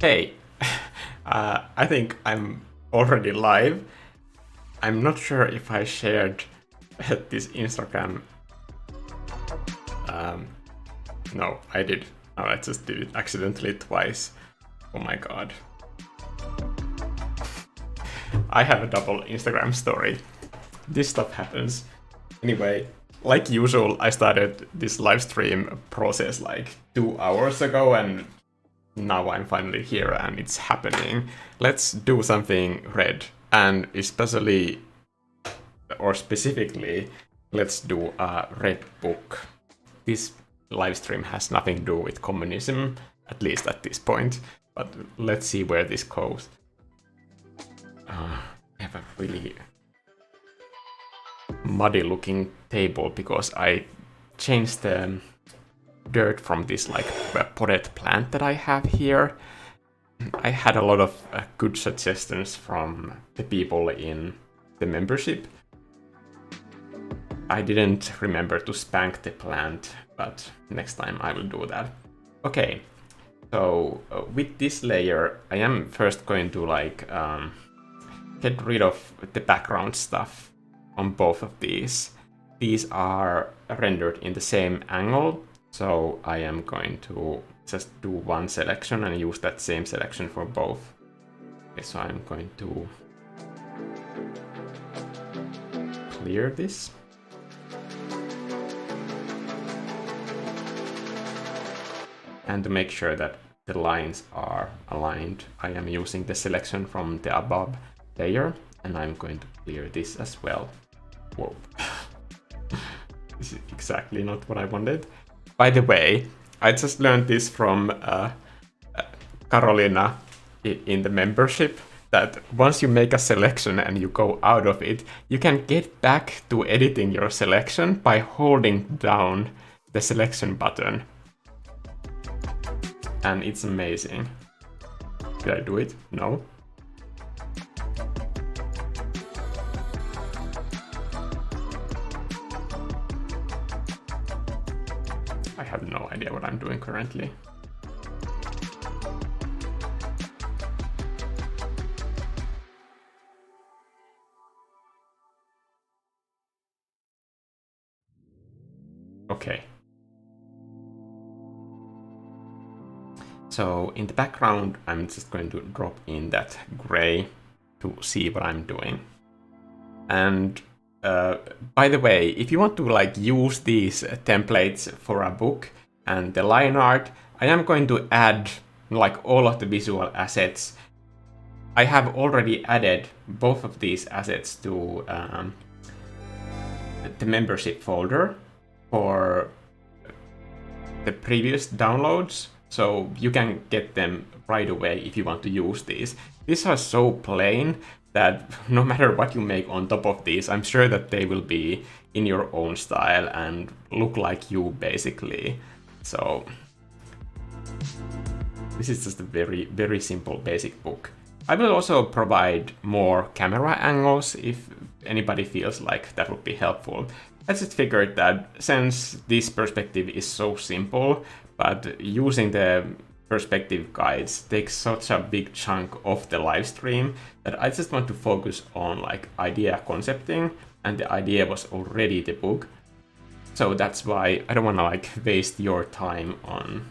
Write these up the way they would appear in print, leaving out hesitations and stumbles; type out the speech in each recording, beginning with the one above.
Hey, I think I'm already live. I'm not sure if I shared this Instagram. No, I did. No, I just did it accidentally twice. Oh my god. I have a double Instagram story. This stuff happens. Anyway, like usual, I started this live stream process like 2 hours ago, and now I'm finally here and it's happening. Let's do something red, and especially, or specifically, let's do a red book. This live stream has nothing to do with communism, at least at this point, but let's see where this goes. I have a really muddy looking table because I changed the dirt from this like potted plant that I have here. I had a lot of good suggestions from the people in the membership. I didn't remember to spank the plant, but next time I will do that. Okay, so with this layer, I am first going to like get rid of the background stuff on both of these. These are rendered in the same angle, so I am going to just do one selection and use that same selection for both. Okay, so I'm going to clear this. And to make sure that the lines are aligned, I am using the selection from the above layer, and I'm going to clear this as well. Whoa. This is exactly not what I wanted. By the way, I just learned this from Carolina in the membership, that once you make a selection and you go out of it, you can get back to editing your selection by holding down the selection button. And it's amazing. Did I do it? No. I have no idea what I'm doing currently. Okay. So in the background, I'm just going to drop in that gray to see what I'm doing. And by the way, if you want to like use these templates for a book and the line art, I am going to add like all of the visual assets. I have already added both of these assets to the membership folder for the previous downloads. So you can get them right away if you want to use these. These are so plain that no matter what you make on top of these, I'm sure that they will be in your own style and look like you, basically. So this is just a very, very simple basic book. I will also provide more camera angles if anybody feels like that would be helpful. I just figured that since this perspective is so simple, but using the perspective guides takes such a big chunk of the live stream that I just want to focus on like idea concepting, and the idea was already the book. So that's why I don't want to like waste your time on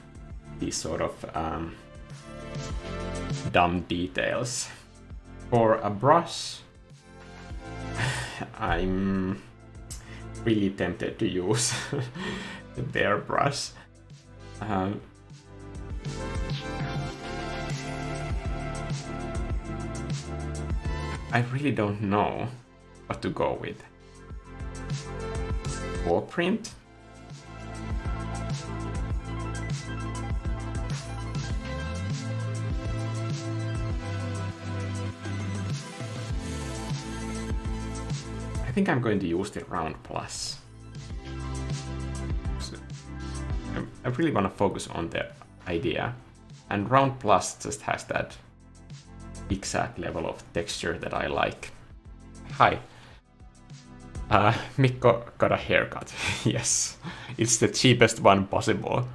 these sort of dumb details. For a brush, I'm really tempted to use the bare brush. I really don't know what to go with. Or print? I think I'm going to use the round plus. I really want to focus on the idea, and round plus just has that exact level of texture that I like. Hi. Mikko got a haircut. Yes, it's the cheapest one possible.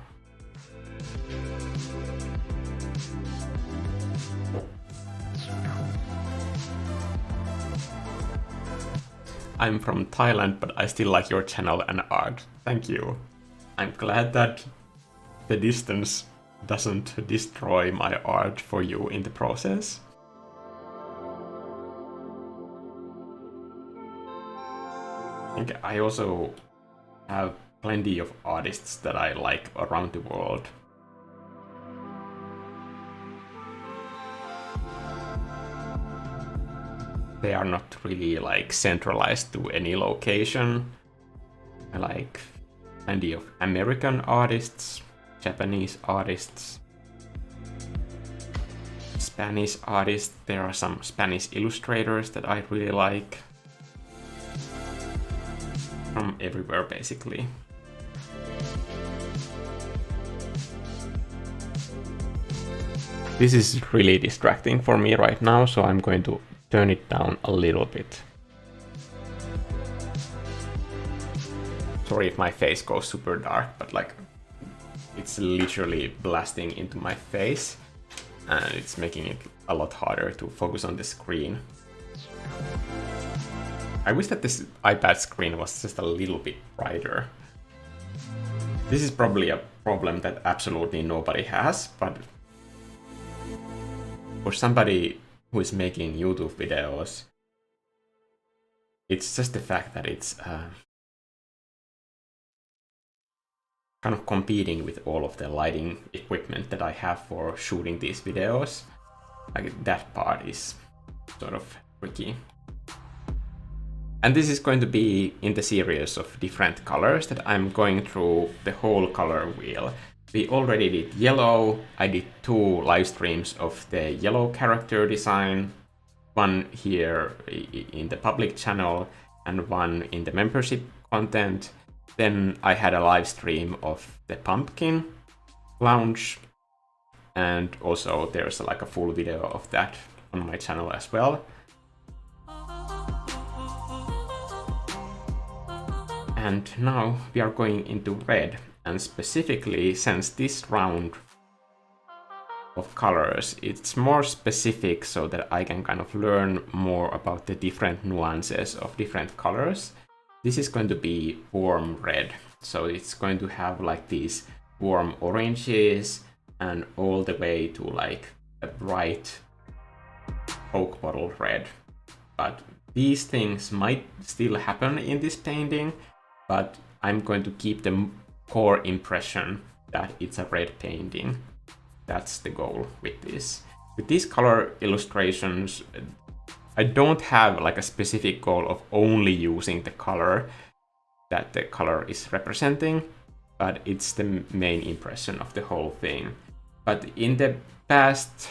I'm from Thailand, but I still like your channel and art. Thank you. I'm glad that the distance doesn't destroy my art for you in the process. I think I also have plenty of artists that I like around the world. They are not really like centralized to any location. I like plenty of American artists, Japanese artists, Spanish artists. There are some Spanish illustrators that I really like. From everywhere, basically. This is really distracting for me right now, so I'm going to turn it down a little bit. Sorry if my face goes super dark, but like it's literally blasting into my face and it's making it a lot harder to focus on the screen. I wish that this iPad screen was just a little bit brighter. This is probably a problem that absolutely nobody has, but for somebody who is making YouTube videos, it's just the fact that it's kind of competing with all of the lighting equipment that I have for shooting these videos. Like, that part is sort of tricky. And this is going to be in the series of different colors that I'm going through the whole color wheel. We already did yellow. I did 2 live streams of the yellow character design, one here in the public channel and one in the membership content. Then I had a live stream of the pumpkin lounge, and also there's like a full video of that on my channel as well. And now we are going into red, and specifically since this round of colors, it's more specific so that I can kind of learn more about the different nuances of different colors. This is going to be warm red, so it's going to have like these warm oranges and all the way to like a bright Coke bottle red. But these things might still happen in this painting, but I'm going to keep the core impression that it's a red painting. That's the goal with this. With these color illustrations, I don't have like a specific goal of only using the color that the color is representing, but it's the main impression of the whole thing. But in the past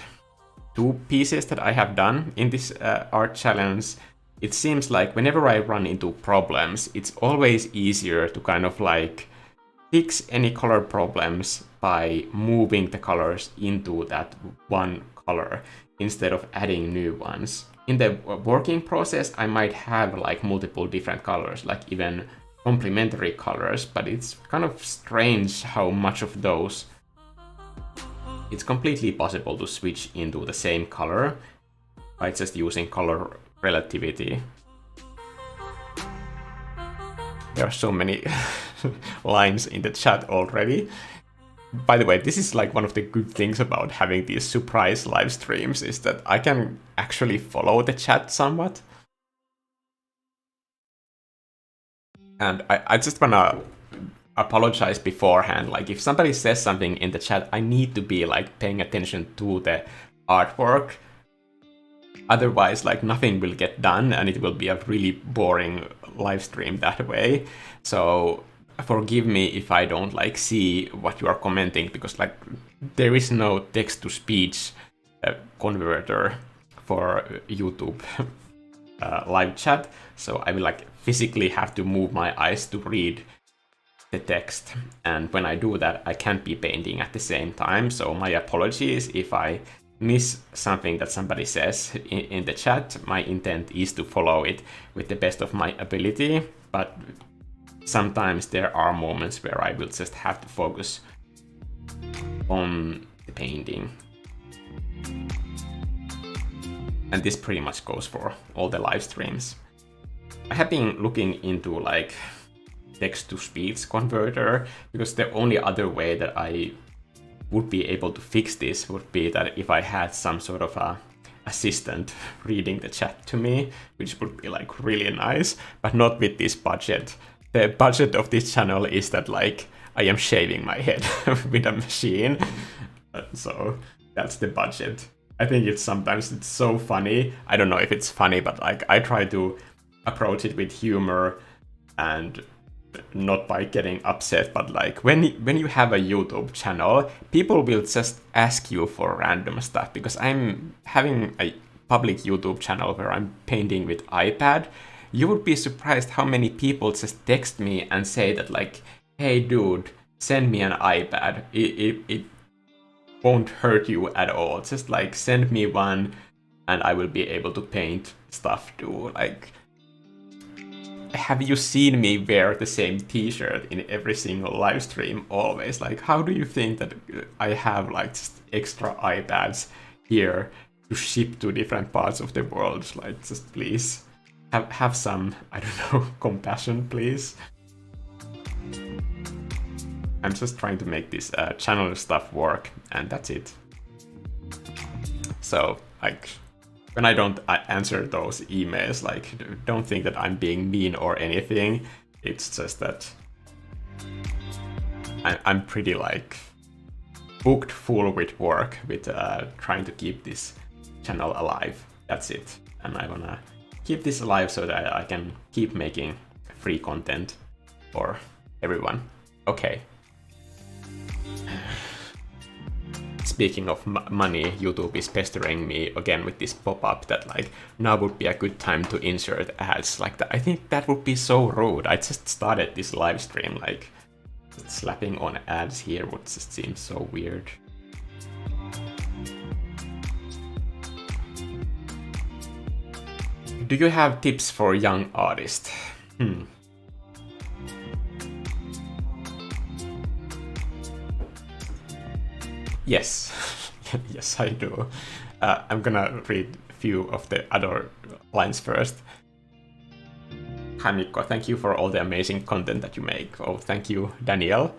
2 pieces that I have done in this art challenge, it seems like whenever I run into problems, it's always easier to kind of like fix any color problems by moving the colors into that one color instead of adding new ones. In the working process, I might have like multiple different colors, like even complementary colors, but it's kind of strange how much of those it's completely possible to switch into the same color by just using color relativity. There are so many lines in the chat already. By the way, this is like one of the good things about having these surprise live streams, is that I can actually follow the chat somewhat. And I just wanna apologize beforehand. Like, if somebody says something in the chat, I need to be like paying attention to the artwork. Otherwise, like, nothing will get done and it will be a really boring live stream that way. So forgive me if I don't like see what you are commenting, because like there is no text to speech converter for YouTube live chat. So I will like physically have to move my eyes to read the text. And when I do that, I can't be painting at the same time. So my apologies if I miss something that somebody says in the chat. My intent is to follow it with the best of my ability, but sometimes there are moments where I will just have to focus on the painting. And this pretty much goes for all the live streams. I have been looking into like text-to-speech converter, because the only other way that I would be able to fix this would be that if I had some sort of a assistant reading the chat to me, which would be like really nice, but not with this budget. The budget of this channel is that like I am shaving my head with a machine. So that's the budget. I think sometimes it's so funny. I don't know if it's funny, but like I try to approach it with humor and not by getting upset, but like when you have a YouTube channel, people will just ask you for random stuff, because I'm having a public YouTube channel where I'm painting with iPad. You would be surprised how many people just text me and say that like, hey dude, send me an iPad. It won't hurt you at all. Just like send me one and I will be able to paint stuff too. Like, have you seen me wear the same t-shirt in every single live stream always? Like, how do you think that I have like just extra iPads here to ship to different parts of the world? Like, just please have some, I don't know, compassion, please. I'm just trying to make this channel stuff work, and that's it. So, like, when I don't answer those emails, like, don't think that I'm being mean or anything. It's just that I'm pretty, like, booked full with work with trying to keep this channel alive. That's it. And I wanna keep this alive so that I can keep making free content for everyone. Okay. Speaking of money, YouTube is pestering me again with this pop-up that like now would be a good time to insert ads like that. I think that would be so rude. I just started this live stream, like slapping on ads here would just seem so weird. Do you have tips for young artists? Yes, yes I do. I'm gonna read a few of the other lines first. Hi Mikko, thank you for all the amazing content that you make. Oh, thank you, Danielle.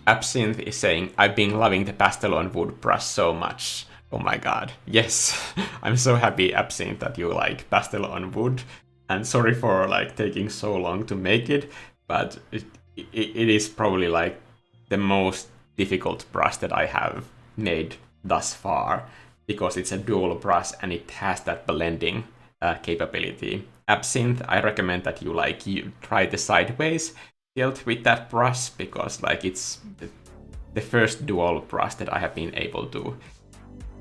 Absinthe is saying, I've been loving the pastel on wood brush so much. Oh my god, yes. I'm so happy, Absinthe, that you like pastel on wood. And sorry for like taking so long to make it, but it is probably like the most difficult brush that I have made thus far, because it's a dual brush and it has that blending capability. Absinthe, I recommend that you try the sideways tilt with that brush, because like it's the first dual brush that I have been able to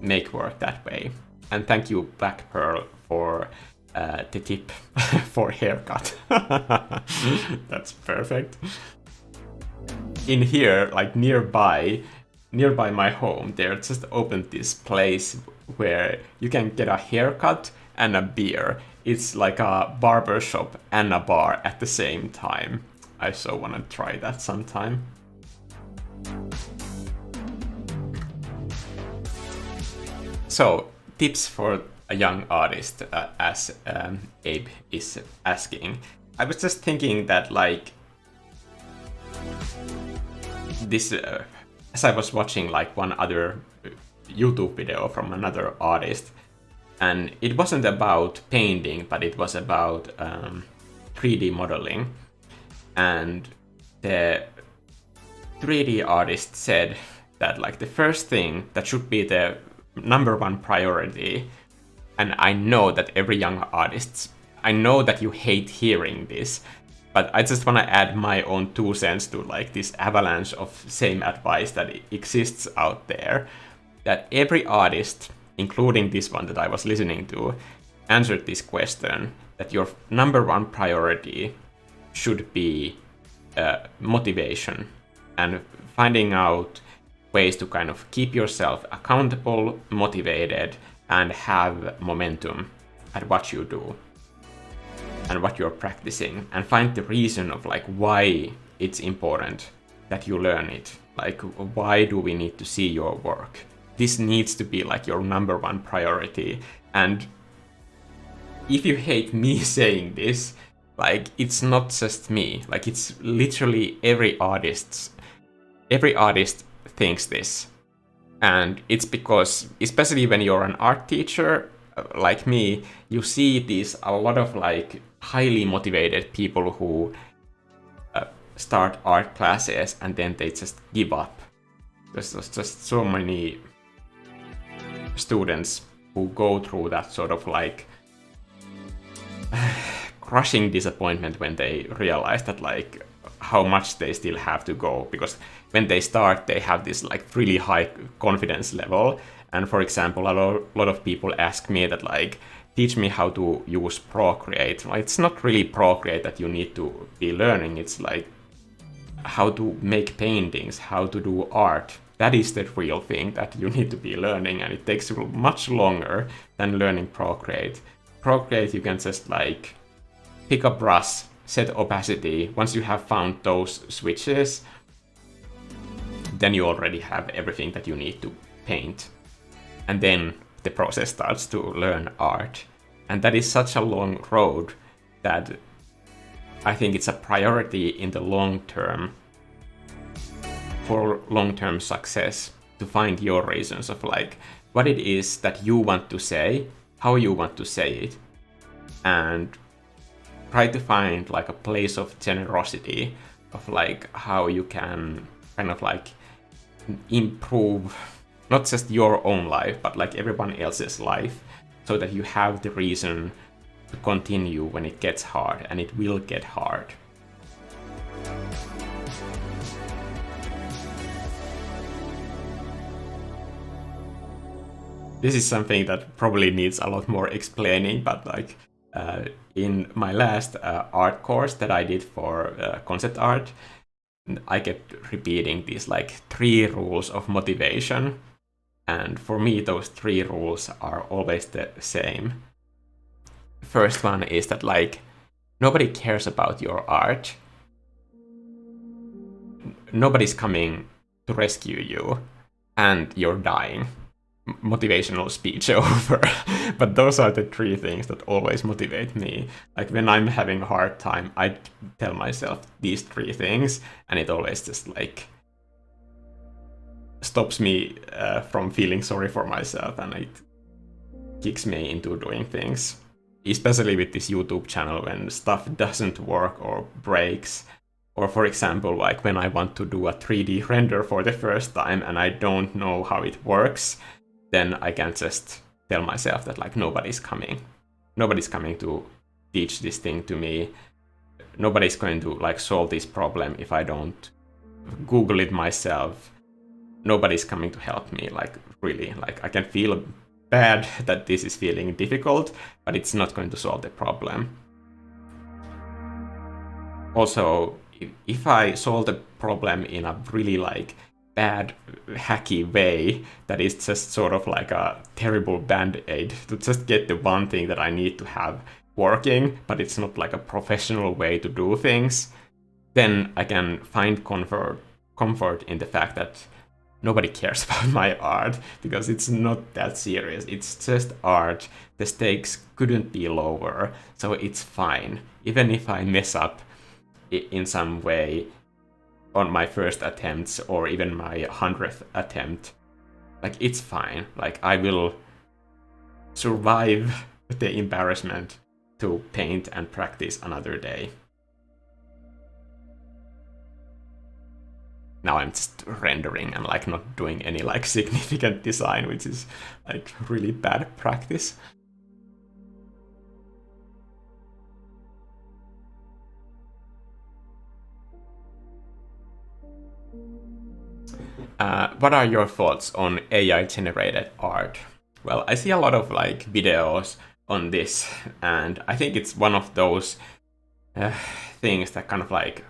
make work that way. And thank you, Black Pearl, for the tip for haircut. That's perfect. In here, like nearby my home, they just opened this place where you can get a haircut and a beer. It's like a barber shop and a bar at the same time. I so want to try that sometime. So, tips for a young artist, as Abe is asking. I was just thinking that like this, as I was watching like one other YouTube video from another artist, and it wasn't about painting, but it was about 3D modeling. And the 3D artist said that like the first thing that should be the number one priority, and I know that every young artist, I know that you hate hearing this, but I just want to add my own 2 cents to like this avalanche of same advice that exists out there, that every artist, including this one that I was listening to, answered this question, that your number one priority should be motivation and finding out ways to kind of keep yourself accountable, motivated, and have momentum at what you do and what you're practicing, and find the reason of like why it's important that you learn it. Like, why do we need to see your work? This needs to be like your number one priority. And if you hate me saying this, like, it's not just me. Like, it's literally every artist thinks this. And it's because, especially when you're an art teacher like me, you see a lot of like highly motivated people who start art classes and then they just give up. There's just so many students who go through that sort of like crushing disappointment when they realize that like how much they still have to go, because when they start they have this like really high confidence level. And for example, a lot of people ask me that like, teach me how to use Procreate. Well, it's not really Procreate that you need to be learning, it's like how to make paintings, how to do art. That is the real thing that you need to be learning, and it takes much longer than learning Procreate. Procreate, you can just like pick a brush, set opacity. Once you have found those switches, then you already have everything that you need to paint. And then the process starts to learn art. And that is such a long road that I think it's a priority in the long term for long-term success to find your reasons of like what it is that you want to say, how you want to say it, and try to find like a place of generosity of like how you can kind of like improve not just your own life but like everyone else's life, so that you have the reason to continue when it gets hard, and it will get hard. This is something that probably needs a lot more explaining, but like in my last art course that I did for concept art, I kept repeating these like 3 rules of motivation. And for me, those 3 rules are always the same. First one is that like nobody cares about your art. Nobody's coming to rescue you, and you're dying. Motivational speech over. But those are the 3 things that always motivate me. Like when I'm having a hard time, I tell myself these 3 things, and it always just like stops me from feeling sorry for myself, and it kicks me into doing things. Especially with this YouTube channel, when stuff doesn't work or breaks, or for example, like when I want to do a 3D render for the first time and I don't know how it works, then I can just tell myself that like nobody's coming. Nobody's coming to teach this thing to me. Nobody's going to like solve this problem if I don't Google it myself. Nobody's coming to help me. Like really, like I can feel bad that this is feeling difficult, but it's not going to solve the problem. Also, if I solve the problem in a really like bad, hacky way that is just sort of like a terrible band-aid to just get the one thing that I need to have working, but it's not like a professional way to do things, then I can find comfort in the fact that nobody cares about my art, because it's not that serious. It's just art. The stakes couldn't be lower, so it's fine. Even if I mess up in some way on my first attempts or even my 100th attempt, like it's fine. Like I will survive the embarrassment to paint and practice another day. Now I'm just rendering and like not doing any like significant design, which is like really bad practice. What are your thoughts on AI-generated art? Well, I see a lot of like videos on this, and I think it's one of those things that kind of like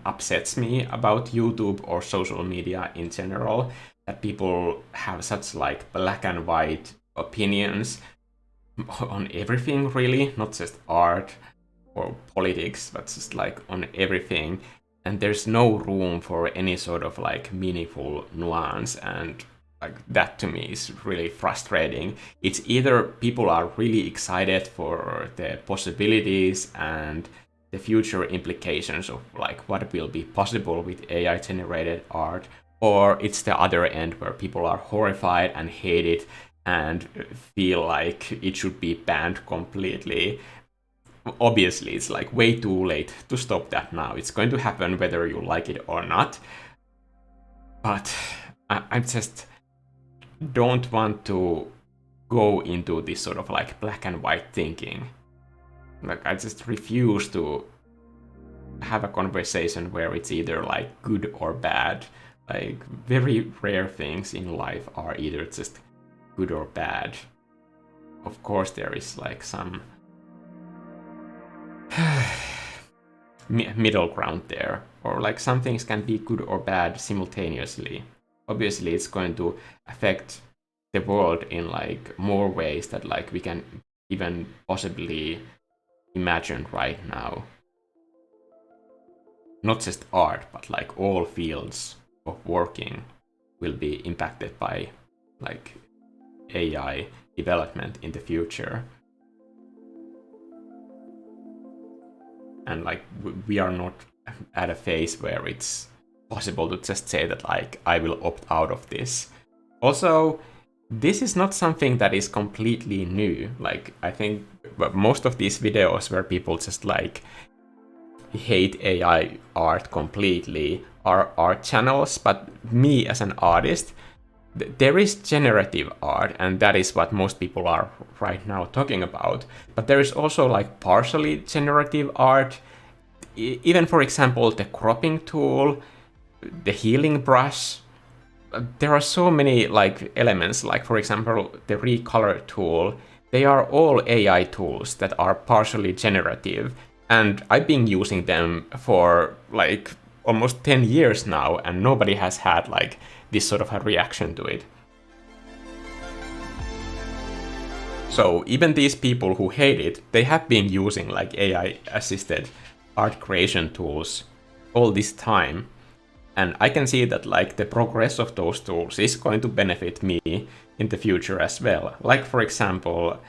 upsets me about YouTube or social media in general, that people have such like black and white opinions on everything, really, not just art or politics, but just like on everything. And there's no room for any sort of like meaningful nuance and like that to me is really frustrating. It's either people are really excited for the possibilities and the future implications of like what will be possible with AI generated art, or it's the other end where people are horrified and hate it and feel like it should be banned completely. Obviously, it's like way too late to stop that now. It's going to happen whether you like it or not. But I just don't want to go into this sort of like black and white thinking. Like, I just refuse to have a conversation where it's either like good or bad. Like, very rare things in life are either just good or bad. Of course, there is like some middle ground there, or like some things can be good or bad simultaneously. Obviously, it's going to affect the world in like more ways that like we can even possibly imagine right now. Not just art, but like all fields of working will be impacted by like AI development in the future. And like we are not at a phase where it's possible to just say that like I will opt out of this. Also, this is not something that is completely new. Like, I think most of these videos where people just like hate AI art completely are art channels, but me as an artist, there is generative art, and that is what most people are right now talking about. But there is also like partially generative art. Even, for example, the cropping tool, the healing brush. There are so many like elements, like for example, the recolor tool. They are all AI tools that are partially generative, and I've been using them for like almost 10 years now, and nobody has had like this sort of a reaction to it. So even these people who hate it, they have been using like AI assisted art creation tools all this time. And I can see that like the progress of those tools is going to benefit me in the future as well. Like, for example,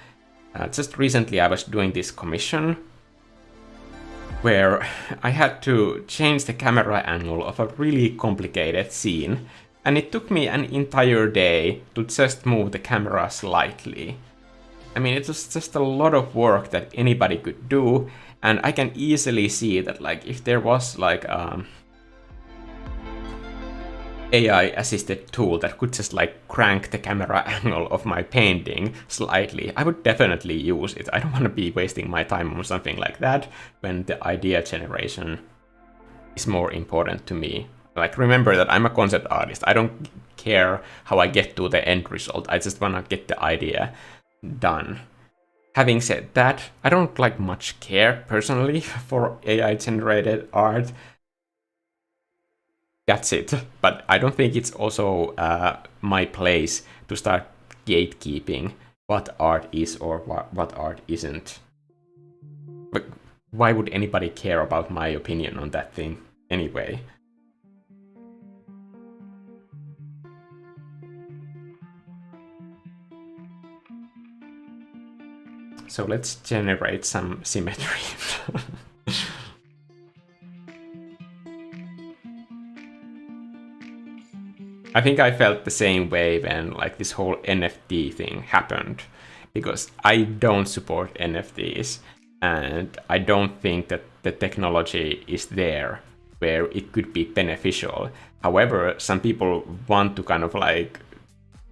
just recently I was doing this commission where I had to change the camera angle of a really complicated scene, and it took me an entire day to just move the camera slightly. I mean, it was just a lot of work that anybody could do, and I can easily see that like if there was like AI assisted tool that could just like crank the camera angle of my painting slightly, I would definitely use it. I don't want to be wasting my time on something like that when the idea generation is more important to me. Like, remember that I'm a concept artist. I don't care how I get to the end result. I just want to get the idea done. Having said that, I don't like much care personally for AI generated art. That's it. But I don't think it's also my place to start gatekeeping what art is or what art isn't. But why would anybody care about my opinion on that thing anyway? So let's generate some symmetry. I think I felt the same way when like this whole NFT thing happened, because I don't support NFTs, and I don't think that the technology is there where it could be beneficial. However, some people want to kind of like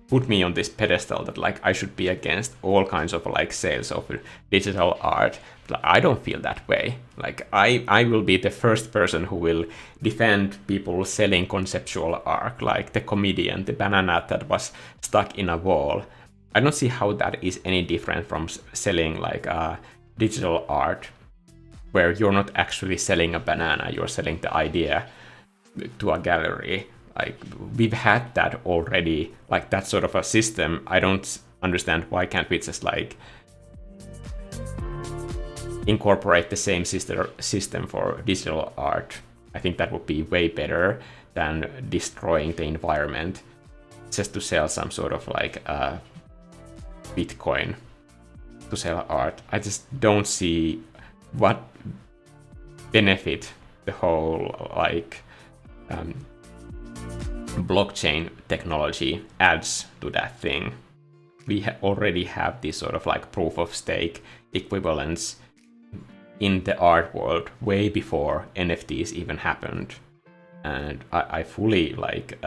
put me on this pedestal that like I should be against all kinds of like sales of digital art. But I don't feel that way. Like I will be the first person who will defend people selling conceptual art, like the comedian, the banana that was stuck in a wall. I don't see how that is any different from selling like digital art, where you're not actually selling a banana, you're selling the idea to a gallery. Like, we've had that already, like that sort of a system. I don't understand why can't we just like incorporate the same system for digital art. I think that would be way better than destroying the environment just to sell some sort of like Bitcoin to sell art. I just don't see what benefit the whole like blockchain technology adds to that thing. We already have this sort of like proof of stake equivalence in the art world way before NFTs even happened, and I fully like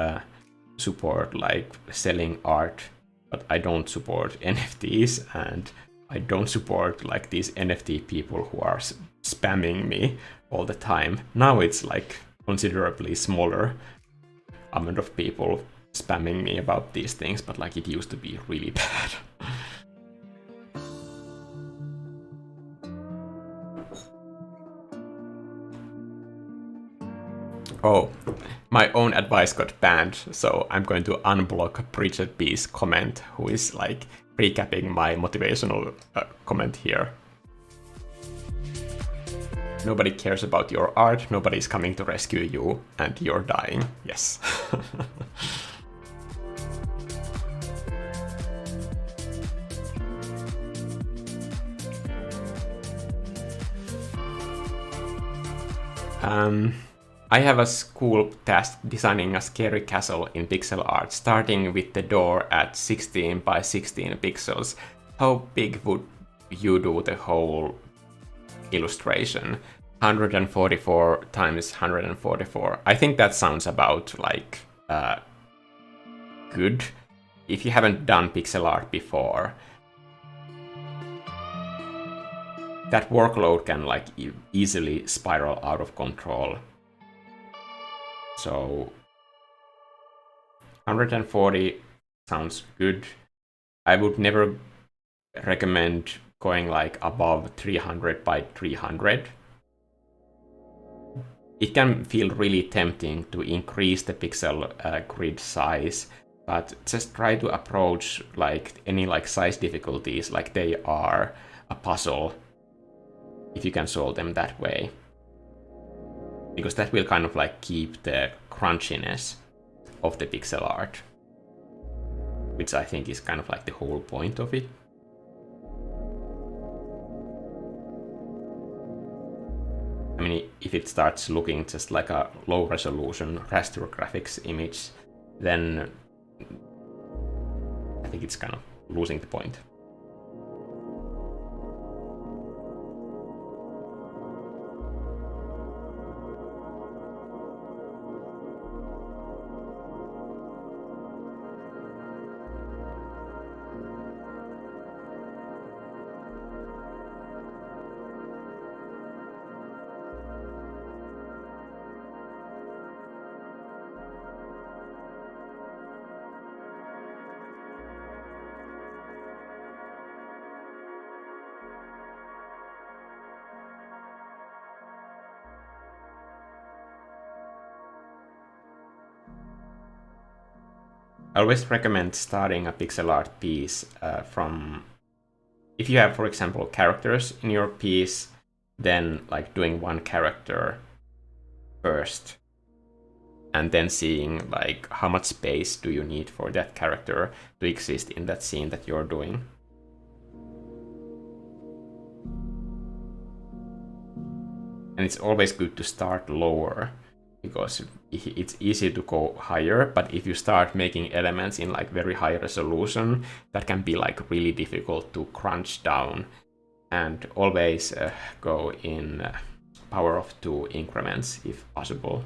support like selling art, but I don't support NFTs, and I don't support like these NFT people who are spamming me all the time. Now it's like considerably smaller amount of people spamming me about these things, but like it used to be really bad. Oh, my own advice got banned, so I'm going to unblock Bridget B's comment, who is like recapping my motivational comment here. Nobody cares about your art, nobody's coming to rescue you, and you're dying. Yes. I have a school task designing a scary castle in pixel art, starting with the door at 16 by 16 pixels. How big would you do the whole illustration? 144 times 144. I think that sounds about like good. If you haven't done pixel art before, that workload can like easily spiral out of control. So 140 sounds good. I would never recommend going like above 300 by 300. It can feel really tempting to increase the pixel grid size, but just try to approach like any like size difficulties like they are a puzzle, if you can solve them that way. Because that will kind of like keep the crunchiness of the pixel art, which I think is kind of like the whole point of it. I mean, if it starts looking just like a low resolution raster graphics image, then I think it's kind of losing the point. I always recommend starting a pixel art piece from, if you have, for example, characters in your piece, then like doing one character first, and then seeing like how much space do you need for that character to exist in that scene that you're doing. And it's always good to start lower, because it's easy to go higher, but if you start making elements in like very high resolution, that can be like really difficult to crunch down. And always go in power of 2 increments if possible.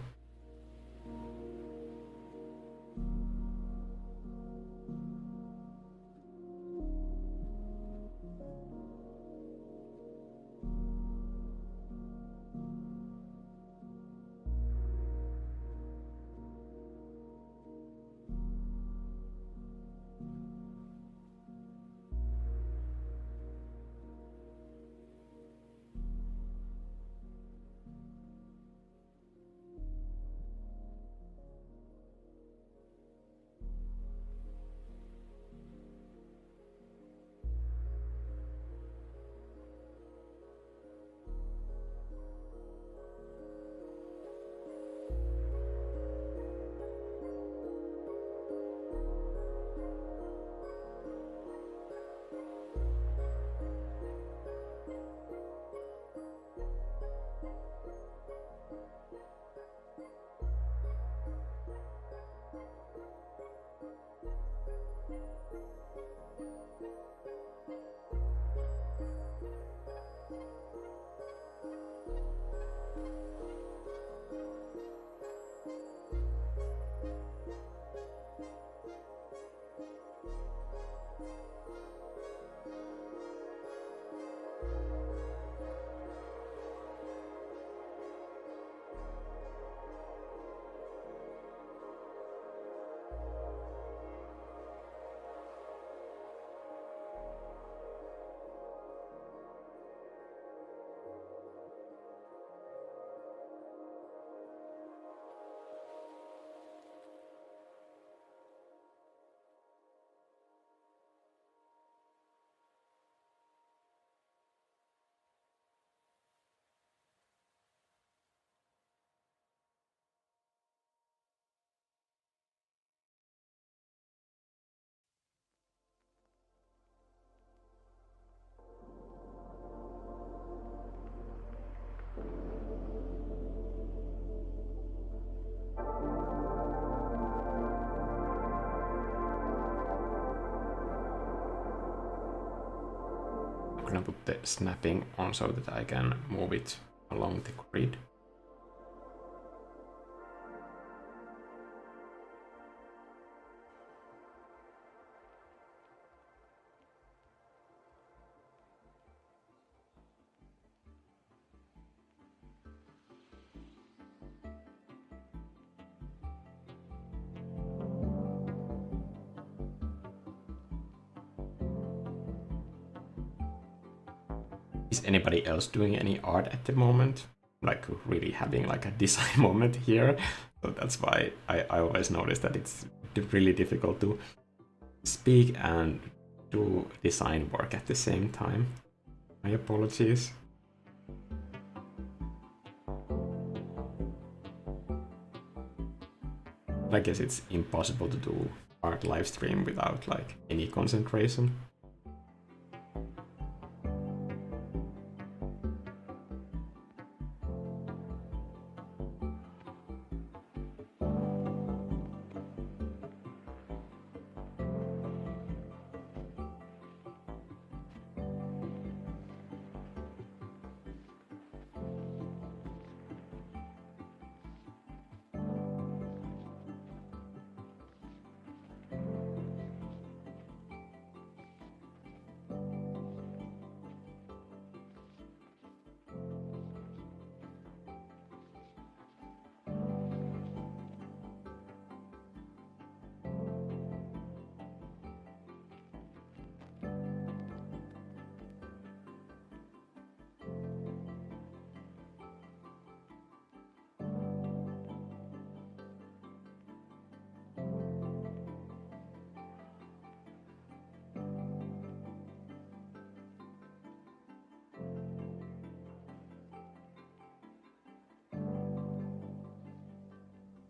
gonna put the snapping on so that I can move it along the grid. Is anybody else doing any art at the moment? Like really having like a design moment here. So that's why I always notice that it's really difficult to speak and do design work at the same time. My apologies. I guess it's impossible to do art live stream without like any concentration.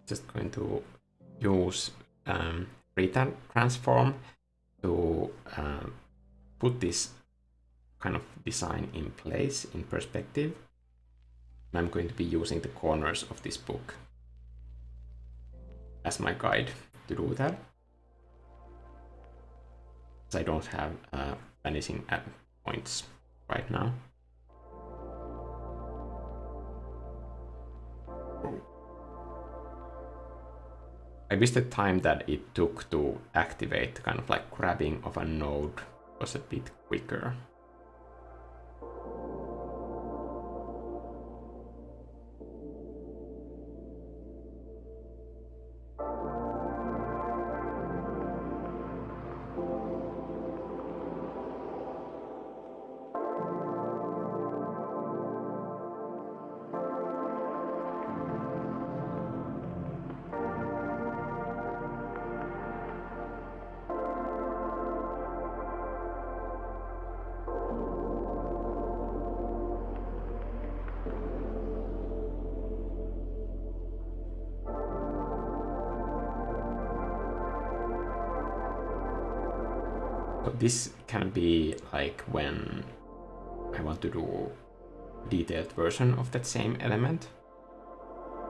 Just going to use transform to put this kind of design in place in perspective. And I'm going to be using the corners of this book as my guide to do that. Because I don't have vanishing at points right now. I wish the time that it took to activate kind of like grabbing of a node was a bit quicker. This can be like when I want to do a detailed version of that same element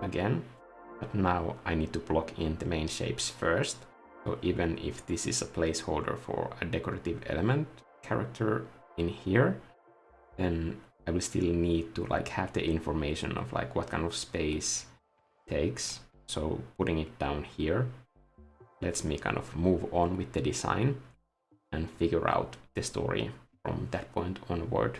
again, but now I need to block in the main shapes first. So even if this is a placeholder for a decorative element character in here, then I will still need to like have the information of like what kind of space it takes. So putting it down here lets me kind of move on with the design and figure out the story from that point onward.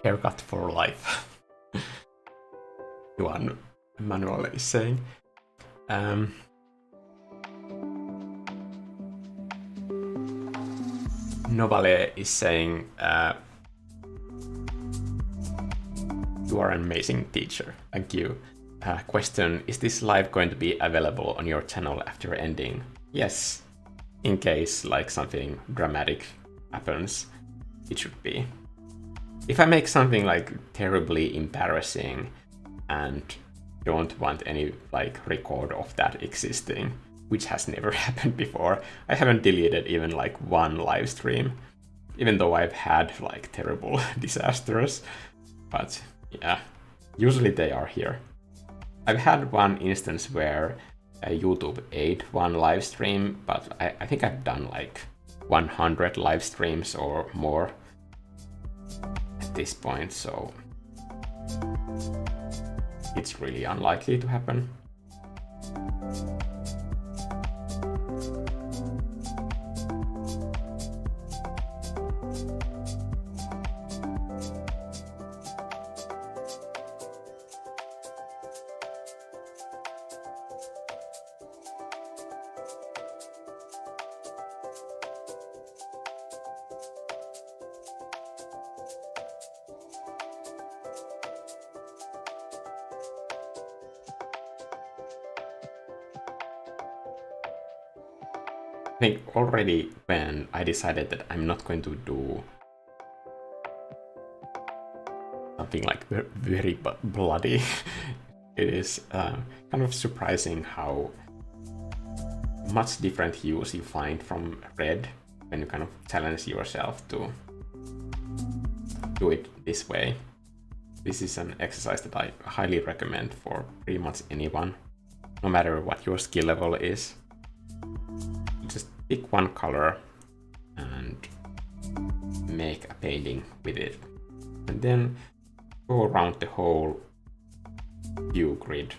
Haircut for life. Juan Manuel is saying. Novale is saying, you are an amazing teacher. Thank you. Question, is this live going to be available on your channel after ending? Yes. In case like something dramatic happens, it should be. if I make something like terribly embarrassing and don't want any like record of that existing, which has never happened before, I haven't deleted even like one live stream, even though I've had like terrible disasters. But yeah, usually they are here. I've had one instance where YouTube ate one live stream, but I think I've done like 100 live streams or more at this point, so it's really unlikely to happen. I think already when I decided that I'm not going to do something like very bloody, it is kind of surprising how much different hues you find from red when you kind of challenge yourself to do it this way. This is an exercise that I highly recommend for pretty much anyone, no matter what your skill level is. Just pick one color and make a painting with it, and then go around the whole hue grid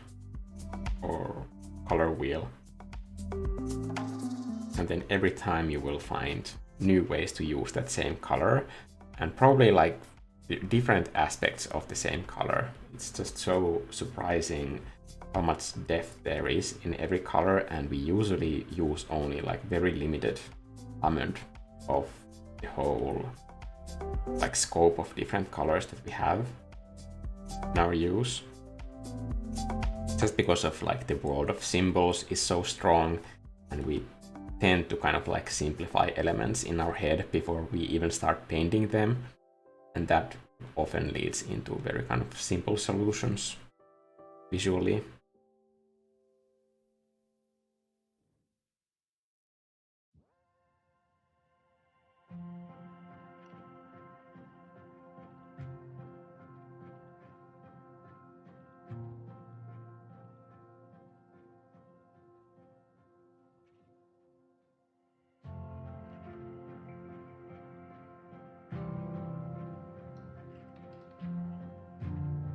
or color wheel, and then every time you will find new ways to use that same color, and probably like different aspects of the same color. It's just so surprising how much depth there is in every color, and we usually use only like very limited amount of the whole like scope of different colors that we have in our use, just because of like the world of symbols is so strong, and we tend to kind of like simplify elements in our head before we even start painting them, and that often leads into very kind of simple solutions visually.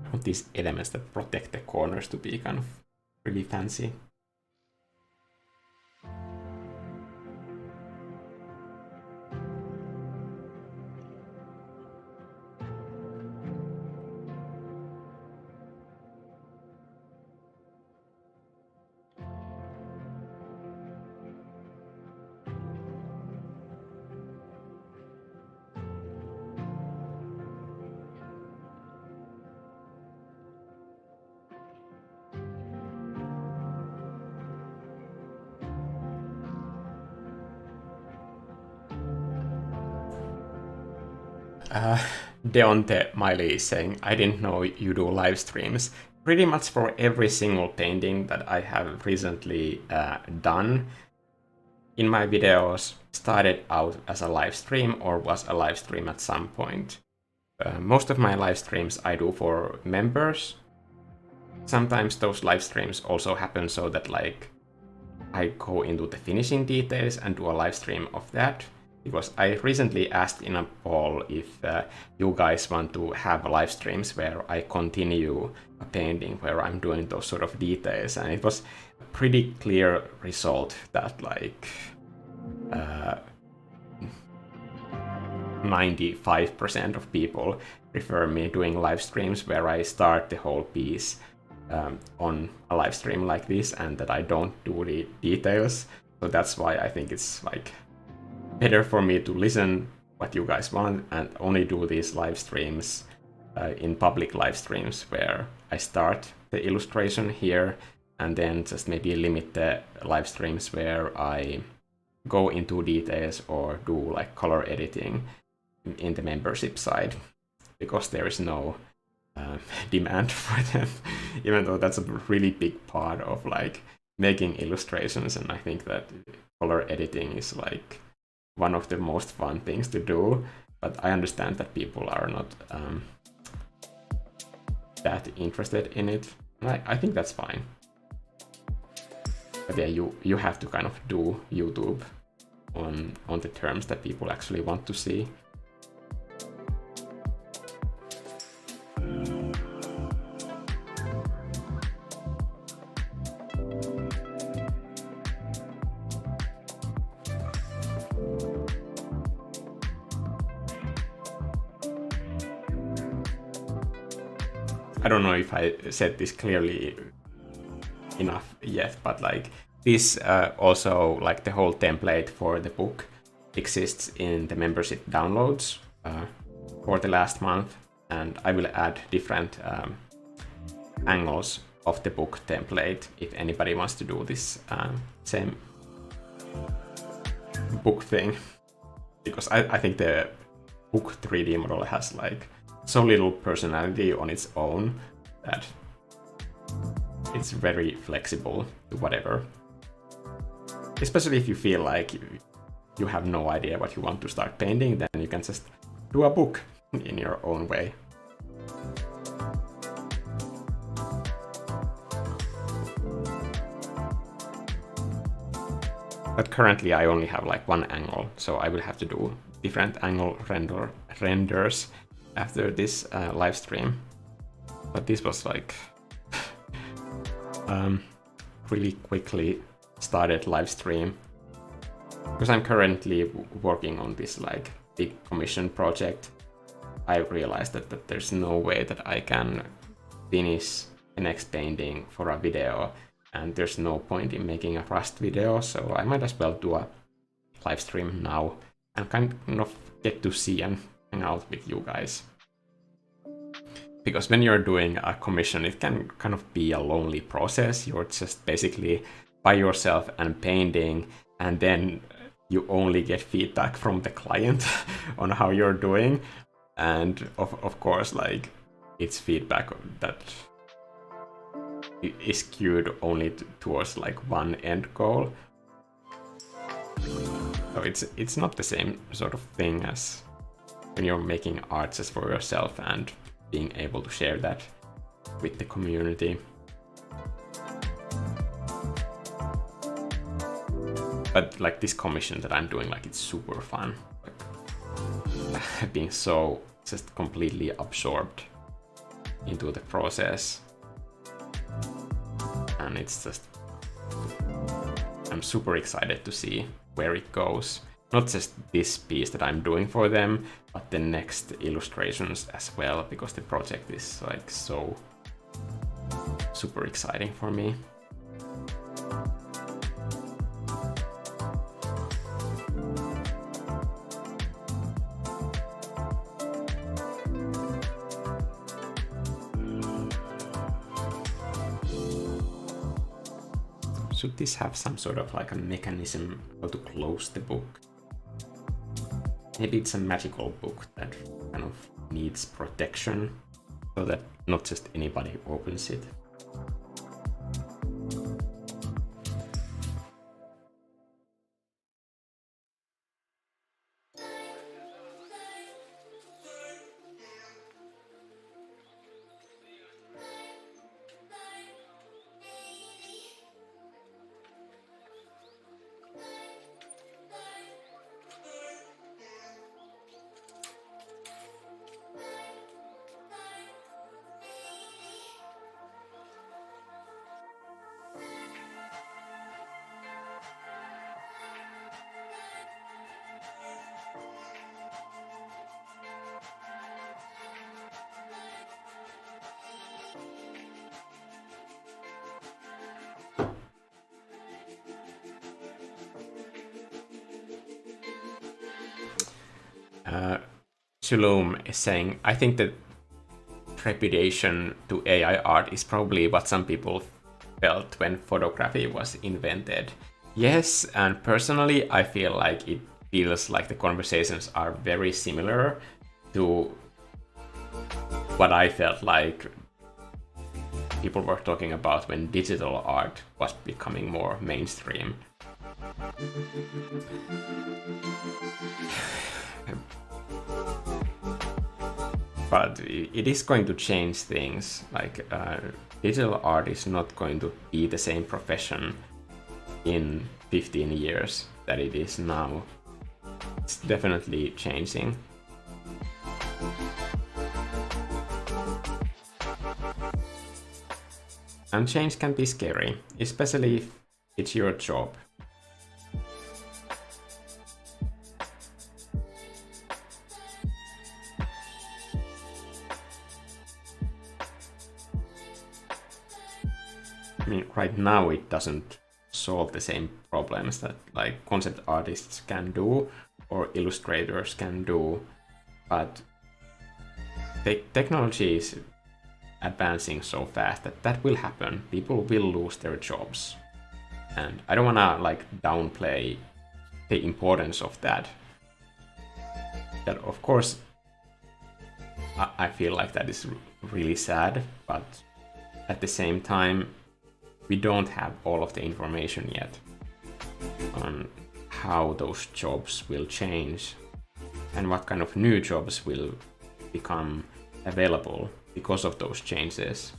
I want these elements that protect the corners to be kind of really fancy. Deonte Miley is saying, I didn't know you do live streams. Pretty much for every single painting that I have recently done in my videos, started out as a live stream or was a live stream at some point. Most of my live streams I do for members. Sometimes those live streams also happen so that like I go into the finishing details and do a live stream of that. Because I recently asked in a poll if you guys want to have live streams where I continue a painting where I'm doing those sort of details, and it was a pretty clear result that like 95% of people prefer me doing live streams where I start the whole piece on a live stream like this, and that I don't do the details. So that's why I think it's like better for me to listen what you guys want and only do these live streams in public live streams where I start the illustration here, and then just maybe limit the live streams where I go into details or do like color editing in the membership side. because there is no demand for them, even though that's a really big part of like making illustrations. And I think that color editing is like one of the most fun things to do, but I understand that people are not that interested in it. And I think that's fine. But yeah, you have to kind of do YouTube on the terms that people actually want to see. I don't know if I said this clearly enough yet, but like this also, like the whole template for the book exists in the membership downloads for the last month, and I will add different angles of the book template if anybody wants to do this same book thing, because I think the book 3D model has like so little personality on its own that it's very flexible to whatever. Especially if you feel like you have no idea what you want to start painting, then you can just do a book in your own way. But currently I only have like one angle, so I will have to do different angle renders after this live stream. But this was like really quickly started live stream, because I'm currently working on this like big commission project. I realized that there's no way that I can finish the next painting for a video, and there's no point in making a Rust video, so I might as well do a live stream now and kind of get to see and hang out with you guys. Because when you're doing a commission, it can kind of be a lonely process. You're just basically by yourself and painting, and then you only get feedback from the client on how you're doing. And of course, like, it's feedback that is skewed only towards like one end goal. So it's not the same sort of thing as when you're making art just for yourself and being able to share that with the community. But like this commission that I'm doing, like, it's super fun. Like, being so just completely absorbed into the process. And it's just, I'm super excited to see where it goes. Not just this piece that I'm doing for them, but the next illustrations as well, because the project is like so super exciting for me. Should this have some sort of like a mechanism how to close the book? Maybe it's a magical book that kind of needs protection so that not just anybody opens it. Shalom is saying, I think that trepidation to AI art is probably what some people felt when photography was invented. Yes, and personally I feel like it feels like the conversations are very similar to what I felt like people were talking about when digital art was becoming more mainstream. But it is going to change things. Like digital art is not going to be the same profession in 15 years that it is now. It's definitely changing. And change can be scary, especially if it's your job. I mean, right now it doesn't solve the same problems that like concept artists can do or illustrators can do, but technology is advancing so fast that that will happen. People will lose their jobs, and I don't wanna like downplay the importance of that. That of course I feel like that is really sad, but at the same time we don't have all of the information yet on how those jobs will change and what kind of new jobs will become available because of those changes.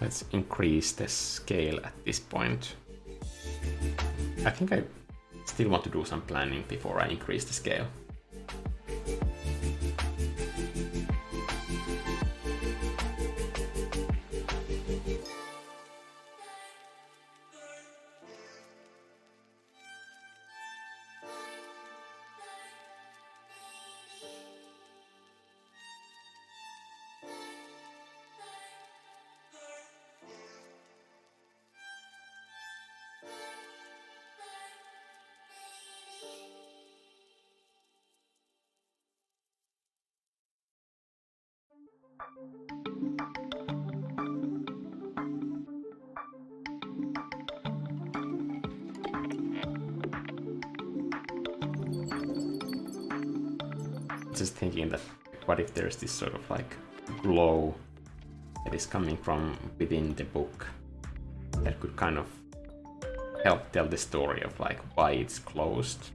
Let's increase the scale at this point. I think I still want to do some planning before I increase the scale. Just thinking that what if there's this sort of like glow that is coming from within the book that could kind of help tell the story of like why it's closed.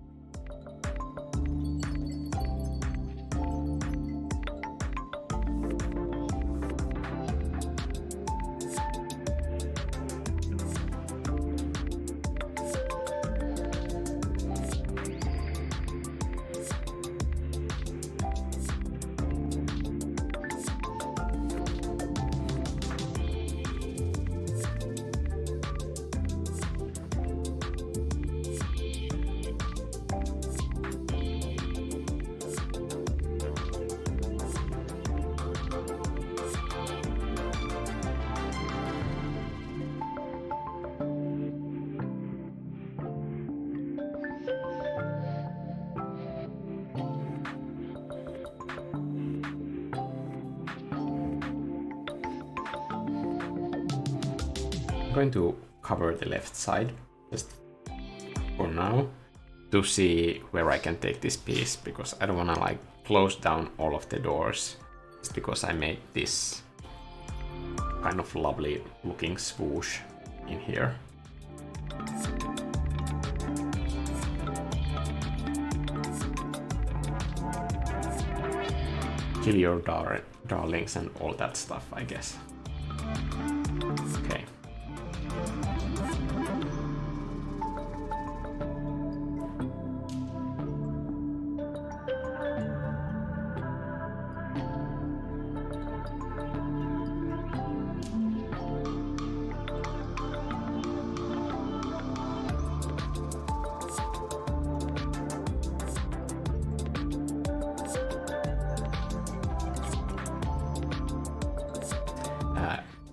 I'm going to cover the left side just for now to see where I can take this piece, because I don't want to like close down all of the doors just because I made this kind of lovely looking swoosh in here. Kill your darlings and all that stuff, I guess. Okay.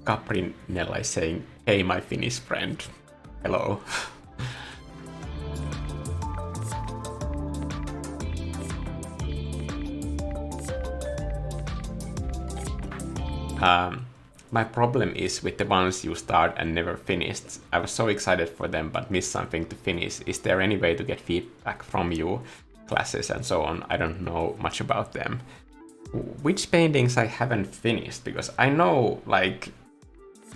Caprinella is saying, "Hey, my Finnish friend." Hello. My problem is with the ones you start and never finished. I was so excited for them but missed something to finish. Is there any way to get feedback from you, classes and so on? I don't know much about them. Which paintings I haven't finished? Because I know, like,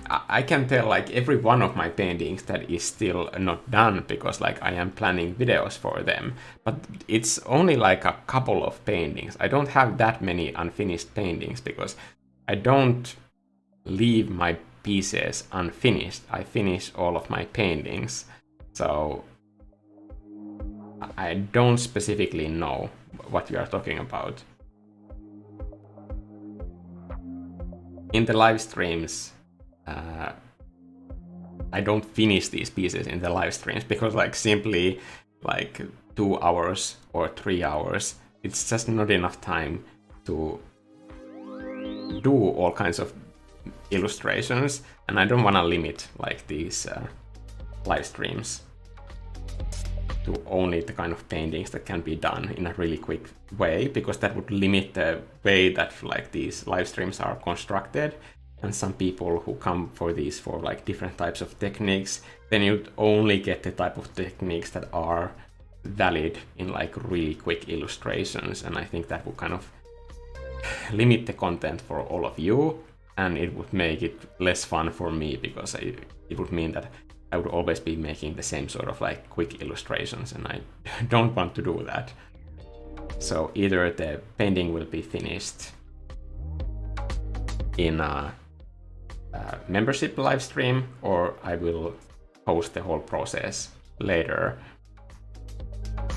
I can tell like every one of my paintings that is still not done because like I am planning videos for them. But it's only like a couple of paintings. I don't have that many unfinished paintings because I don't leave my pieces unfinished. I finish all of my paintings. So I don't specifically know what you are talking about. In the live streams, I don't finish these pieces in the live streams because like simply like 2 hours or 3 hours, it's just not enough time to do all kinds of illustrations, and I don't want to limit like these live streams to only the kind of paintings that can be done in a really quick way, because that would limit the way that like these live streams are constructed. And some people who come for these for like different types of techniques, then you'd only get the type of techniques that are valid in like really quick illustrations, and I think that would kind of limit the content for all of you, and it would make it less fun for me because it would mean that I would always be making the same sort of like quick illustrations, and I don't want to do that. So either the painting will be finished in a membership live stream, or I will post the whole process later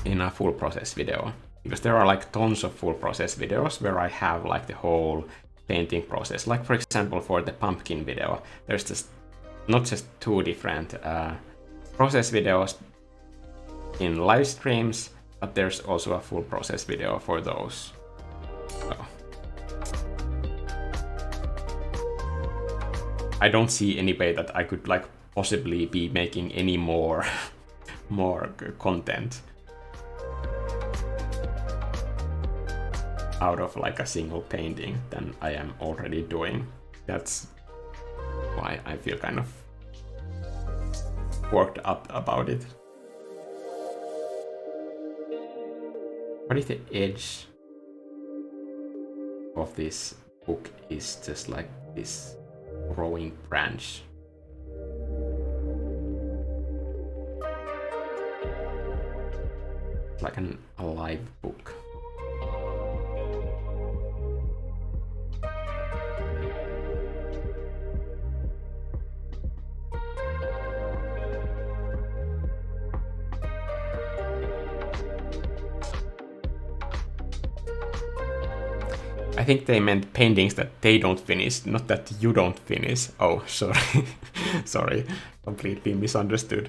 in a full process video. Because there are like tons of full process videos where I have like the whole painting process. Like for example, for the pumpkin video, there's just not just 2 different process videos in live streams, but there's also a full process video for those. So I don't see any way that I could like possibly be making any more content out of like a single painting than I am already doing. That's why I feel kind of worked up about it. What if the edge of this book is just like this growing branch? Like an alive book. I think they meant paintings that they don't finish, not that you don't finish. Oh, sorry. Sorry, completely misunderstood.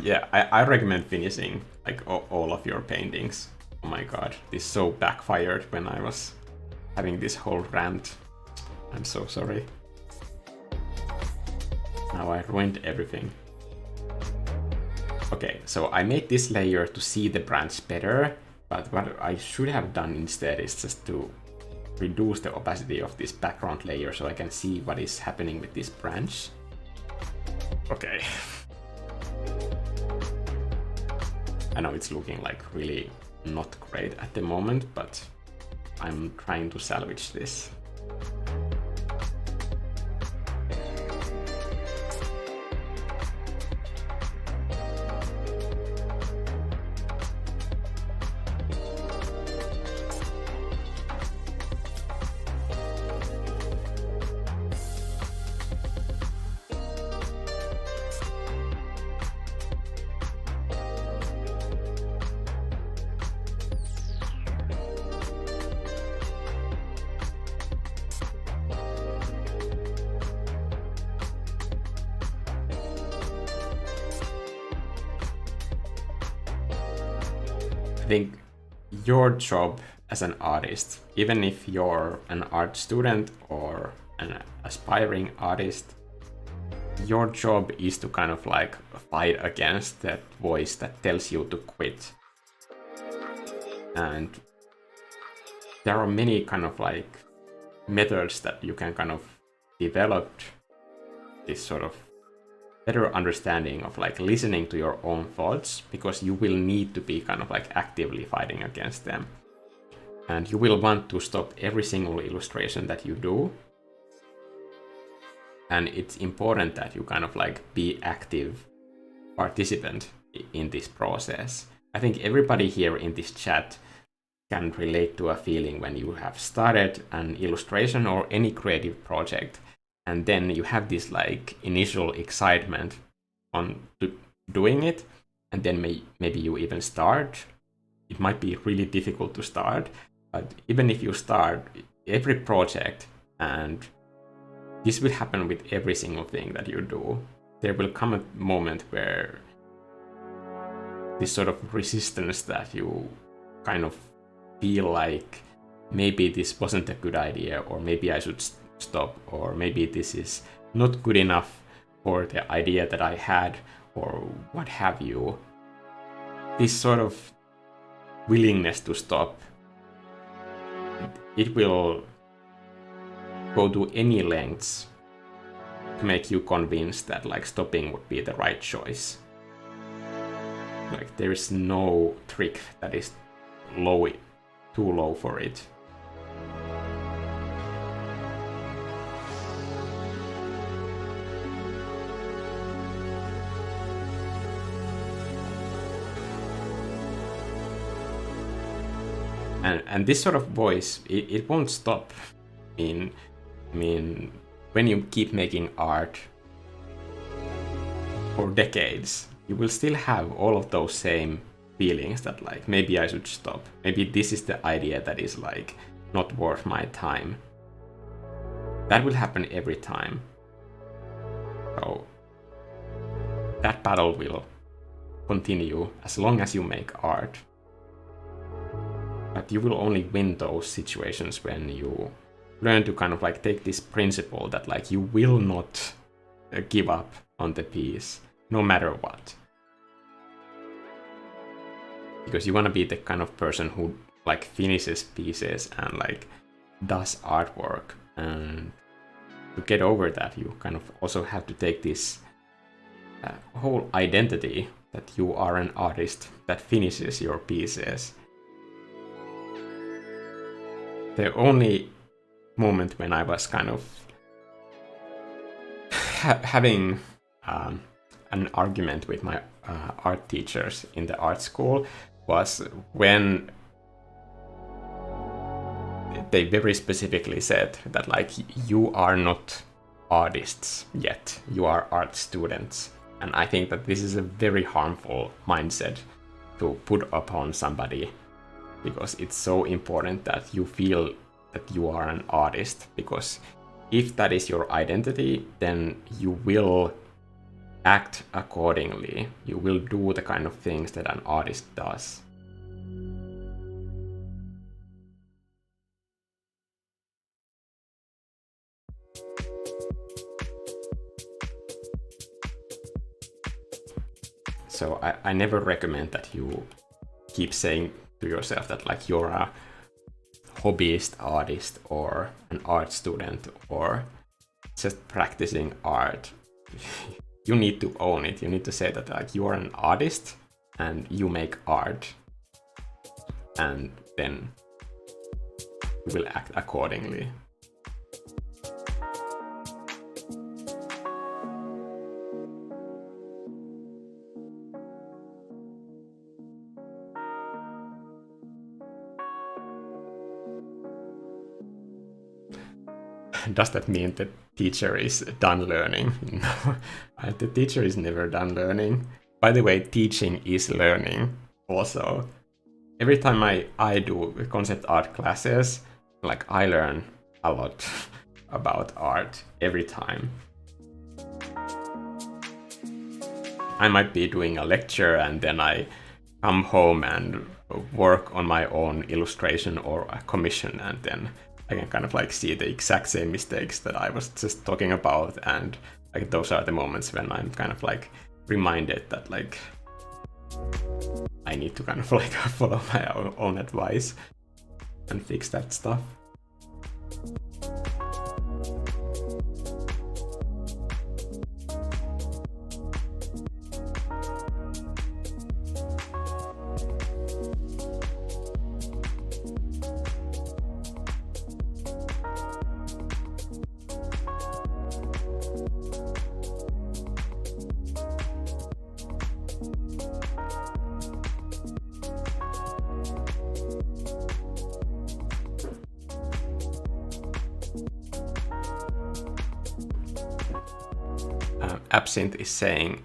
Yeah, I recommend finishing like all of your paintings. Oh my god, this so backfired when I was having this whole rant. I'm so sorry. Now I ruined everything. Okay, so I made this layer to see the branch better, but what I should have done instead is just to reduce the opacity of this background layer so I can see what is happening with this branch. Okay. I know it's looking like really not great at the moment, but I'm trying to salvage this. I think your job as an artist, even if you're an art student or an aspiring artist, your job is to kind of like fight against that voice that tells you to quit. And there are many kind of like methods that you can kind of develop this sort of better understanding of like listening to your own thoughts, because you will need to be kind of like actively fighting against them. And you will want to stop every single illustration that you do. And it's important that you kind of like be active participant in this process. I think everybody here in this chat can relate to a feeling when you have started an illustration or any creative project, and then you have this like initial excitement on doing it, and then maybe you even start. It might be really difficult to start, but even if you start every project, and this will happen with every single thing that you do, there will come a moment where this sort of resistance that you kind of feel like maybe this wasn't a good idea, or maybe I should stop, or maybe this is not good enough for the idea that I had, or what have you. This sort of willingness to stop, it will go to any lengths to make you convinced that like stopping would be the right choice. Like there is no trick that is too low for it. And this sort of voice, it won't stop. I mean, when you keep making art for decades, you will still have all of those same feelings that like, maybe I should stop. Maybe this is the idea that is like not worth my time. That will happen every time. So that battle will continue as long as you make art. But you will only win those situations when you learn to kind of like take this principle that like you will not give up on the piece no matter what. Because you want to be the kind of person who like finishes pieces and like does artwork. And to get over that, you kind of also have to take this whole identity that you are an artist that finishes your pieces. The only moment when I was kind of having an argument with my art teachers in the art school was when they very specifically said that like, you are not artists yet, you are art students. And I think that this is a very harmful mindset to put upon somebody, because it's so important that you feel that you are an artist, because if that is your identity, then you will act accordingly. You will do the kind of things that an artist does. So I never recommend that you keep saying to yourself that like you're a hobbyist artist or an art student or just practicing art. You need to own it. You need to say that like you are an artist and you make art, and then you will act accordingly. Does that mean the teacher is done learning? No, the teacher is never done learning. By the way, teaching is learning also. Every time I do concept art classes, like I learn a lot about art every time. I might be doing a lecture and then I come home and work on my own illustration or a commission, and then I can kind of like see the exact same mistakes that I was just talking about, and Like those are the moments when I'm kind of like reminded that like I need to kind of like follow my own advice and fix that stuff. Absinthe is saying,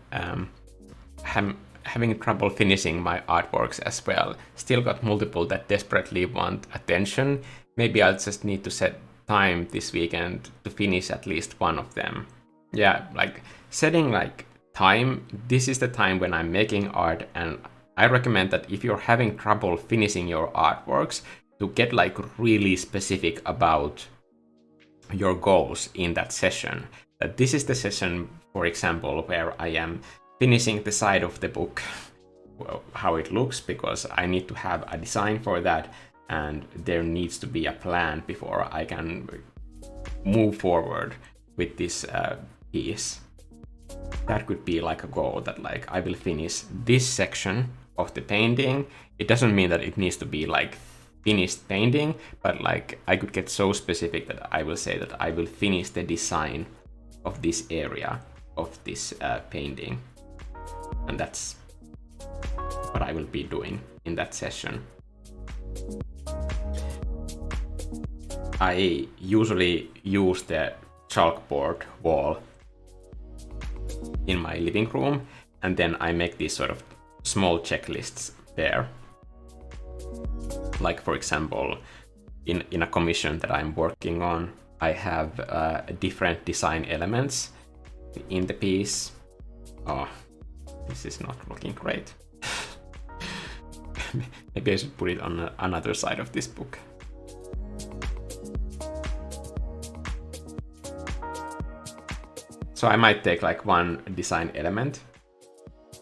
having trouble finishing my artworks as well. Still got multiple that desperately want attention. Maybe I'll just need to set time this weekend to finish at least one of them. Yeah, like setting like time, this is the time when I'm making art, and I recommend that if you're having trouble finishing your artworks, to get like really specific about your goals in that session. That this is the session, for example, where I am finishing the side of the book, well, how it looks, because I need to have a design for that, and there needs to be a plan before I can move forward with this piece. That could be like a goal that like I will finish this section of the painting. It doesn't mean that it needs to be like finished painting, but like I could get so specific that I will say that I will finish the design of this area of this painting, and that's what I will be doing in that session. I usually use the chalkboard wall in my living room, and then I make these sort of small checklists there. Like for example, in a commission that I'm working on, I have different design elements in the piece. Oh, this is not looking great. Maybe I should put it on another side of this book. So I might take like one design element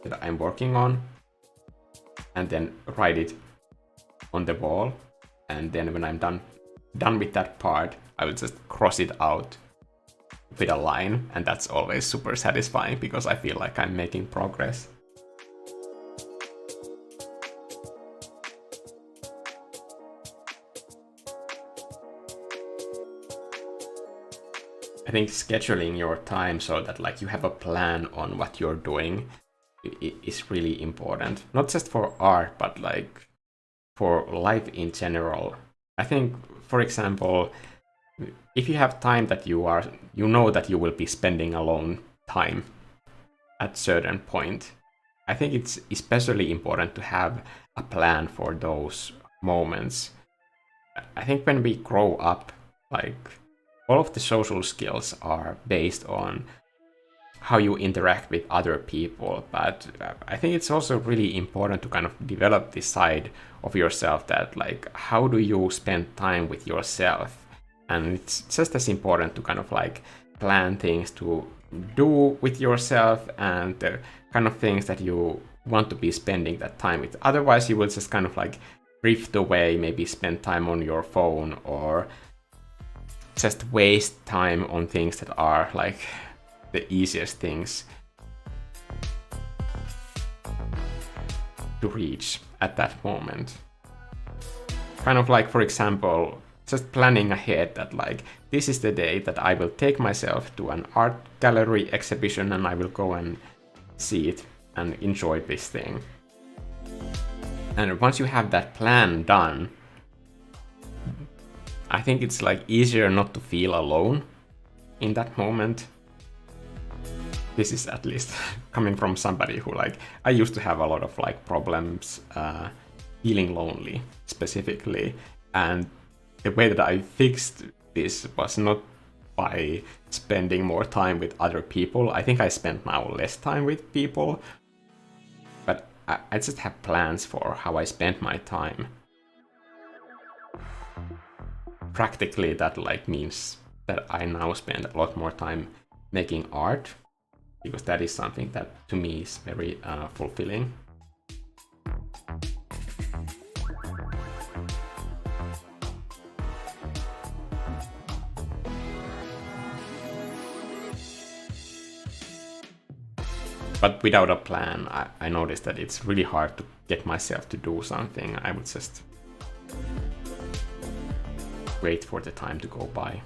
that I'm working on and then write it on the wall, and then when I'm done with that part, I will just cross it out with a line, and that's always super satisfying because I feel like I'm making progress. I think scheduling your time so that like you have a plan on what you're doing is really important. Not just for art, but like for life in general. I think, for example, if you have time that you know that you will be spending alone time at certain point, I think it's especially important to have a plan for those moments. I think when we grow up, like all of the social skills are based on how you interact with other people, but I think it's also really important to kind of develop this side of yourself that like how do you spend time with yourself, and it's just as important to kind of like plan things to do with yourself and the kind of things that you want to be spending that time with. Otherwise you will just kind of like drift away, maybe spend time on your phone or just waste time on things that are like the easiest things to reach at that moment. Kind of like, for example, just planning ahead that like this is the day that I will take myself to an art gallery exhibition and I will go and see it and enjoy this thing. And once you have that plan done, I think it's like easier not to feel alone in that moment. This is at least coming from somebody who like, I used to have a lot of like problems feeling lonely specifically. And the way that I fixed this was not by spending more time with other people. I think I spend now less time with people, but I just have plans for how I spend my time. Practically that like means that I now spend a lot more time making art, because that is something that to me is very fulfilling. But without a plan, I noticed that it's really hard to get myself to do something. I would just wait for the time to go by.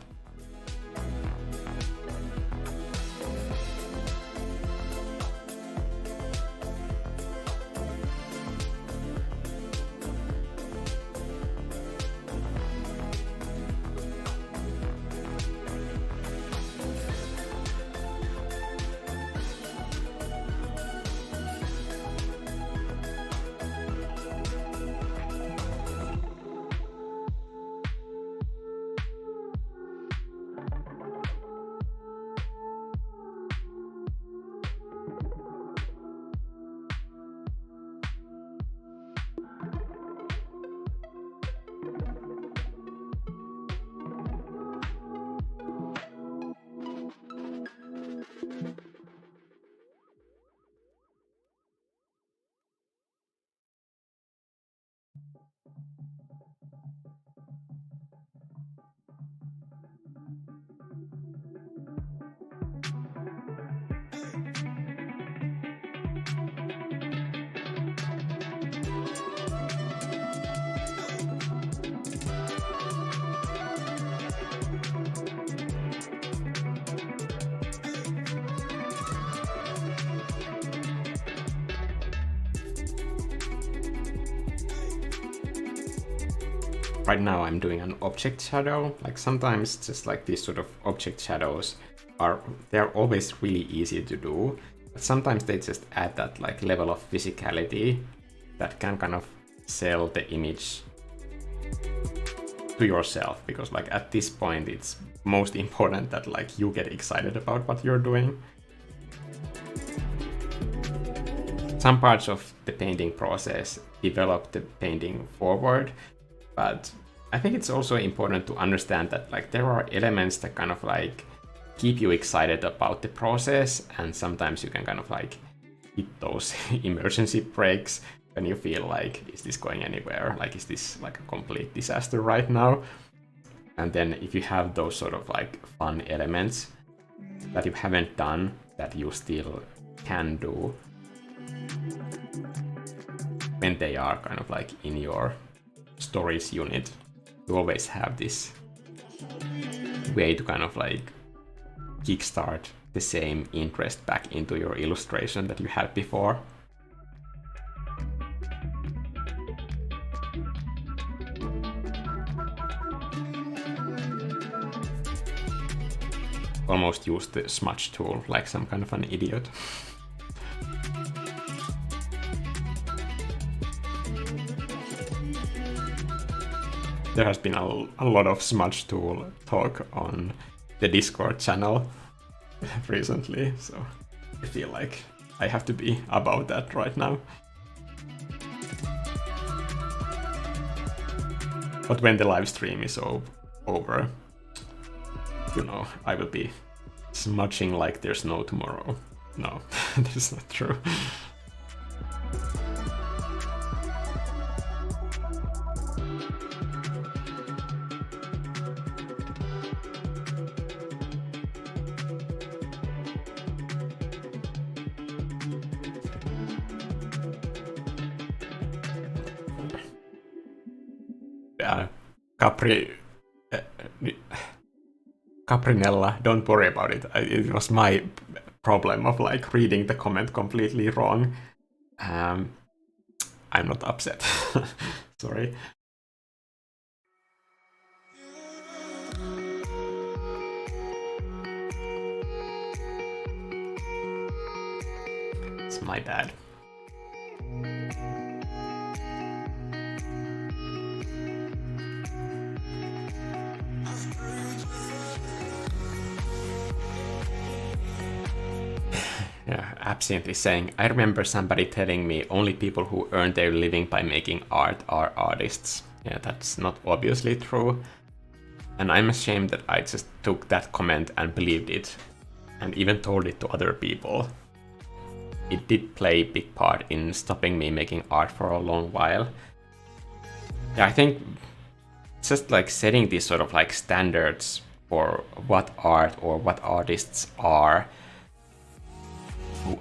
Right now I'm doing an object shadow. Like sometimes just like these sort of object shadows they're always really easy to do, but sometimes they just add that like level of physicality that can kind of sell the image to yourself, because like at this point it's most important that like you get excited about what you're doing. Some parts of the painting process develop the painting forward, but I think it's also important to understand that like there are elements that kind of like keep you excited about the process, and sometimes you can kind of like hit those emergency brakes when you feel like, is this going anywhere? Like, is this like a complete disaster right now? And then if you have those sort of like fun elements that you haven't done that you still can do, when they are kind of like in your stories unit, you always have this way to kind of like kickstart the same interest back into your illustration that you had before. Almost used the smudge tool like some kind of an idiot. There has been a lot of smudge tool talk on the Discord channel recently, so I feel like I have to be about that right now. But when the live stream is over, you know, I will be smudging like there's no tomorrow. No, that's not true. Caprinella, don't worry about it. It was my problem of like reading the comment completely wrong. I'm not upset. Sorry. It's my bad. Yeah, Absinthe is saying, I remember somebody telling me only people who earn their living by making art are artists. Yeah, that's not obviously true. And I'm ashamed that I just took that comment and believed it. and even told it to other people. It did play a big part in stopping me making art for a long while. Yeah, I think just like setting these sort of like standards for what art or what artists are,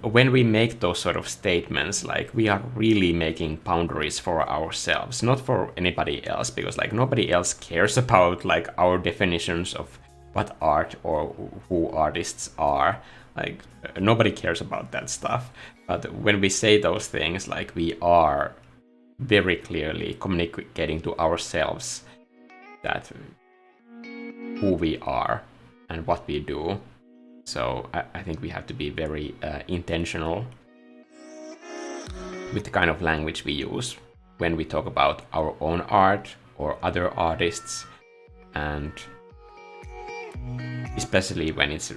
when we make those sort of statements, like we are really making boundaries for ourselves, not for anybody else, because like nobody else cares about like our definitions of what art or who artists are. Like nobody cares about that stuff. But when we say those things, like we are very clearly communicating to ourselves that who we are and what we do. So I think we have to be very intentional with the kind of language we use when we talk about our own art or other artists, and especially when it's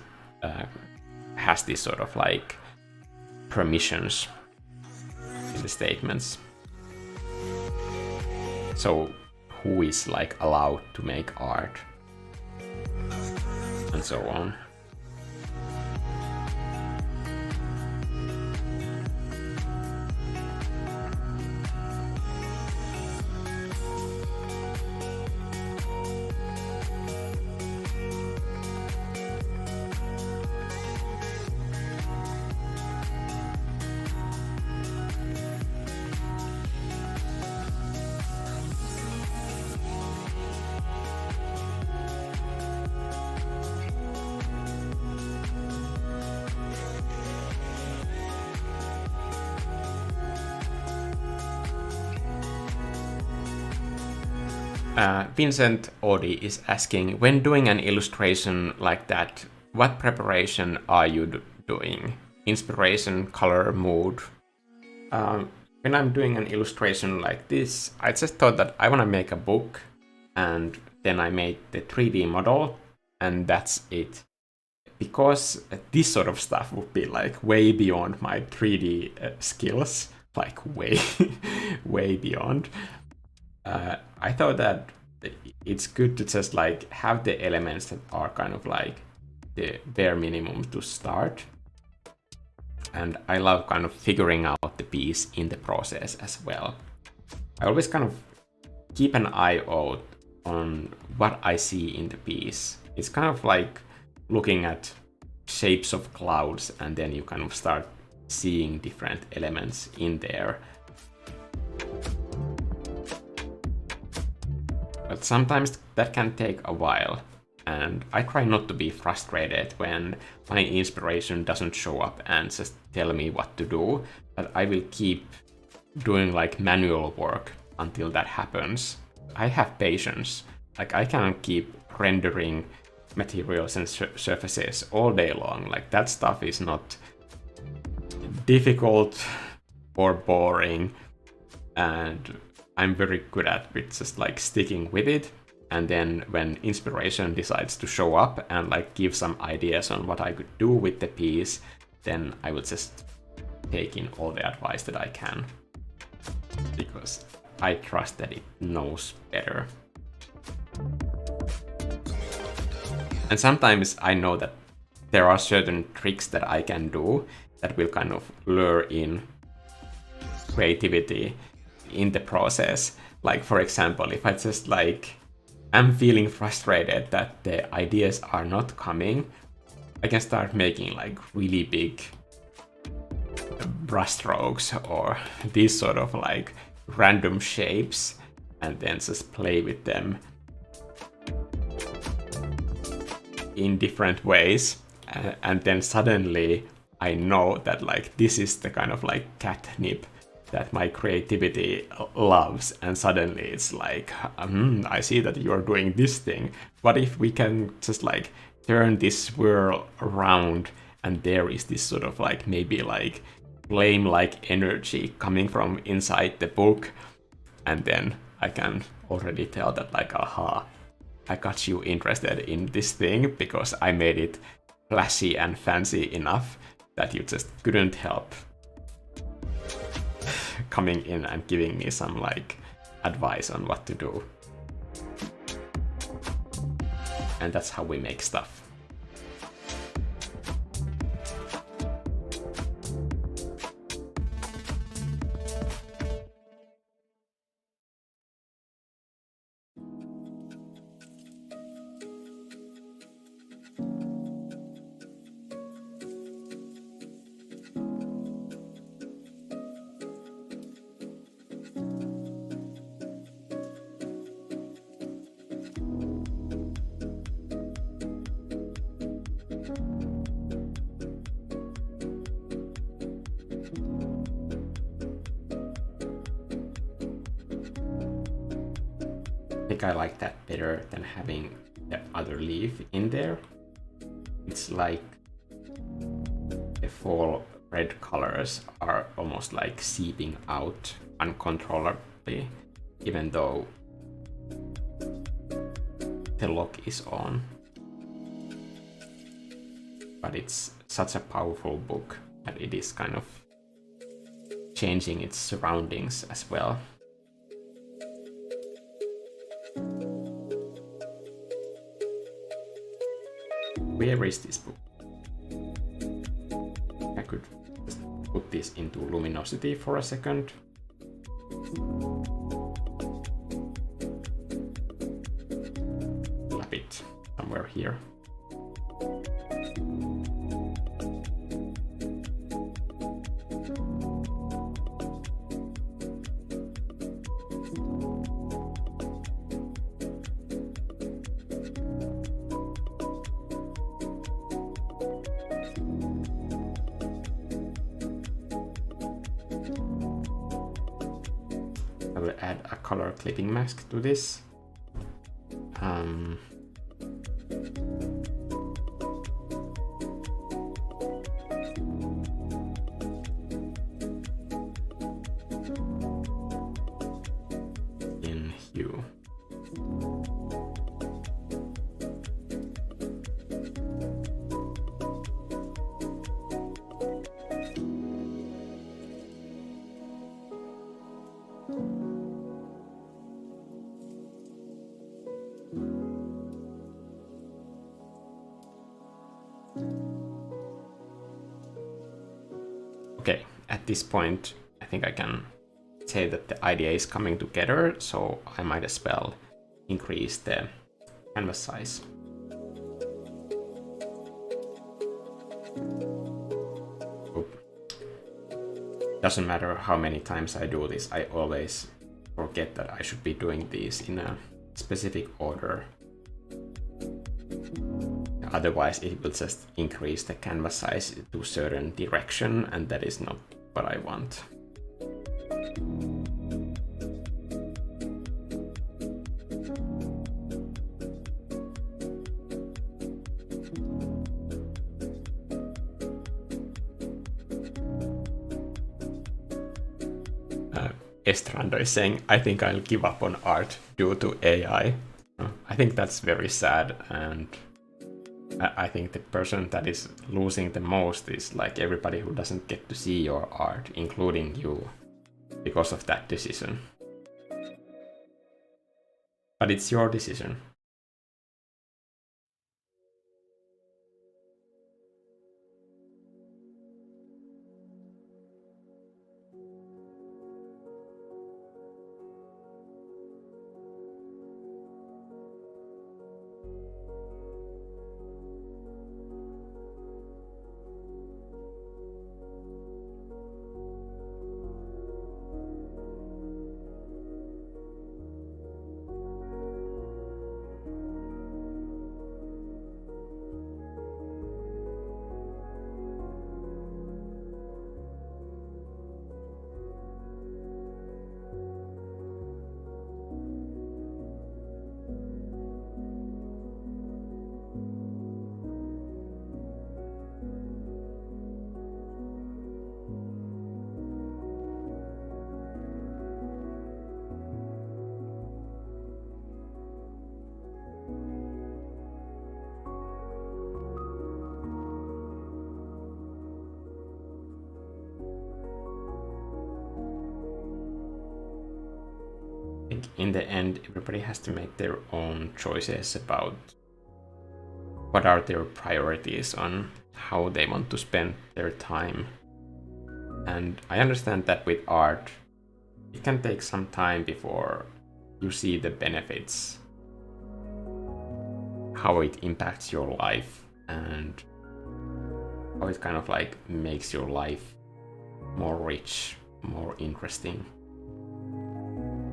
has this sort of like permissions in the statements. So who is like allowed to make art and so on. Vincent Audi is asking, when doing an illustration like that, what preparation are you doing? Inspiration, color, mood? When I'm doing an illustration like this, I just thought that I want to make a book, and then I made the 3D model, and that's it. Because this sort of stuff would be like way beyond my 3D skills, like way beyond. I thought that it's good to just like have the elements that are kind of like the bare minimum to start. And I love kind of figuring out the piece in the process as well. I always kind of keep an eye out on what I see in the piece. It's kind of like looking at shapes of clouds, and then you kind of start seeing different elements in there. But sometimes that can take a while, and I try not to be frustrated when my inspiration doesn't show up and just tell me what to do, but I will keep doing like manual work until that happens. I have patience. Like I can keep rendering materials and surfaces all day long. Like that stuff is not difficult or boring, and I'm very good at just like sticking with it. And then when inspiration decides to show up and like give some ideas on what I could do with the piece, then I will just take in all the advice that I can, because I trust that it knows better. And sometimes I know that there are certain tricks that I can do that will kind of lure in creativity in the process. Like for example, if I just like am feeling frustrated that the ideas are not coming, I can start making like really big brushstrokes or these sort of like random shapes, and then just play with them in different ways, and then suddenly I know that like this is the kind of like catnip that my creativity loves, and suddenly it's like, I see that you're doing this thing. What if we can just like turn this swirl around, and there is this sort of like maybe like flame-like energy coming from inside the book, and then I can already tell that like, aha, I got you interested in this thing because I made it flashy and fancy enough that you just couldn't help coming in and giving me some like advice on what to do. And that's how we make stuff. think I like that better than having the other leaf in there. It's like the fall red colors are almost like seeping out uncontrollably, even though the lock is on. But it's such a powerful book that it is kind of changing its surroundings as well. Where is this book? I could just put this into luminosity for a second. Flap it somewhere here. I will add a color clipping mask to this. In hue. Okay, at this point, I think I can say that the idea is coming together, so I might as well increase the canvas size. Doesn't matter how many times I do this, I always forget that I should be doing these in a specific order. Otherwise, it will just increase the canvas size to a certain direction, and that is not what I want. Estrando is saying, I think I'll give up on art due to AI. I think that's very sad, and I think the person that is losing the most is like everybody who doesn't get to see your art, including you, because of that decision. But it's your decision. In the end, everybody has to make their own choices about what are their priorities on how they want to spend their time. And I understand that with art, it can take some time before you see the benefits, how it impacts your life, and how it kind of like makes your life more rich, more interesting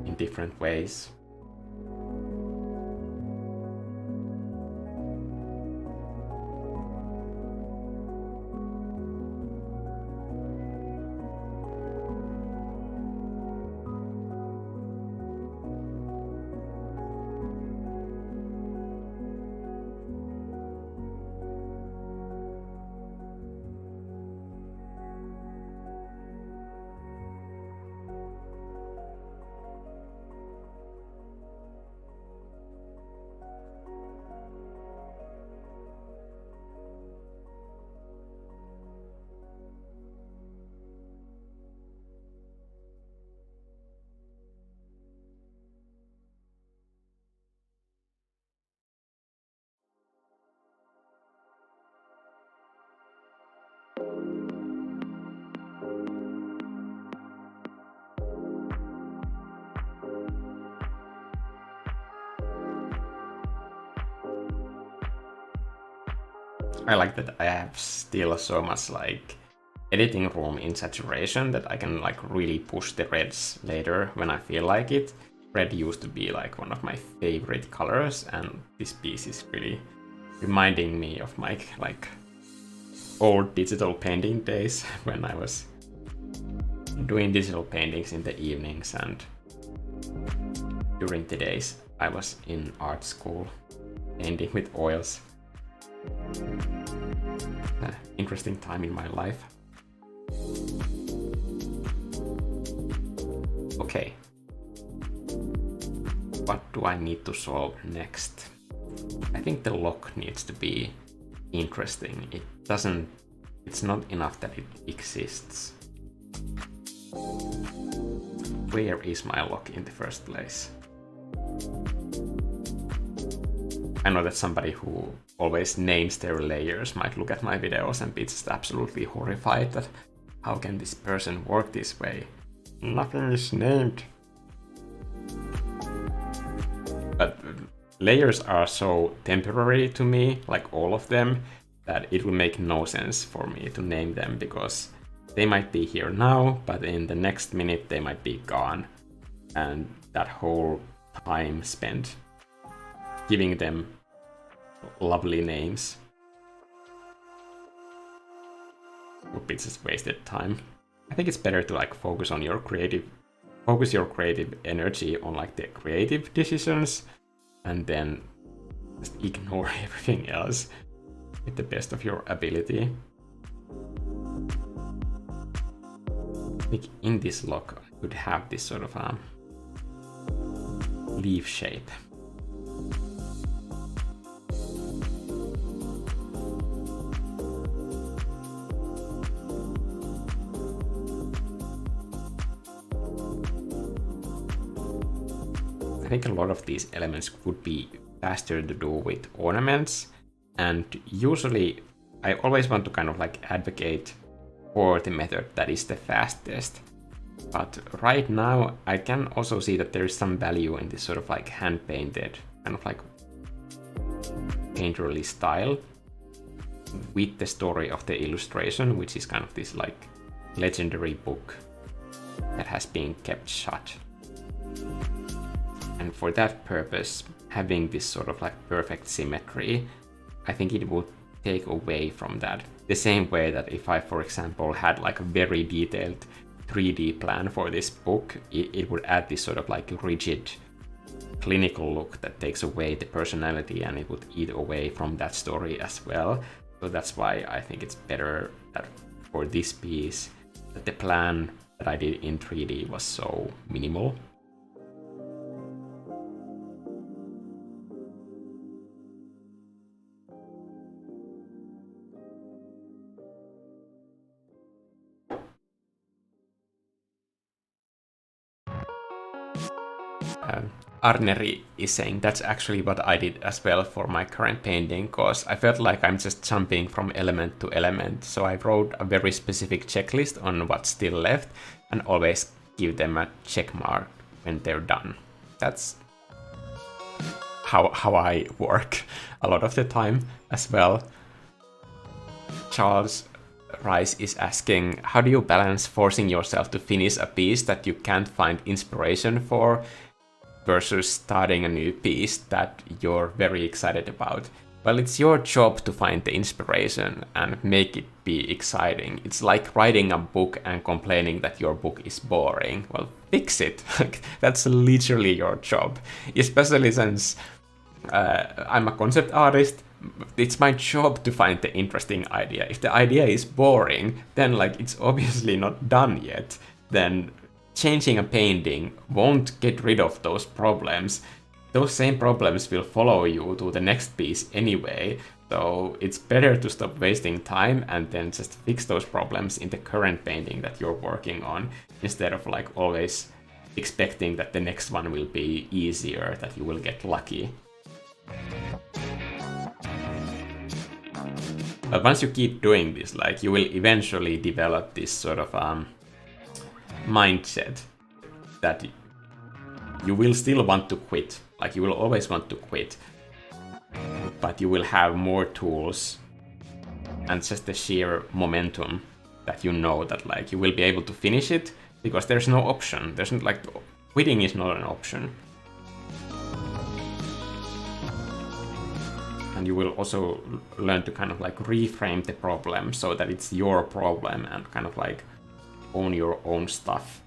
in different ways. I like that I have still so much like editing room in saturation that I can like really push the reds later when I feel like it. Red used to be like one of my favorite colors, and this piece is really reminding me of my like old digital painting days when I was doing digital paintings in the evenings and during the days I was in art school painting with oils. Interesting time in my life. Okay. What do I need to solve next? I think the lock needs to be interesting. It's not enough that it exists. Where is my lock in the first place? I know that somebody who always names their layers might look at my videos and be just absolutely horrified that how can this person work this way? Nothing is named. But layers are so temporary to me, like all of them, that it would make no sense for me to name them because they might be here now, but in the next minute they might be gone. And that whole time spent giving them lovely names would be just wasted time. I think it's better to like focus your creative energy on like the creative decisions and then just ignore everything else with the best of your ability. I think in this lock I could have this sort of a leaf shape. I think a lot of these elements would be faster to do with ornaments, and usually I always want to kind of like advocate for the method that is the fastest. But right now I can also see that there is some value in this sort of like hand painted kind of like painterly style with the story of the illustration, which is kind of this like legendary book that has been kept shut. And for that purpose, having this sort of like perfect symmetry, I think it would take away from that. The same way that if I, for example, had like a very detailed 3D plan for this book, it would add this sort of like rigid clinical look that takes away the personality, and it would eat away from that story as well. So that's why I think it's better that for this piece, that the plan that I did in 3D was so minimal. Arneri is saying that's actually what I did as well for my current painting, because I felt like I'm just jumping from element to element. So I wrote a very specific checklist on what's still left and always give them a check mark when they're done. That's how I work a lot of the time as well. Charles Rice is asking, how do you balance forcing yourself to finish a piece that you can't find inspiration for versus starting a new piece that you're very excited about? Well, it's your job to find the inspiration and make it be exciting. It's like writing a book and complaining that your book is boring. Well, fix it. That's literally your job. Especially since I'm a concept artist, it's my job to find the interesting idea. If the idea is boring, then like it's obviously not done yet. Then changing a painting won't get rid of those problems. Those same problems will follow you to the next piece anyway, so it's better to stop wasting time and then just fix those problems in the current painting that you're working on, instead of like always expecting that the next one will be easier, that you will get lucky. But once you keep doing this, like you will eventually develop this sort of mindset that you will still want to quit. Like you will always want to quit, but you will have more tools and just the sheer momentum that you know that like you will be able to finish it, because there's no option. There's not like quitting is not an option. And you will also learn to kind of like reframe the problem so that it's your problem and kind of like own your own stuff.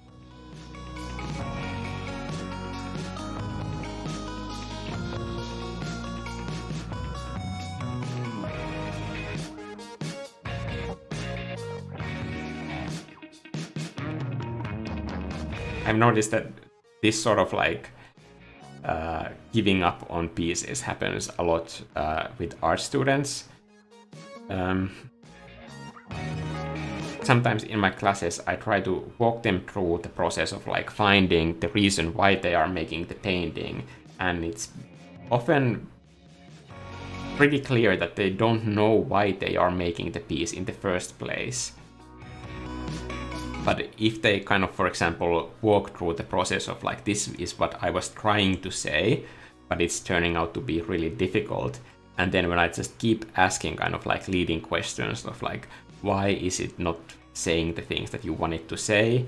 I've noticed that this sort of like giving up on pieces happens a lot with art students. Sometimes in my classes I try to walk them through the process of like finding the reason why they are making the painting, and it's often pretty clear that they don't know why they are making the piece in the first place. But if they kind of, for example, walk through the process of like, this is what I was trying to say, but it's turning out to be really difficult. And then when I just keep asking kind of like leading questions of like, why is it not saying the things that you want it to say?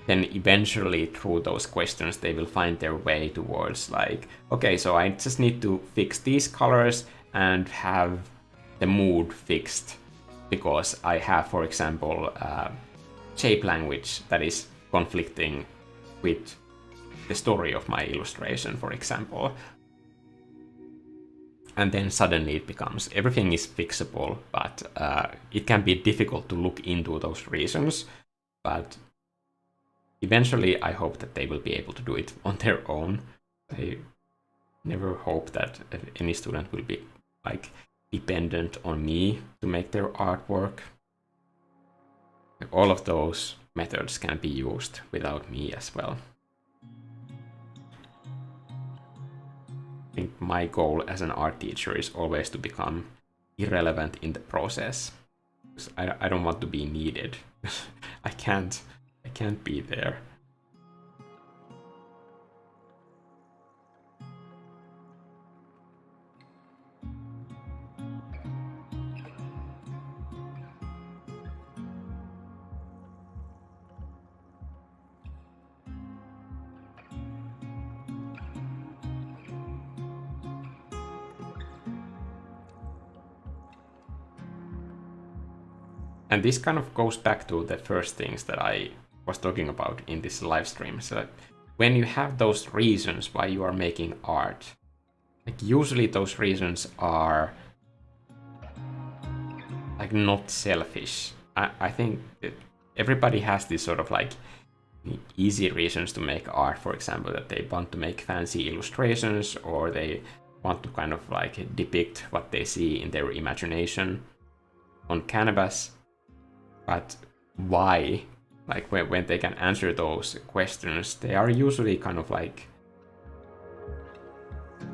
Then eventually through those questions, they will find their way towards like, okay, so I just need to fix these colors and have the mood fixed because I have, for example, shape language that is conflicting with the story of my illustration, for example. And then suddenly it becomes everything is fixable, but it can be difficult to look into those reasons. But eventually I hope that they will be able to do it on their own. I never hope that any student will be like dependent on me to make their artwork. All of those methods can be used without me as well. I think my goal as an art teacher is always to become irrelevant in the process. I don't want to be needed. I can't be there. And this kind of goes back to the first things that I was talking about in this live stream. So when you have those reasons why you are making art, like usually those reasons are like not selfish. I think everybody has this sort of like easy reasons to make art. For example, that they want to make fancy illustrations, or they want to kind of like depict what they see in their imagination on canvas. But why? Like when they can answer those questions, they are usually kind of like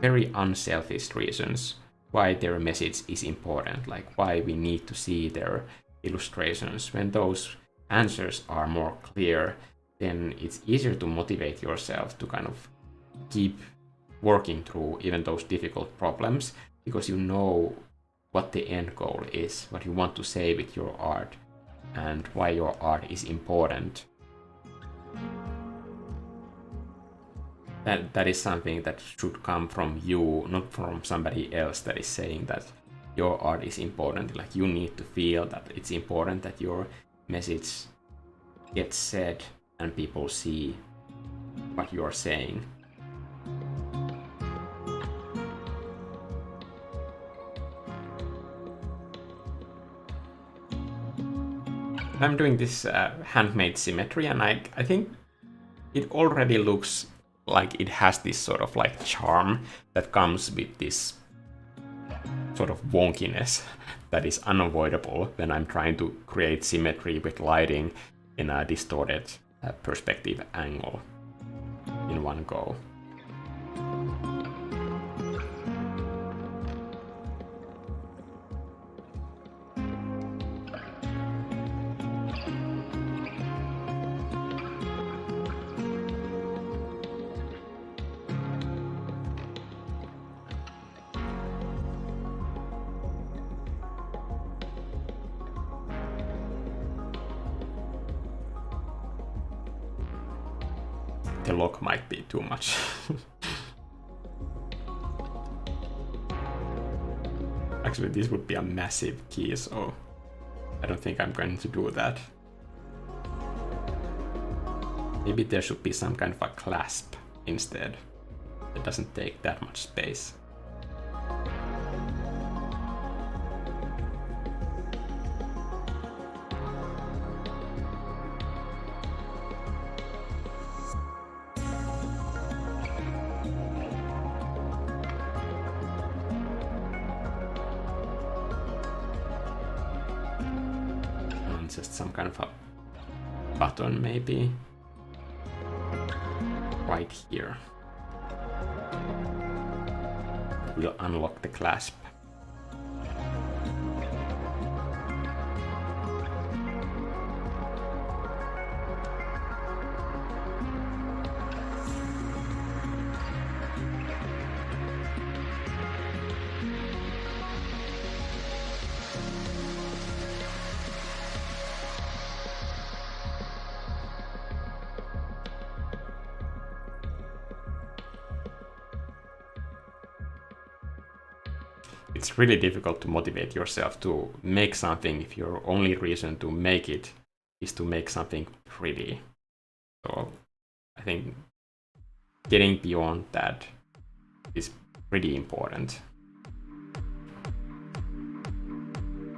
very unselfish reasons why their message is important, like why we need to see their illustrations. When those answers are more clear, then it's easier to motivate yourself to kind of keep working through even those difficult problems, because you know what the end goal is, what you want to say with your art, and why your art is important. That is something that should come from you, not from somebody else that is saying that your art is important. Like you need to feel that it's important that your message gets said and people see what you're saying. I'm doing this handmade Symmetry, and I think it already looks like it has this sort of like charm that comes with this sort of wonkiness that is unavoidable when I'm trying to create symmetry with lighting in a distorted perspective angle in one go. the lock might be too much. Actually, this would be a massive key, so I don't think I'm going to do that. Maybe there should be some kind of a clasp instead. It doesn't take that much space. Just some kind of a button maybe right here will unlock the clasp. It's really difficult to motivate yourself to make something if your only reason to make it is to make something pretty. So I think getting beyond that is pretty important.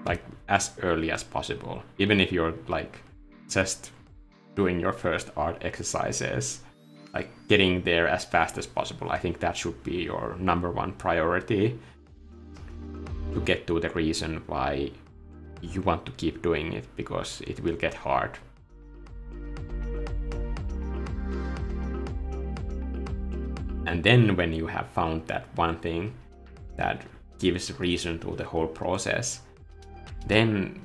Like as early as possible, even if you're like just doing your first art exercises, like getting there as fast as possible. I think that should be your #1 priority, to get to the reason why you want to keep doing it, because it will get hard. And then when you have found that one thing that gives reason to the whole process, then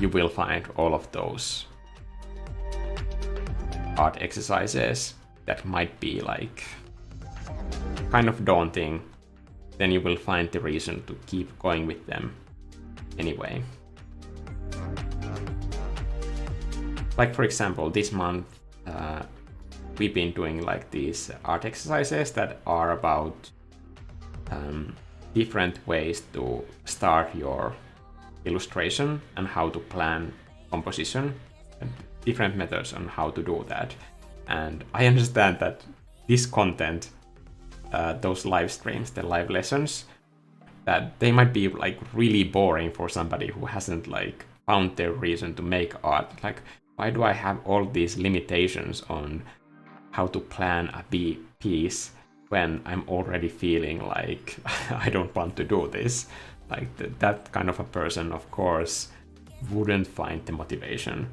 you will find all of those art exercises that might be like kind of daunting. Then you will find the reason to keep going with them anyway. Like for example, this month we've been doing like these art exercises that are about different ways to start your illustration and how to plan composition, and different methods on how to do that. And I understand that this content, those live streams, the live lessons, that they might be like really boring for somebody who hasn't like found their reason to make art. Like, why do I have all these limitations on how to plan a piece when I'm already feeling like I don't want to do this? Like that kind of a person, of course, wouldn't find the motivation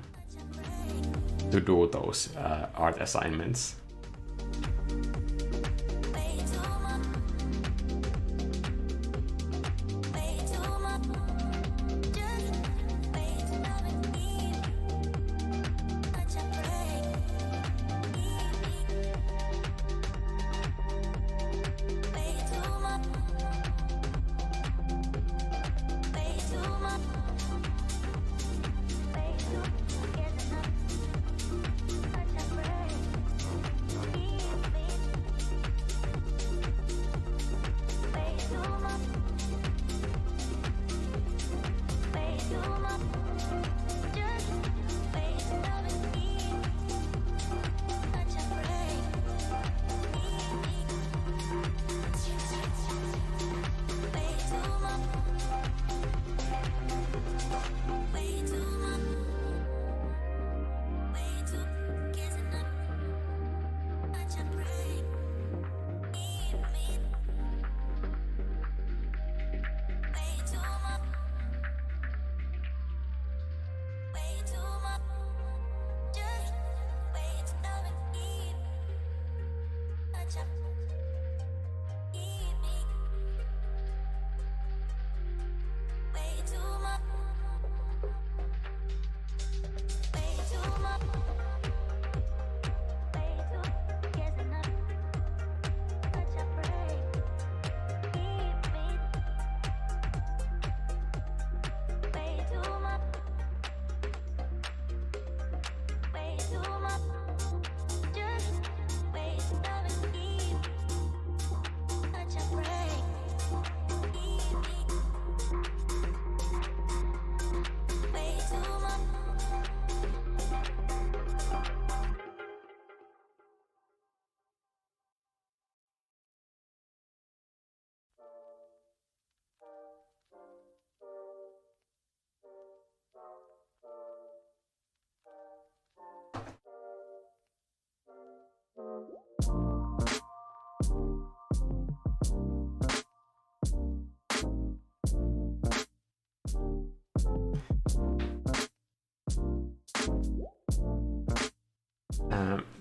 to do those art assignments.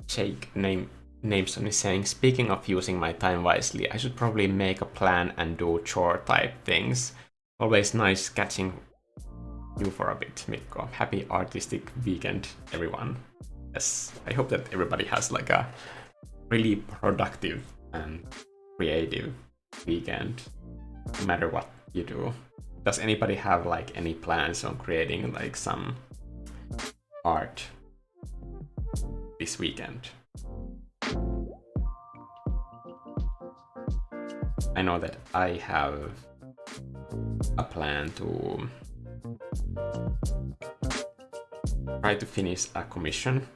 Jake Nameson is saying, speaking of using my time wisely, I should probably make a plan and do chore type things. Always nice catching you for a bit, Mikko. Happy artistic weekend, everyone. Yes, I hope that everybody has like a really productive and creative weekend, no matter what you do. Does anybody have like any plans on creating like some art this weekend? I know that I have a plan to try to finish a commission.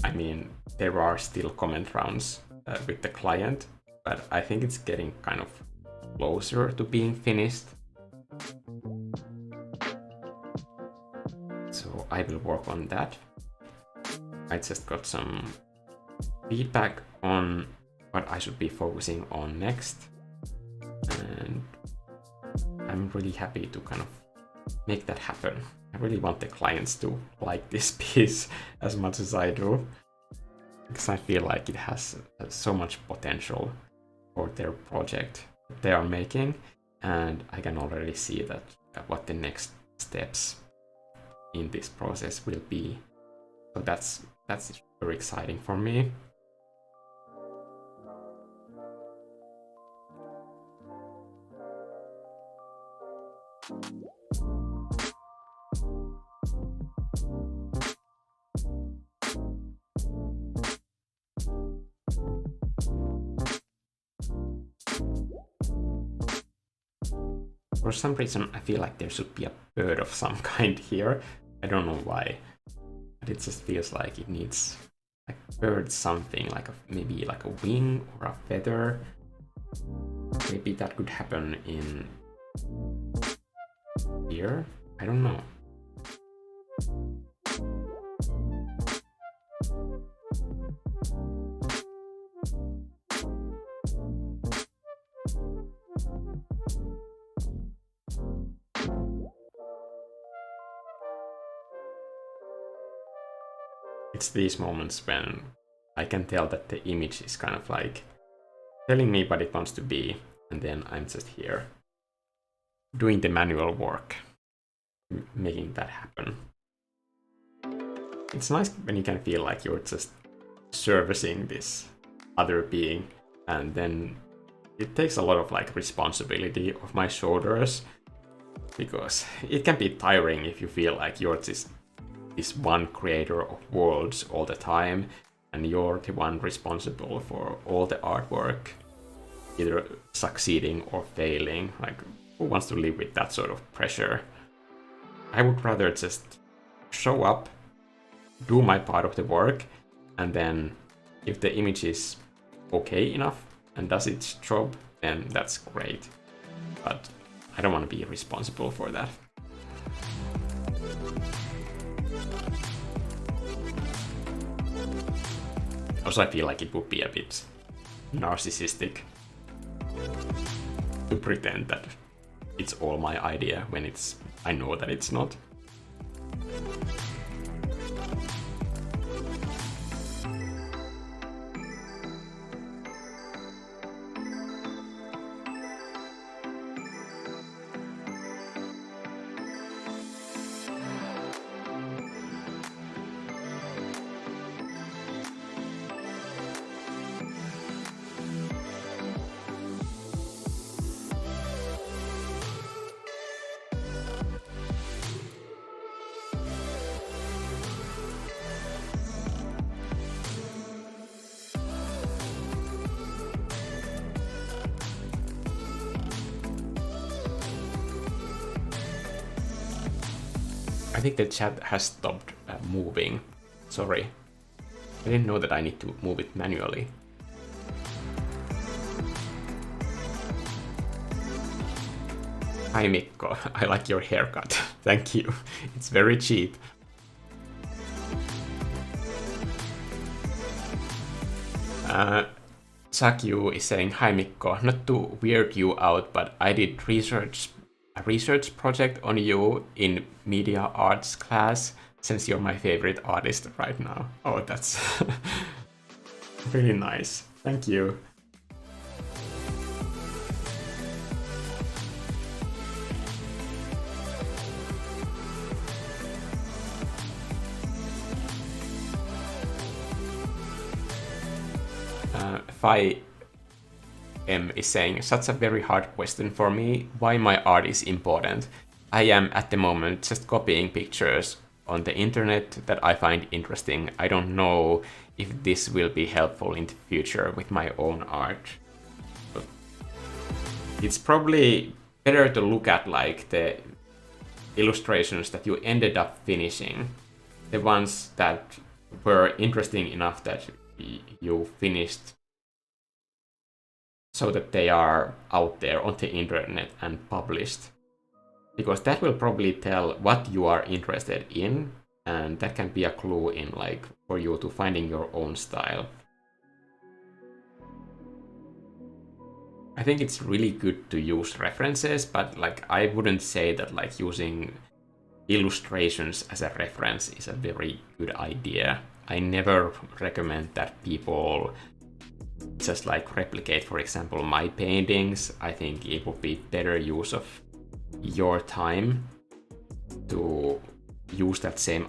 I mean, there are still comment rounds with the client, but I think it's getting kind of closer to being finished. So I will work on that. I just got some feedback on what I should be focusing on next, and I'm really happy to kind of make that happen. I really want the clients to like this piece as much as I do, because I feel like it has so much potential for their project that they are making, and I can already see that what the next steps in this process will be. So that's very exciting for me. For some reason, I feel like there should be a bird of some kind here. I don't know why, but it just feels like it needs like bird something, like maybe like a wing or a feather. Maybe that could happen in here. I don't know. It's these moments when I can tell that the image is kind of like telling me what it wants to be, and then I'm just here doing the manual work, making that happen. It's nice when you can feel like you're just servicing this other being, and then it takes a lot of like responsibility off my shoulders, because it can be tiring if you feel like you're just this one creator of worlds all the time, and you're the one responsible for all the artwork, either succeeding or failing. Like, who wants to live with that sort of pressure? I would rather just show up, do my part of the work, and then if the image is okay enough and does its job, then that's great. But I don't want to be responsible for that. Also, I feel like it would be a bit narcissistic to pretend that it's all my idea when I know that it's not. I think the chat has stopped moving. Sorry. I didn't know that I need to move it manually. Hi Mikko, I like your haircut. Thank you. It's very cheap. Sakyu is saying, hi Mikko, not to weird you out, but I did a research project on you in media arts class. since you're my favorite artist right now. Oh, that's really nice. Thank you. Phi M is saying, such a very hard question for me, why my art is important. I am at the moment just copying pictures on the internet that I find interesting. I don't know if this will be helpful in the future with my own art. But it's probably better to look at like the illustrations that you ended up finishing, the ones that were interesting enough that you finished, so that they are out there on the internet and published. Because that will probably tell what you are interested in, and that can be a clue in like for you to finding your own style. I think it's really good to use references, but like I wouldn't say that like using illustrations as a reference is a very good idea. I never recommend that people just like replicate, for example, my paintings. I think it would be better use of your time to use that same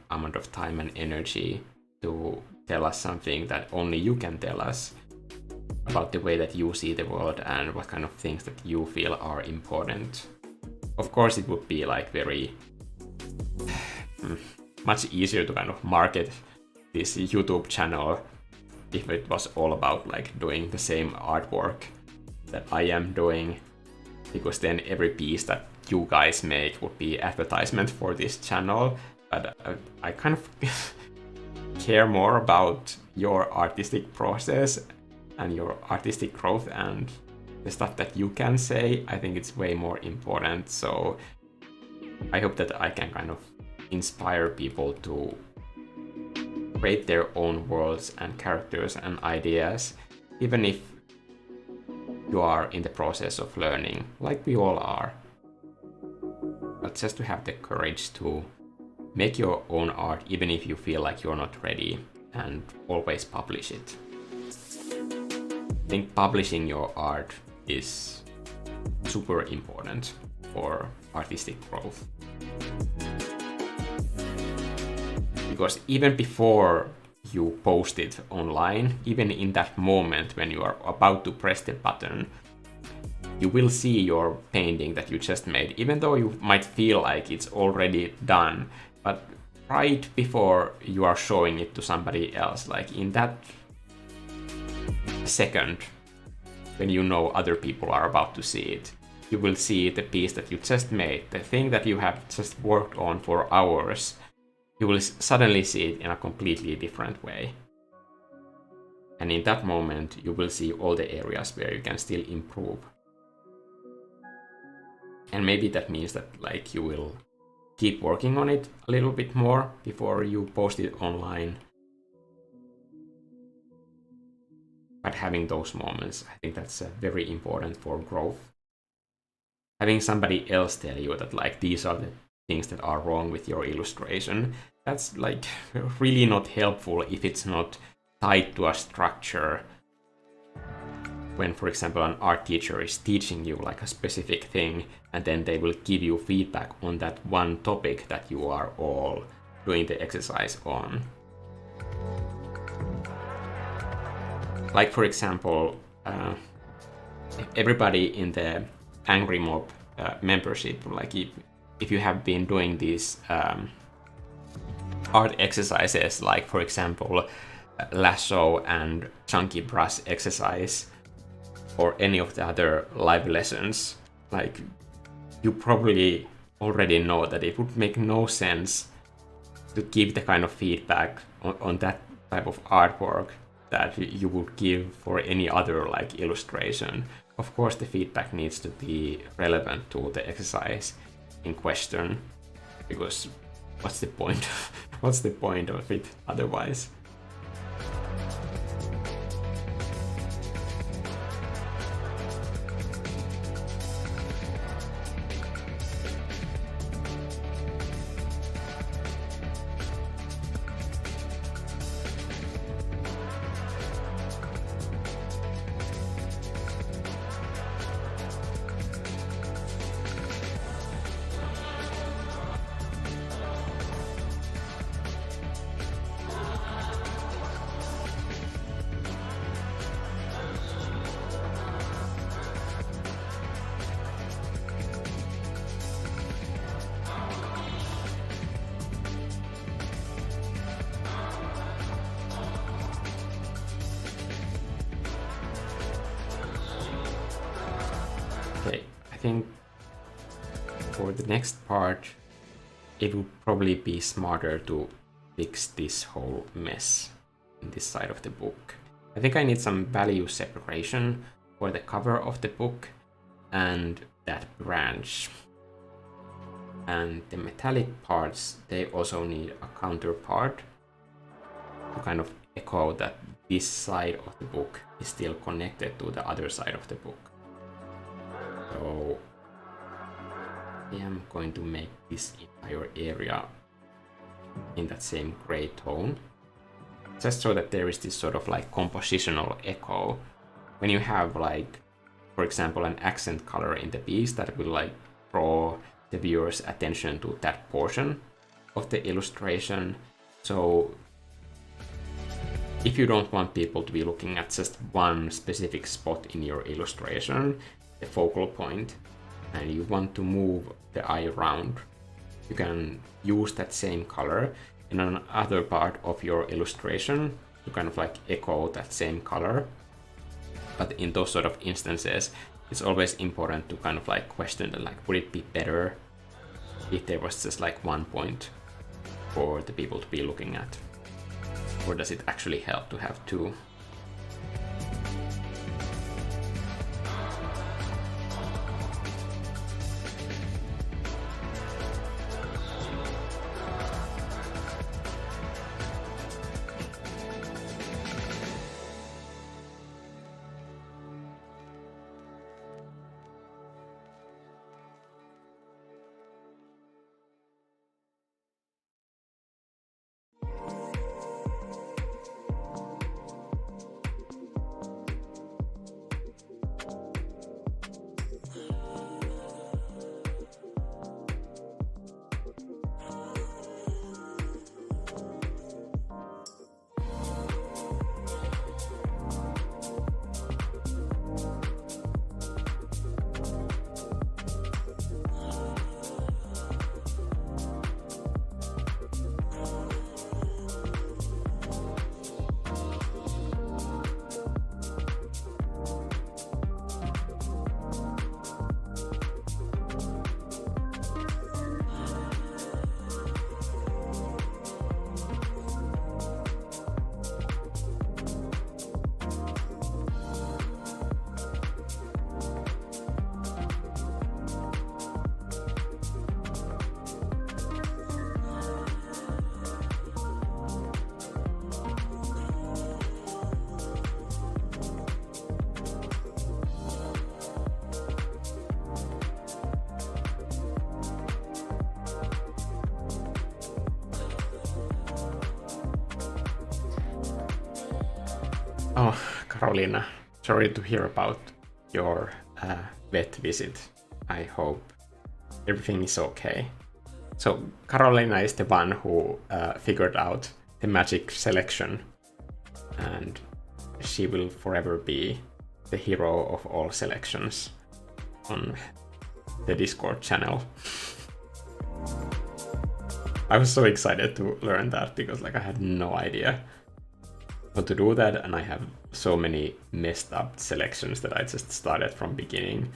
amount of time and energy to tell us something that only you can tell us about the way that you see the world and what kind of things that you feel are important. Of course, it would be like very much easier to kind of market this YouTube channel if it was all about like doing the same artwork that I am doing, because then every piece that you guys make would be advertisement for this channel. But I kind of care more about your artistic process and your artistic growth and the stuff that you can say. I think it's way more important. So I hope that I can kind of inspire people to create their own worlds and characters and ideas, even if you are in the process of learning, like we all are. But just to have the courage to make your own art, even if you feel like you're not ready, and always publish it. I think publishing your art is super important for artistic growth. Because even before you post it online, even in that moment when you are about to press the button, you will see your painting that you just made, even though you might feel like it's already done. But right before you are showing it to somebody else, like in that second when you know other people are about to see it, you will see the piece that you just made, the thing that you have just worked on for hours. You will suddenly see it in a completely different way. And in that moment, you will see all the areas where you can still improve. And maybe that means that like you will keep working on it a little bit more before you post it online. But having those moments, I think that's very important for growth. Having somebody else tell you that like these are the things that are wrong with your illustration, that's like really not helpful if it's not tied to a structure. When, for example, an art teacher is teaching you like a specific thing, and then they will give you feedback on that one topic that you are all doing the exercise on. Like, for example, everybody in the Angry Mob membership, like if you have been doing these art exercises, like for example lasso and chunky brush exercise, or any of the other live lessons, like you probably already know that it would make no sense to give the kind of feedback on that type of artwork that you would give for any other like illustration. Of course, the feedback needs to be relevant to the exercise in question, because what's the point? What's the point of it otherwise? think for the next part, it would probably be smarter to fix this whole mess in this side of the book. I think I need some value separation for the cover of the book and that branch. And the metallic parts, they also need a counterpart to kind of echo that this side of the book is still connected to the other side of the book. So I am going to make this entire area in that same gray tone, just so that there is this sort of like compositional echo. When you have like, for example, an accent color in the piece that will like draw the viewer's attention to that portion of the illustration. So if you don't want people to be looking at just one specific spot in your illustration, the focal point, and you want to move the eye around, you can use that same color in another part of your illustration to kind of like echo that same color. But in those sort of instances, it's always important to kind of like question that, like, would it be better if there was just like one point for the people to be looking at? Or does it actually help to have two? Oh, Carolina, sorry to hear about your vet visit. I hope everything is okay. So Carolina is the one who figured out the magic selection, and she will forever be the hero of all selections on the Discord channel. I was so excited to learn that because like I had no idea how to do that, and I have so many messed up selections that I just started from beginning.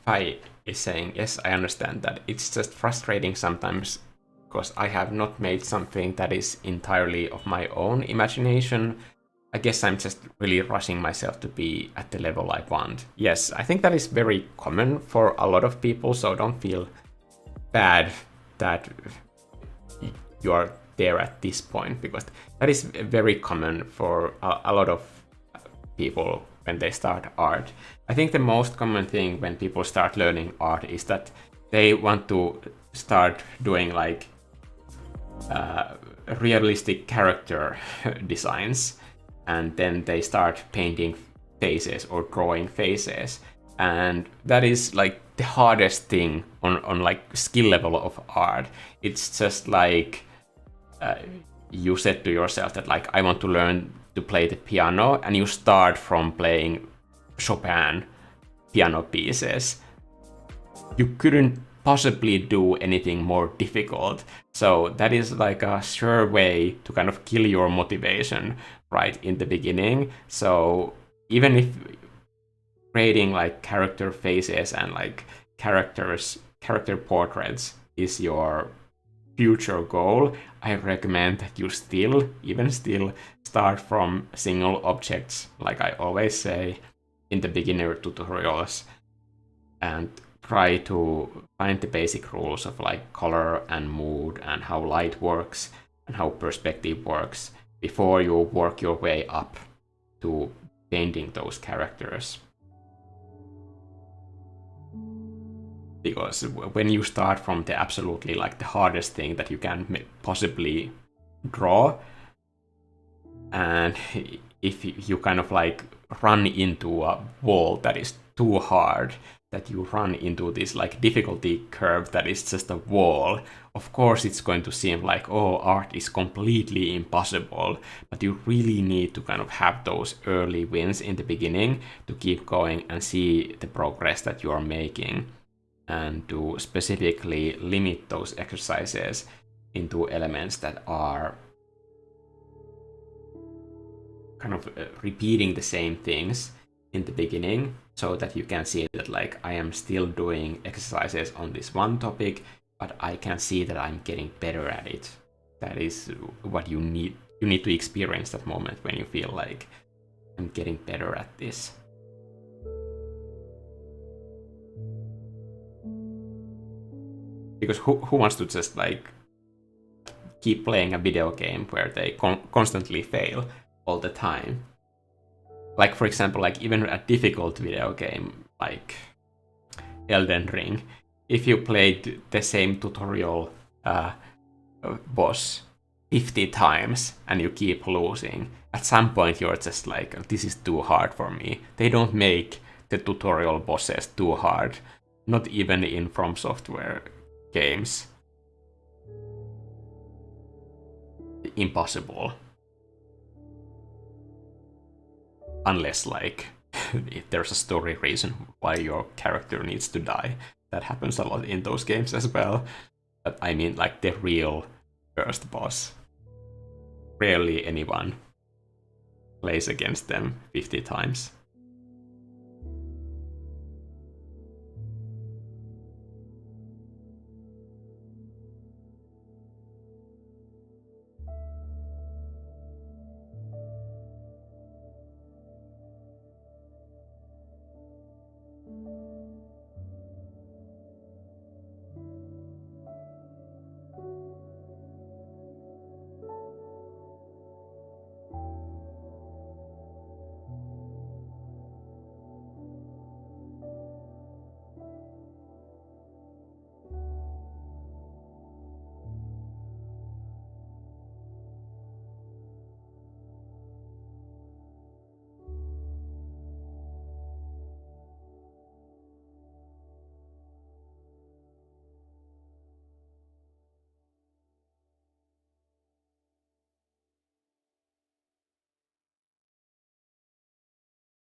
Pai is saying, yes, I understand that. It's just frustrating sometimes because I have not made something that is entirely of my own imagination. I guess I'm just really rushing myself to be at the level I want. Yes, I think that is very common for a lot of people, so don't feel bad that you are there at this point, because that is very common for a lot of people when they start art. I think the most common thing when people start learning art is that they want to start doing like realistic character designs, and then they start painting faces or drawing faces, and that is like the hardest thing on like skill level of art. It's just like you said to yourself that like I want to learn to play the piano and you start from playing Chopin piano pieces, you couldn't possibly do anything more difficult. So that is like a sure way to kind of kill your motivation right in the beginning. So even if creating like character faces and like character portraits is your future goal, I recommend that you still start from single objects, like I always say in the beginner tutorials, and try to find the basic rules of like color and mood and how light works and how perspective works before you work your way up to painting those characters. Because when you start from the absolutely like the hardest thing that you can possibly draw, and if you kind of like run into a wall that is too hard, that you run into this like difficulty curve that is just a wall, of course it's going to seem like, oh, art is completely impossible, but you really need to kind of have those early wins in the beginning to keep going and see the progress that you are making, and to specifically limit those exercises into elements that are kind of repeating the same things in the beginning, so that you can see that like I am still doing exercises on this one topic, but I can see that I'm getting better at it. That is what you need. You need to experience that moment when you feel like I'm getting better at this. Because who wants to just like keep playing a video game where they constantly fail all the time? Like, for example, like even a difficult video game like Elden Ring, if you played the same tutorial boss 50 times and you keep losing, at some point you're just like, this is too hard for me. They don't make the tutorial bosses too hard, not even in From Software games. Impossible. Unless like there's a story reason why your character needs to die. That happens a lot in those games as well. But I mean like the real first boss. Rarely anyone plays against them 50 times.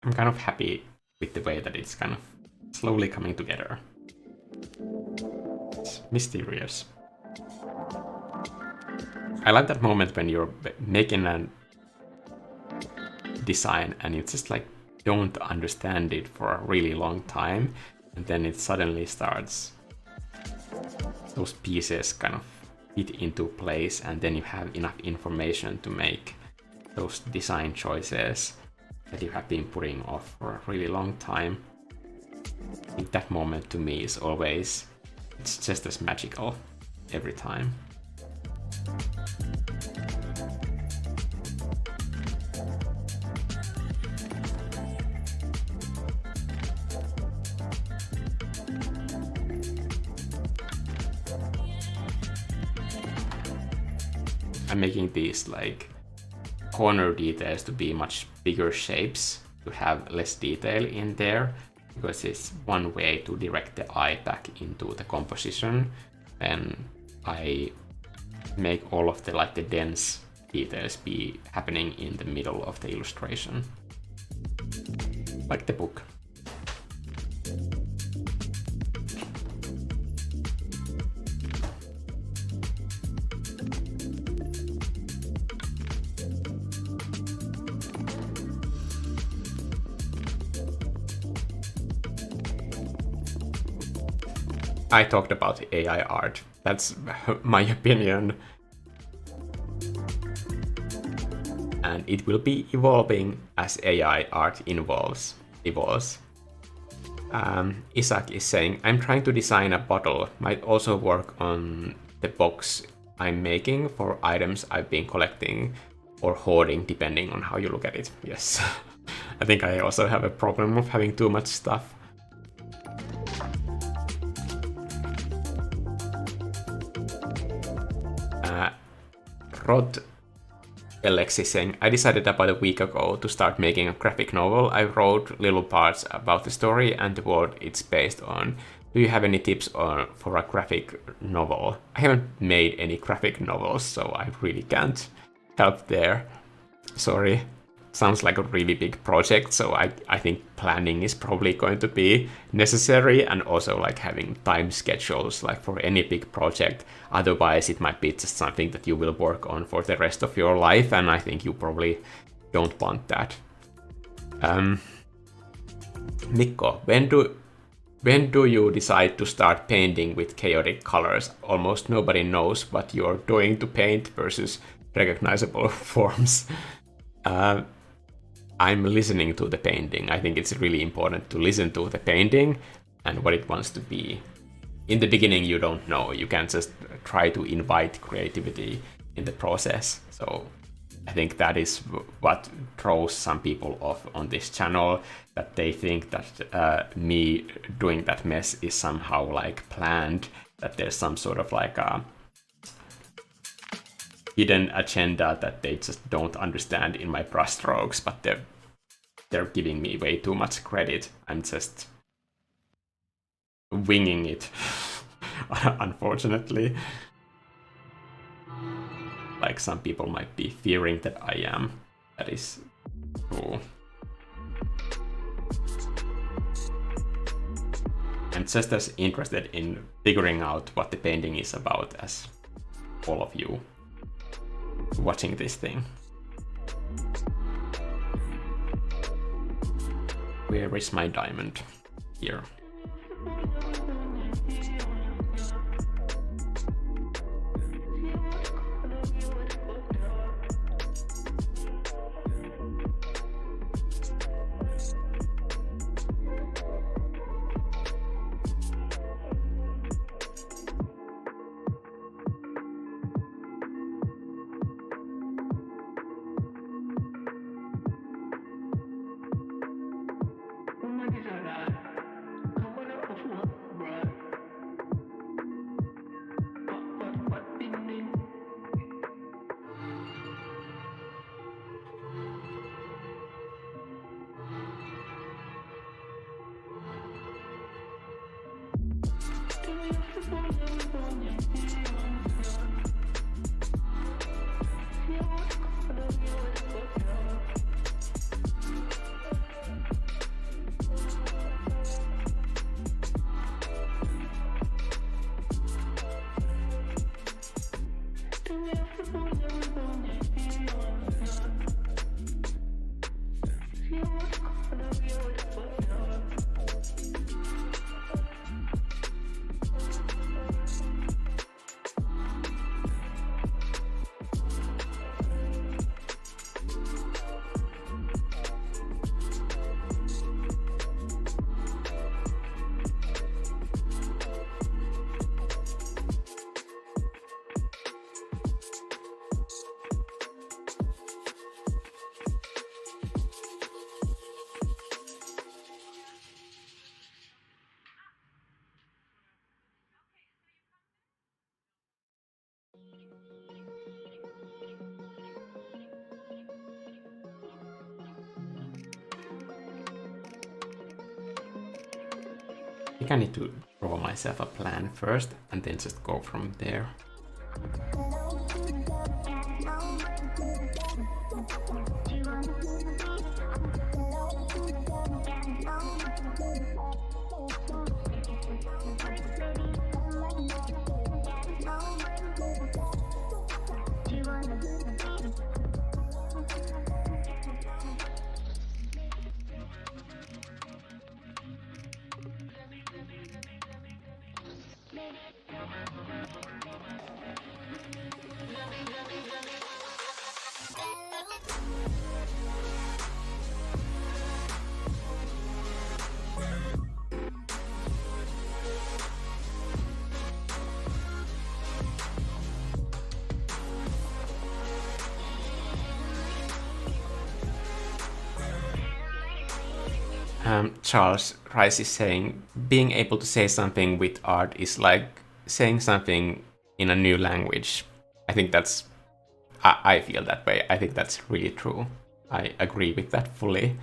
I'm kind of happy with the way that it's kind of slowly coming together. It's mysterious. I like that moment when you're making a design and you just like don't understand it for a really long time, and then it suddenly starts, those pieces kind of fit into place, and then you have enough information to make those design choices that you have been putting off for a really long time. I think that moment to me is always, it's just as magical every time. I'm making these like corner details to be much bigger shapes, to have less detail in there, because it's one way to direct the eye back into the composition. And I make all of the like the dense details be happening in the middle of the illustration, like the book. I talked about AI art. That's my opinion. And it will be evolving as AI art evolves. Isaac is saying, I'm trying to design a bottle. Might also work on the box I'm making for items I've been collecting or hoarding, depending on how you look at it. Yes. I think I also have a problem of having too much stuff. Rod Alexis saying, I decided about a week ago to start making a graphic novel. I wrote little parts about the story and the world it's based on. Do you have any tips for a graphic novel? I haven't made any graphic novels, so I really can't help there. Sorry. Sounds like a really big project, so I think planning is probably going to be necessary, and also like having time schedules like for any big project. Otherwise it might be just something that you will work on for the rest of your life, and I think you probably don't want that. Mikko, when do you decide to start painting with chaotic colors? Almost nobody knows what you're doing to paint versus recognizable forms. I'm listening to the painting. I think it's really important to listen to the painting and what it wants to be. In the beginning, you don't know. You can't just try to invite creativity in the process. So I think that is what throws some people off on this channel, that they think that me doing that mess is somehow like planned, that there's some sort of like a hidden agenda that they just don't understand in my brushstrokes, but they're giving me way too much credit. I'm just winging it, unfortunately. Like some people might be fearing that I am. That is true. I'm just as interested in figuring out what the painting is about as all of you watching this thing. Where is my diamond? Here. I think I need to draw myself a plan first and then just go from there. Charles Rice is saying, being able to say something with art is like saying something in a new language. I think that's, I feel that way. I think that's really true. I agree with that fully.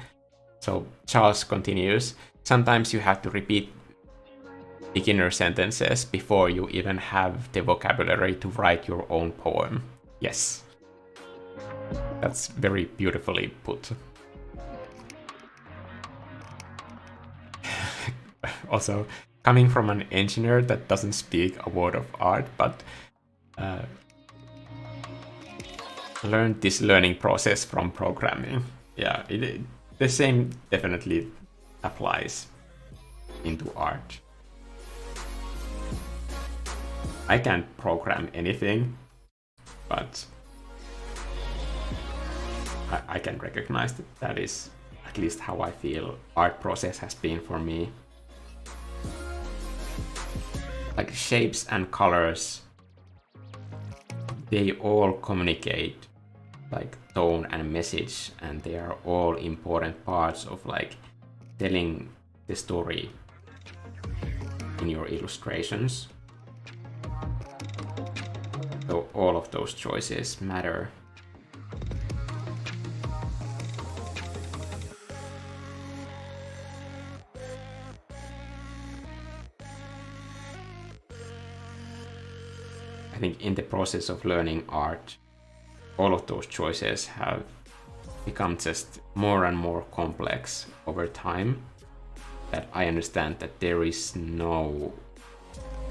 So Charles continues, sometimes you have to repeat beginner sentences before you even have the vocabulary to write your own poem. Yes. That's very beautifully put. Also, coming from an engineer that doesn't speak a word of art, but learned this learning process from programming. Yeah, the same definitely applies into art. I can't program anything, but I can recognize that is at least how I feel art process has been for me. Like shapes and colors, they all communicate like tone and message, and they are all important parts of like telling the story in your illustrations. So all of those choices matter. I think in the process of learning art, all of those choices have become just more and more complex over time, that I understand that there is no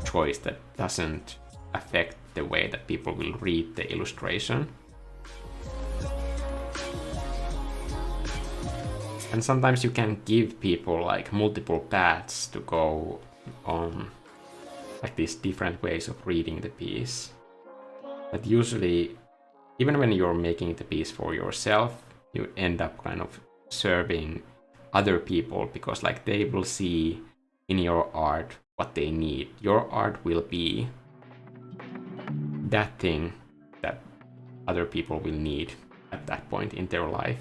choice that doesn't affect the way that people will read the illustration. And sometimes you can give people like multiple paths to go on, like these different ways of reading the piece. But usually, even when you're making the piece for yourself, you end up kind of serving other people, because like they will see in your art what they need. Your art will be that thing that other people will need at that point in their life.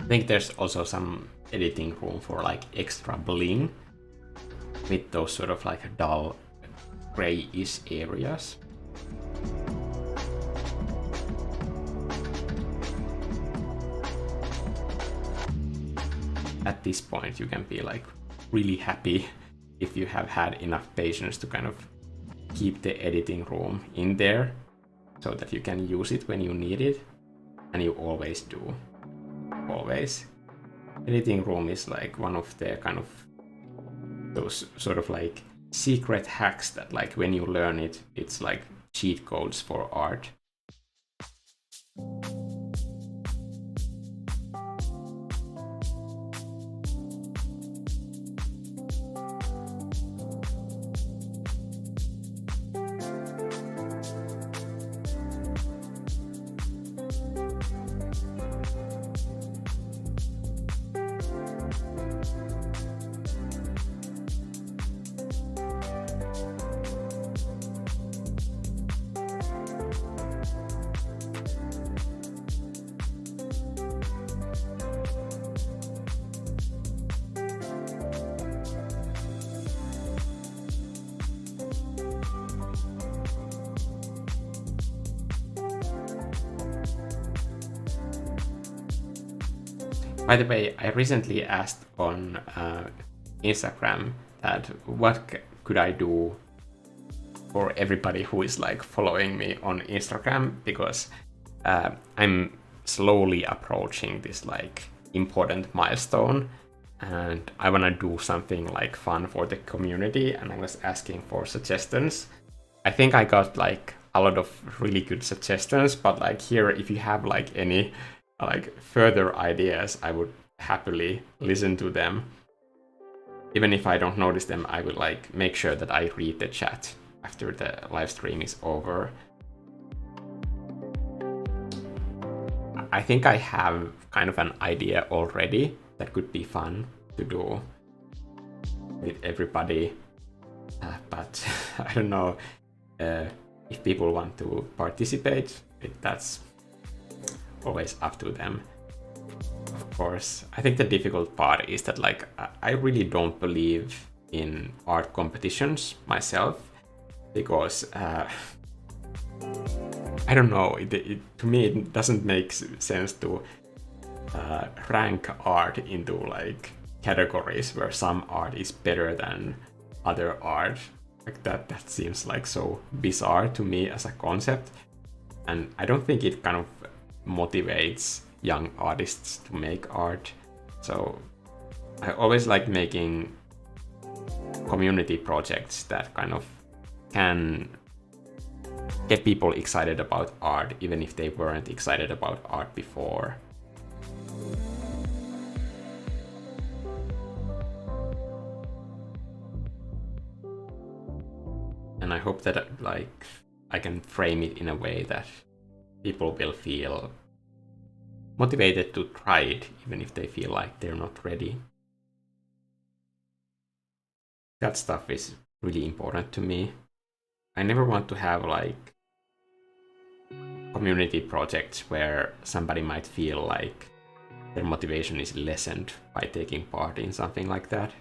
I think there's also some editing room for like extra bling with those sort of like dull grayish areas. At this point, you can be like really happy if you have had enough patience to kind of keep the editing room in there so that you can use it when you need it, and you always do. Always. Editing room is like one of the kind of those sort of like secret hacks that like when you learn it, it's like cheat codes for art. By the way, I recently asked on Instagram that what could I do for everybody who is like following me on Instagram, because I'm slowly approaching this like important milestone and I want to do something like fun for the community, and I was asking for suggestions. I think I got like a lot of really good suggestions, but like here, if you have like any like further ideas, I would happily listen to them. Even if I don't notice them, I will like make sure that I read the chat after the live stream is over. I think I have kind of an idea already that could be fun to do with everybody, but I don't know if people want to participate. That's always up to them, of course. I think the difficult part is that like I really don't believe in art competitions myself, because I don't know, to me it doesn't make sense to rank art into like categories where some art is better than other art. Like that seems like so bizarre to me as a concept, and I don't think it kind of motivates young artists to make art. So I always like making community projects that kind of can get people excited about art even if they weren't excited about art before. And I hope that like I can frame it in a way that people will feel motivated to try it, even if they feel like they're not ready. That stuff is really important to me. I never want to have like community projects where somebody might feel like their motivation is lessened by taking part in something like that.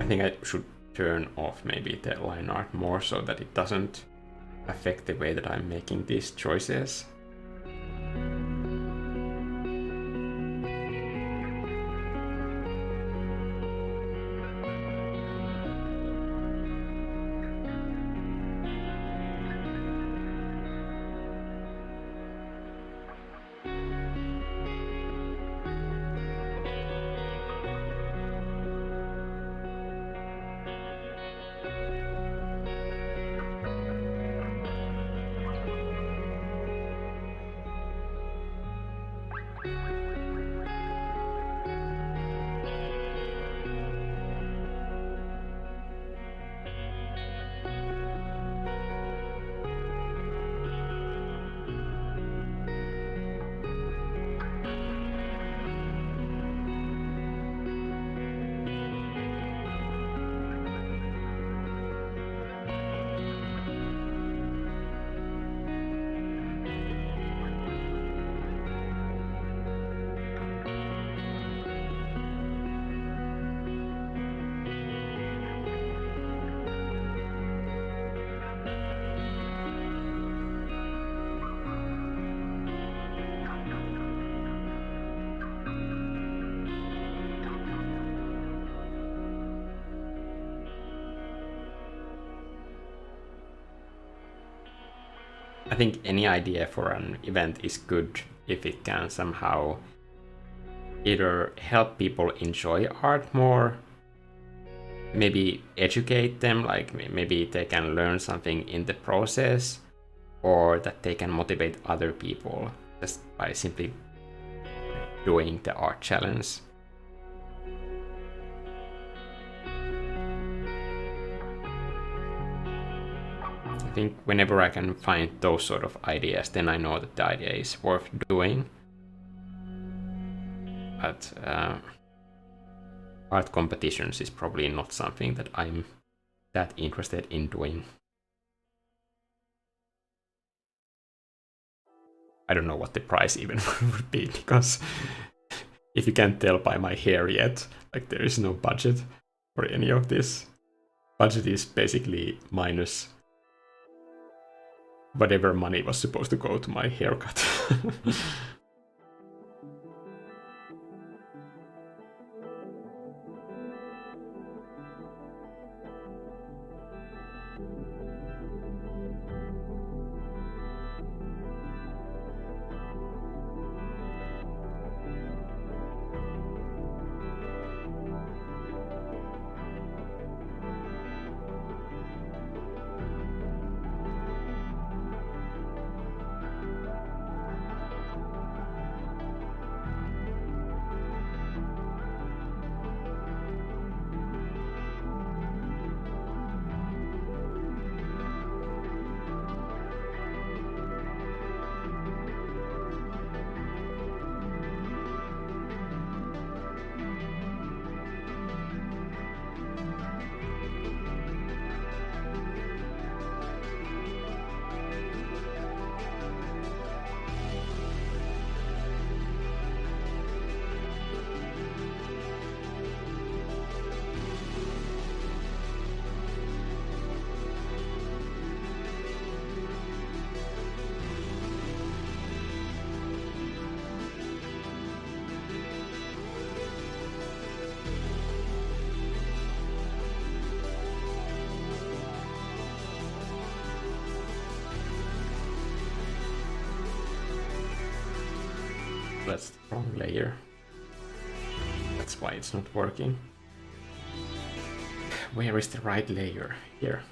I think I should turn off maybe the line art more so that it doesn't affect the way that I'm making these choices. I think any idea for an event is good if it can somehow either help people enjoy art more, maybe educate them, like maybe they can learn something in the process, or that they can motivate other people just by simply doing the art challenge. I think whenever I can find those sort of ideas, then I know that the idea is worth doing. But art competitions is probably not something that I'm that interested in doing. I don't know what the price even would be, because if you can't tell by my hair yet, like there is no budget for any of this. Budget is basically minus whatever money was supposed to go to my haircut. That's the wrong layer. That's why it's not working. Where is the right layer? Here.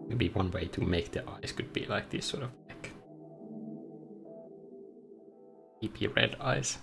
Maybe one way to make the eyes could be like these sort of like deepy red eyes.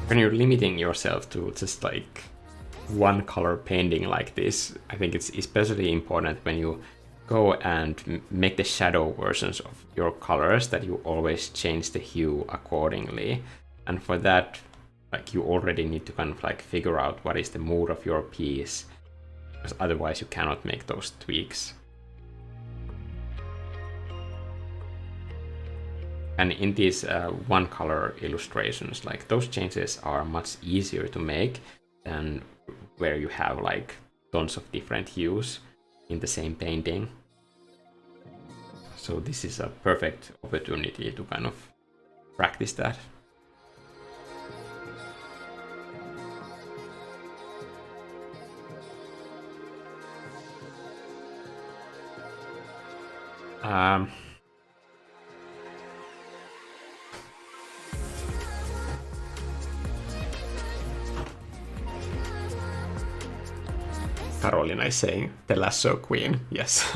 When you're limiting yourself to just like one color painting like this, I think it's especially important when you go and make the shadow versions of your colors that you always change the hue accordingly. And for that, like you already need to kind of like figure out what is the mood of your piece, because otherwise you cannot make those tweaks. And in these one color illustrations, like those changes are much easier to make than where you have like tons of different hues in the same painting. So this is a perfect opportunity to kind of practice that. Carolina is saying the Lasso Queen. Yes.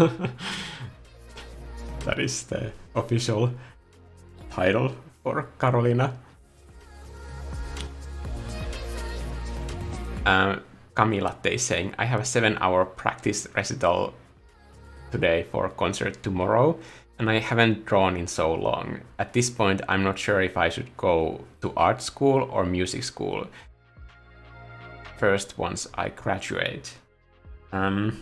That is the official title for Carolina. Camila is saying, I have a 7-hour practice recital today for a concert tomorrow, and I haven't drawn in so long. At this point, I'm not sure if I should go to art school or music school first once I graduate. I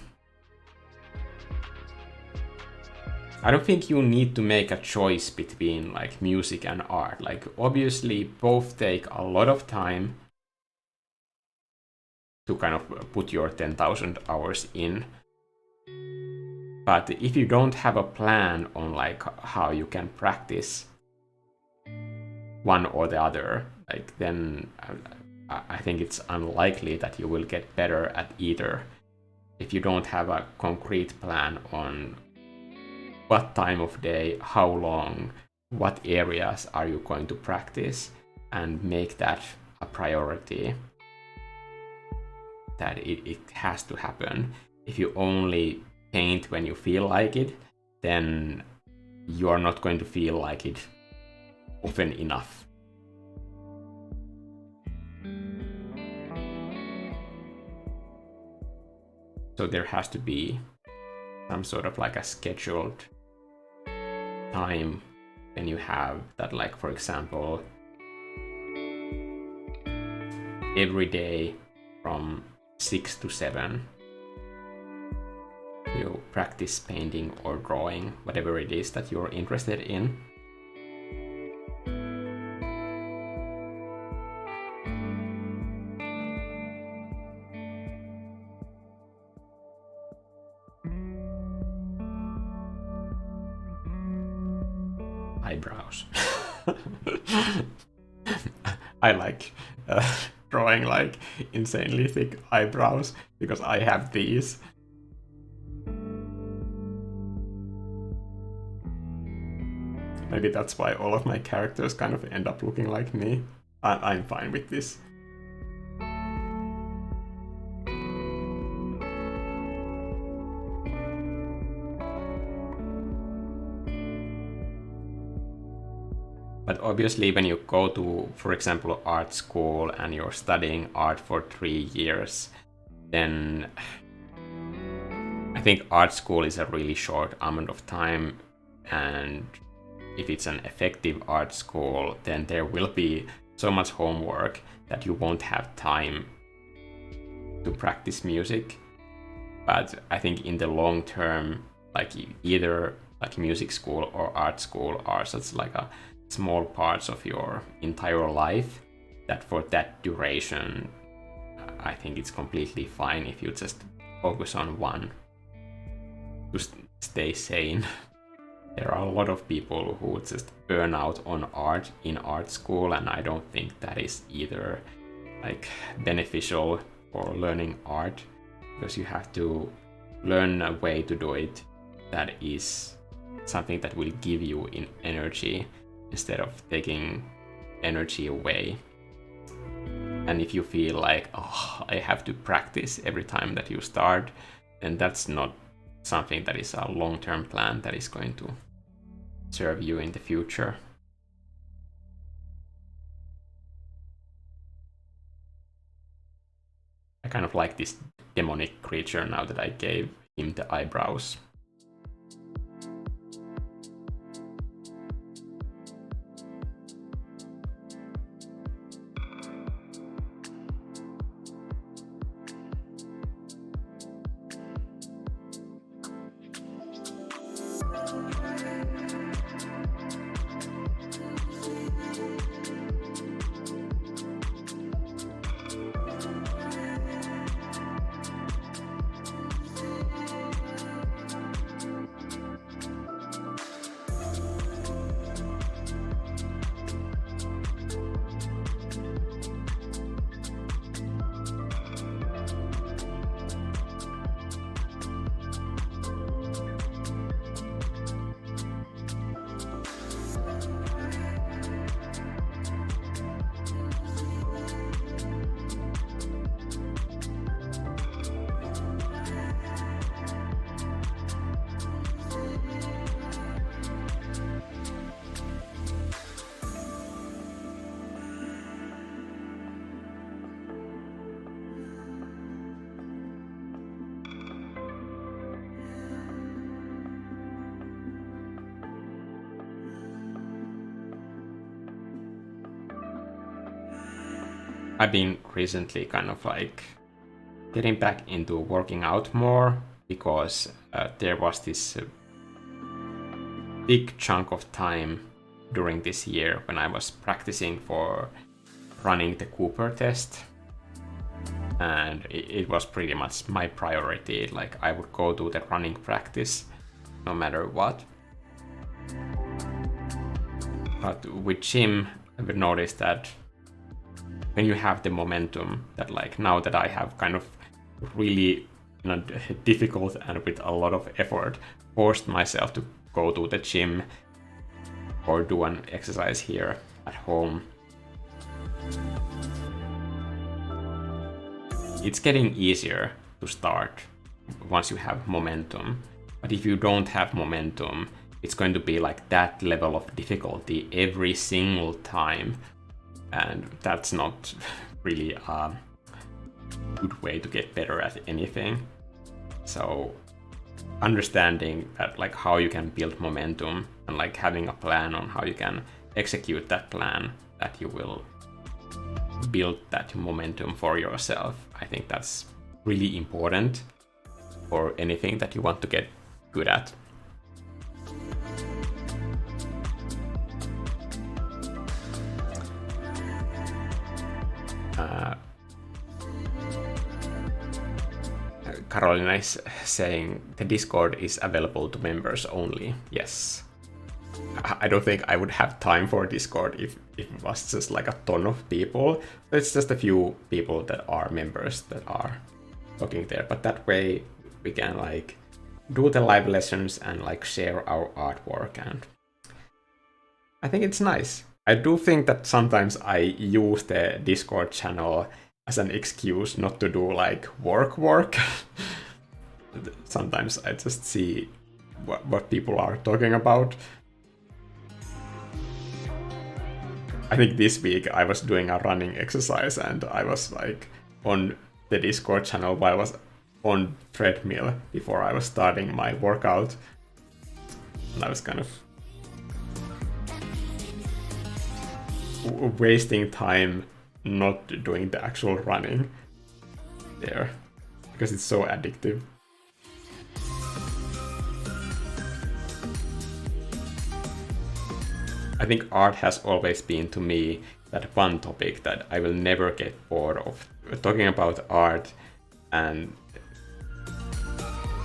don't think you need to make a choice between like music and art. Like obviously both take a lot of time to kind of put your 10,000 hours in. But if you don't have a plan on like how you can practice one or the other, like then I think it's unlikely that you will get better at either. If you don't have a concrete plan on what time of day, how long, what areas are you going to practice, and make that a priority, that it has to happen. If you only paint when you feel like it, then you are not going to feel like it often enough. So there has to be some sort of like a scheduled time when you have that, like for example, every day from 6 to 7 you practice painting or drawing, whatever it is that you're interested in. Eyebrows. I like drawing like insanely thick eyebrows because I have these. Maybe that's why all of my characters kind of end up looking like me. I'm fine with this. But obviously when you go to, for example, art school and you're studying art for 3 years, then I think art school is a really short amount of time, and if it's an effective art school, then there will be so much homework that you won't have time to practice music. But I think in the long term, like either like music school or art school are such like a small parts of your entire life that for that duration, I think it's completely fine if you just focus on one to stay sane. There are a lot of people who just burn out on art in art school, and I don't think that is either like beneficial for learning art, because you have to learn a way to do it that is something that will give you energy instead of taking energy away. And if you feel like, oh, I have to practice every time that you start, then that's not something that is a long-term plan that is going to serve you in the future. I kind of like this demonic creature now that I gave him the eyebrows. I've been recently kind of like getting back into working out more because there was this big chunk of time during this year when I was practicing for running the Cooper test, and it was pretty much my priority. Like I would go to the running practice no matter what. But with gym, I would notice that when you have the momentum, that like now that I have kind of really difficult and with a lot of effort forced myself to go to the gym or do an exercise here at home, it's getting easier to start once you have momentum. But if you don't have momentum, it's going to be like that level of difficulty every single time, and that's not really a good way to get better at anything. So understanding that like how you can build momentum and like having a plan on how you can execute that plan, that you will build that momentum for yourself, I think that's really important for anything that you want to get good at. Carolina is saying the Discord is available to members only. Yes. I don't think I would have time for Discord if it was just like a ton of people. It's just a few people that are members that are talking there. But that way we can like do the live lessons and like share our artwork, and I think it's nice. I do think that sometimes I use the Discord channel as an excuse not to do like work. Sometimes I just see what people are talking about. I think this week I was doing a running exercise and I was like on the Discord channel while I was on treadmill before I was starting my workout. And I was kind of wasting time not doing the actual running there because it's so addictive. I think art has always been to me that one topic that I will never get bored of. Talking about art and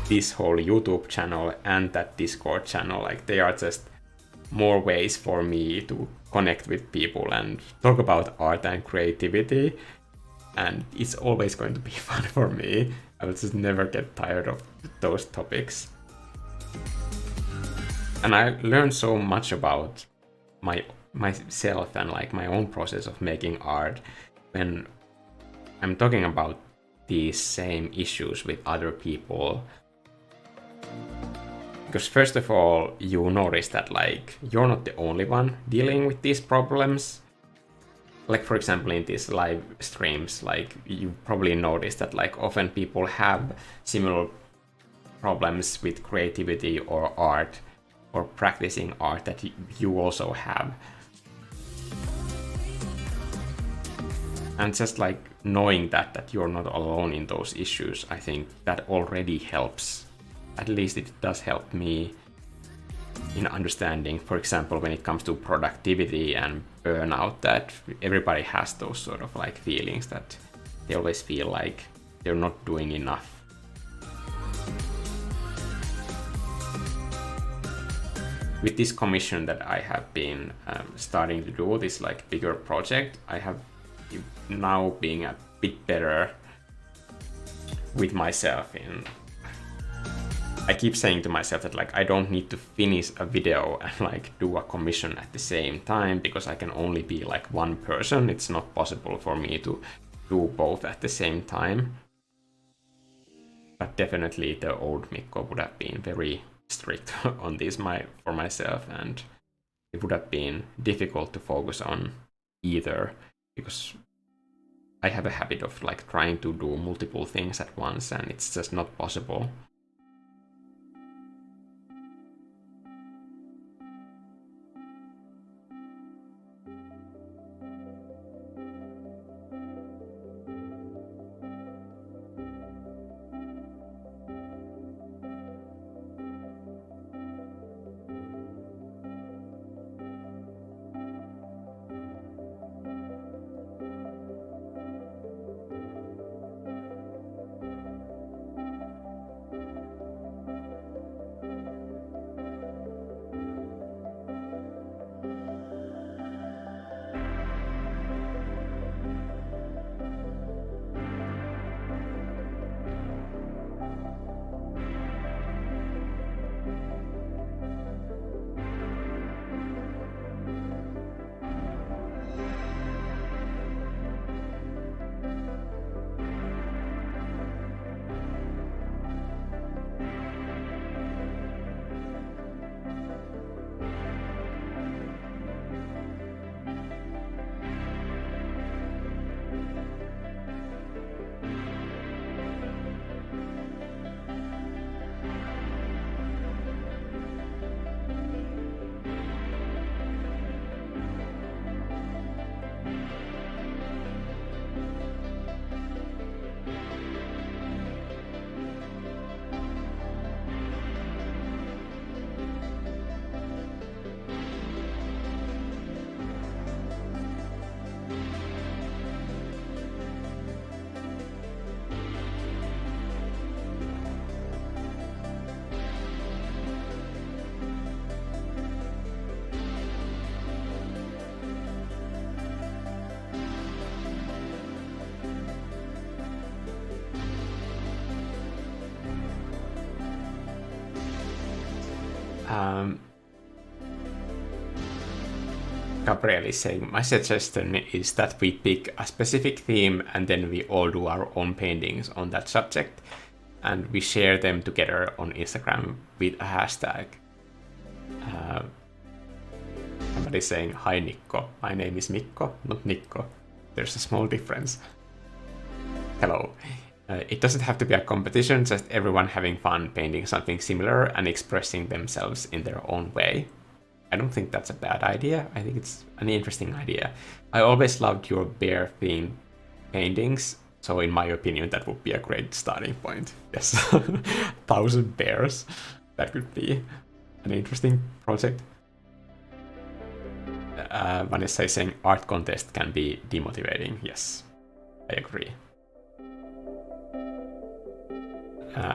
this whole YouTube channel and that Discord channel, like they are just more ways for me to connect with people and talk about art and creativity, and it's always going to be fun for me. I will just never get tired of those topics. And I learned so much about myself and like my own process of making art when I'm talking about these same issues with other people. Because first of all, you notice that like you're not the only one dealing with these problems. Like for example in these live streams, like you probably notice that like often people have similar problems with creativity or art or practicing art that you also have. And just like knowing that you're not alone in those issues, I think that already helps. At least it does help me in understanding, for example, when it comes to productivity and burnout, that everybody has those sort of like feelings that they always feel like they're not doing enough. With this commission that I have been starting to do, this like bigger project, I have now being a bit better with myself in. I keep saying to myself that like I don't need to finish a video and like do a commission at the same time because I can only be like one person. It's not possible for me to do both at the same time. But definitely the old Mikko would have been very strict on this for myself, and it would have been difficult to focus on either because I have a habit of like trying to do multiple things at once and it's just not possible. Gabriel is saying, my suggestion is that we pick a specific theme and then we all do our own paintings on that subject, and we share them together on Instagram with a hashtag. Somebody's saying, hi Nikko, my name is Mikko, not Nikko. There's a small difference. Hello. It doesn't have to be a competition, just everyone having fun painting something similar and expressing themselves in their own way. I don't think that's a bad idea. I think it's an interesting idea. I always loved your bear-themed paintings, so in my opinion, that would be a great starting point. Yes, 1,000 bears. That could be an interesting project. Vanessa is saying art contest can be demotivating. Yes, I agree.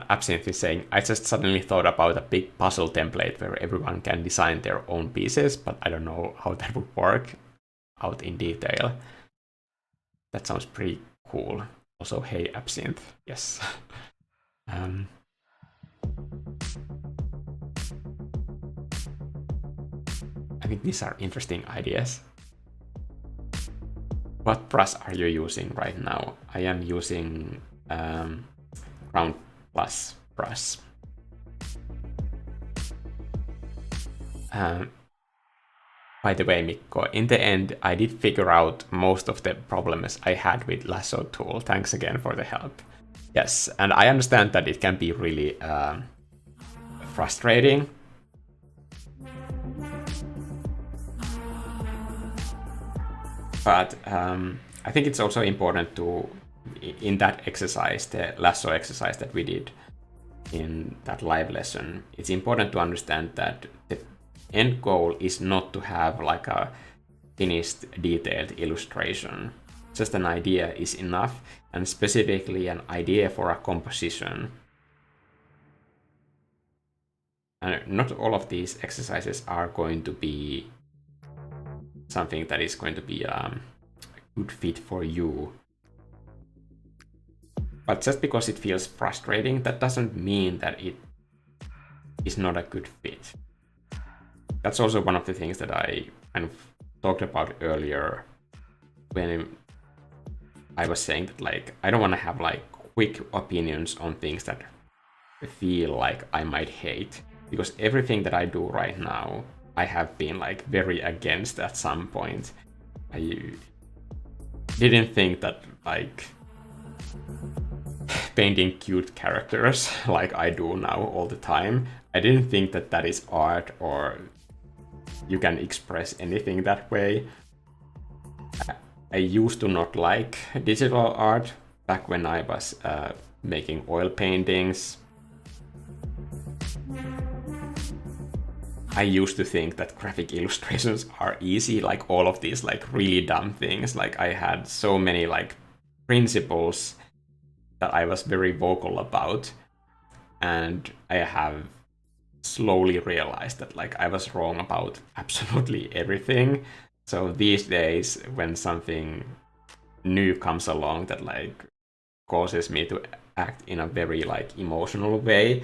Absinthe is saying, I just suddenly thought about a big puzzle template where everyone can design their own pieces, but I don't know how that would work out in detail. That sounds pretty cool. Also, hey, Absinthe. Yes. I think these are interesting ideas. What brush are you using right now? I am using Ground Plus brush. By the way, Mikko, in the end, I did figure out most of the problems I had with lasso tool. Thanks again for the help. Yes, and I understand that it can be really frustrating. But I think it's also important to, in that exercise, the lasso exercise that we did in that live lesson, it's important to understand that the end goal is not to have like a finished detailed illustration. Just an idea is enough, and specifically an idea for a composition. And not all of these exercises are going to be something that is going to be a good fit for you. But just because it feels frustrating, that doesn't mean that it is not a good fit. That's also one of the things that I kind of talked about earlier when I was saying that, like, I don't want to have like quick opinions on things that feel like I might hate, because everything that I do right now, I have been like very against at some point. I didn't think that like painting cute characters like I do now all the time, I didn't think that that is art or you can express anything that way. I used to not like digital art back when I was making oil paintings. I used to think that graphic illustrations are easy, like all of these like really dumb things. Like I had so many like principles that I was very vocal about, and I have slowly realized that like I was wrong about absolutely everything. So these days, when something new comes along that like causes me to act in a very like emotional way,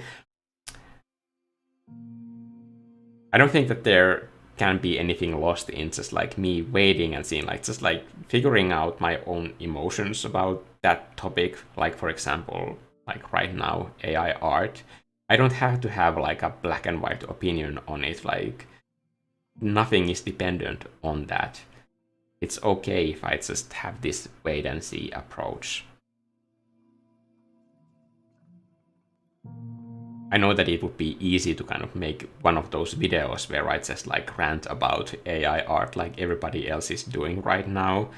I don't think that there can be anything lost in just like me waiting and seeing, like just like figuring out my own emotions about that topic. Like for example, like right now, AI art. I don't have to have like a black and white opinion on it. Like nothing is dependent on that. It's okay if I just have this wait and see approach. I know that it would be easy to kind of make one of those videos where I just like rant about AI art like everybody else is doing right now.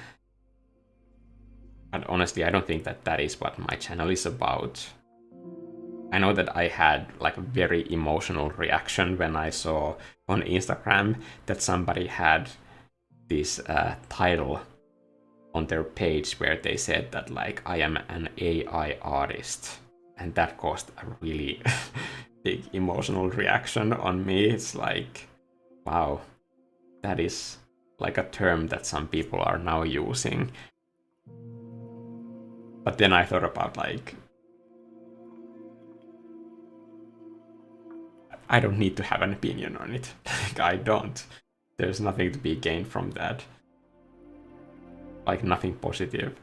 But honestly, I don't think that that is what my channel is about. I know that I had like a very emotional reaction when I saw on Instagram that somebody had this title on their page where they said that like I am an AI artist. And that caused a really big emotional reaction on me. It's like, wow, that is like a term that some people are now using. But then I thought about like, I don't need to have an opinion on it. Like, I don't. There's nothing to be gained from that. Like, nothing positive.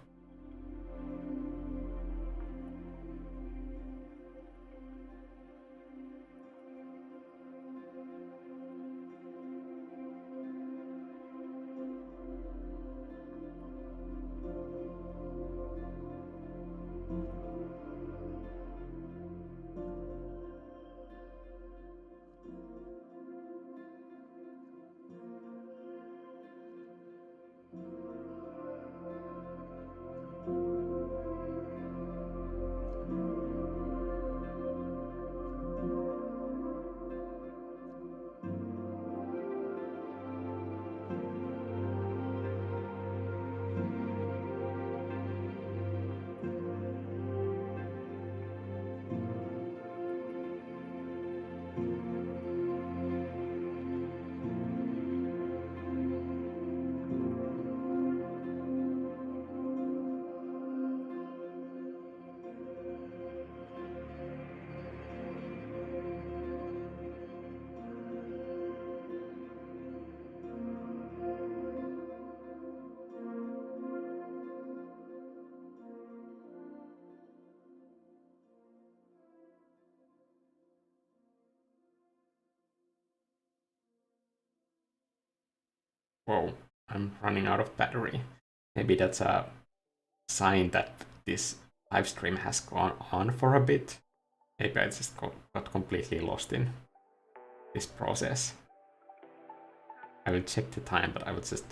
Whoa, I'm running out of battery. Maybe that's a sign that this live stream has gone on for a bit. Maybe I just got completely lost in this process. I will check the time, but I will just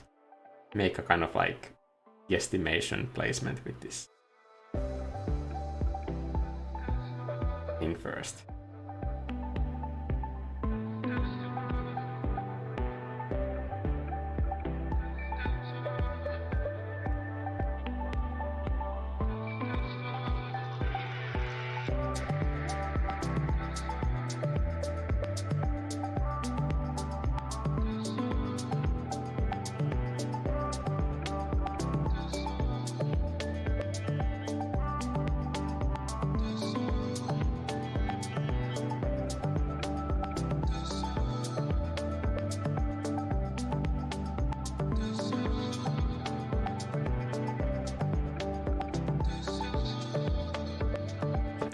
make a kind of like guesstimation placement with this thing first.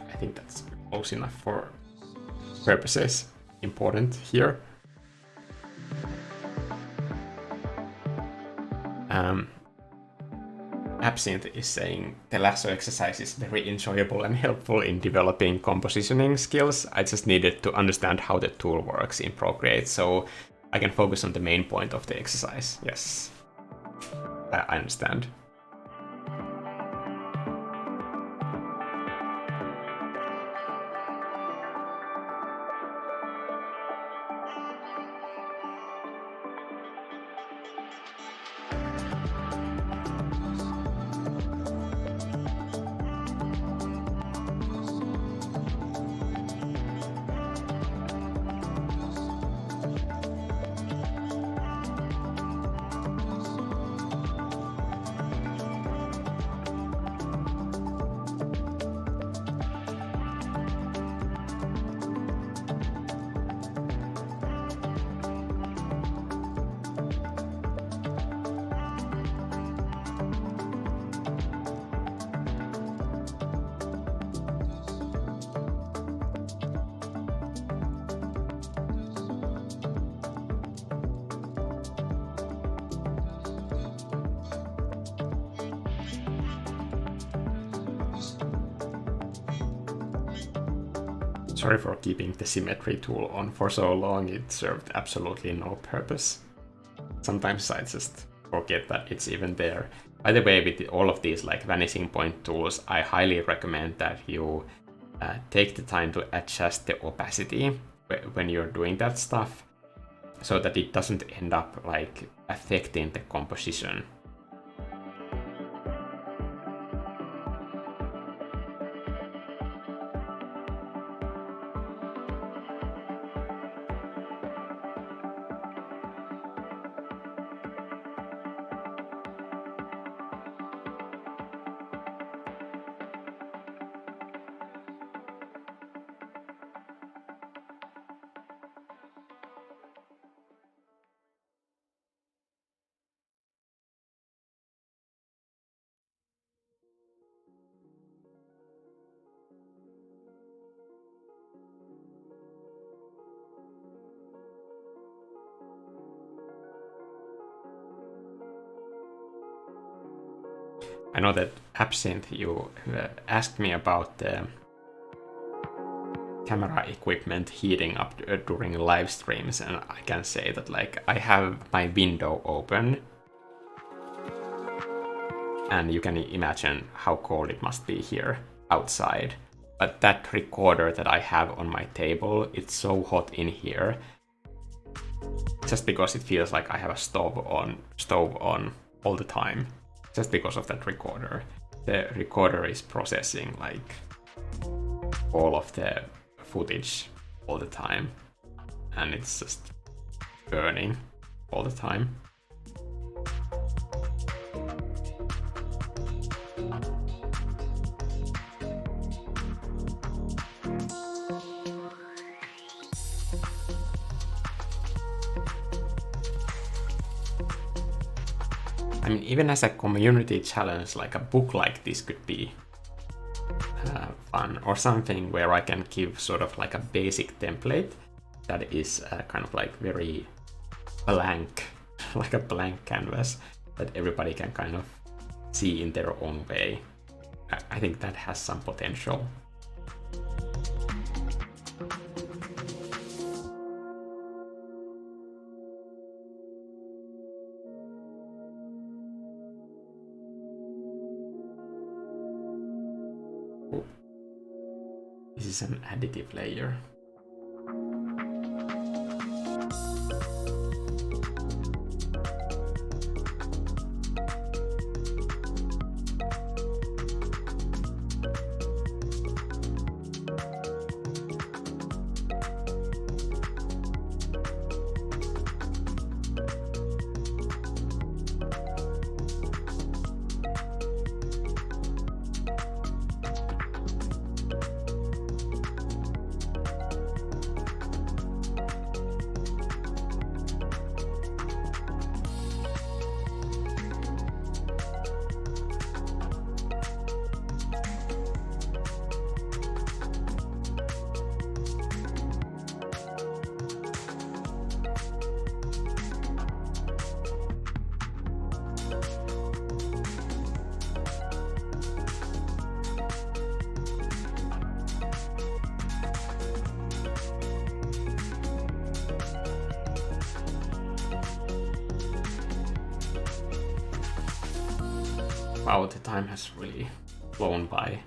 I think that's close enough for purposes important here. Absinthe is saying the lasso exercise is very enjoyable and helpful in developing compositioning skills. I just needed to understand how the tool works in Procreate so I can focus on the main point of the exercise. Yes, I understand. Sorry for keeping the Symmetry tool on for so long, it served absolutely no purpose. Sometimes I just forget that it's even there. By the way, with all of these like vanishing point tools, I highly recommend that you take the time to adjust the opacity when you're doing that stuff, so that it doesn't end up like affecting the composition. I know that Absinthe, you asked me about the camera equipment heating up during live streams, and I can say that like I have my window open, and you can imagine how cold it must be here outside. But that recorder that I have on my table, it's so hot in here, just because it feels like I have a stove on all the time, just because of that recorder. The recorder is processing like all of the footage all the time, and it's just burning all the time. I mean, even as a community challenge, like a book like this could be fun, or something where I can give sort of like a basic template that is kind of like very blank, like a blank canvas that everybody can kind of see in their own way. I think that has some potential. This is an additive layer. Wow, the time has really flown by.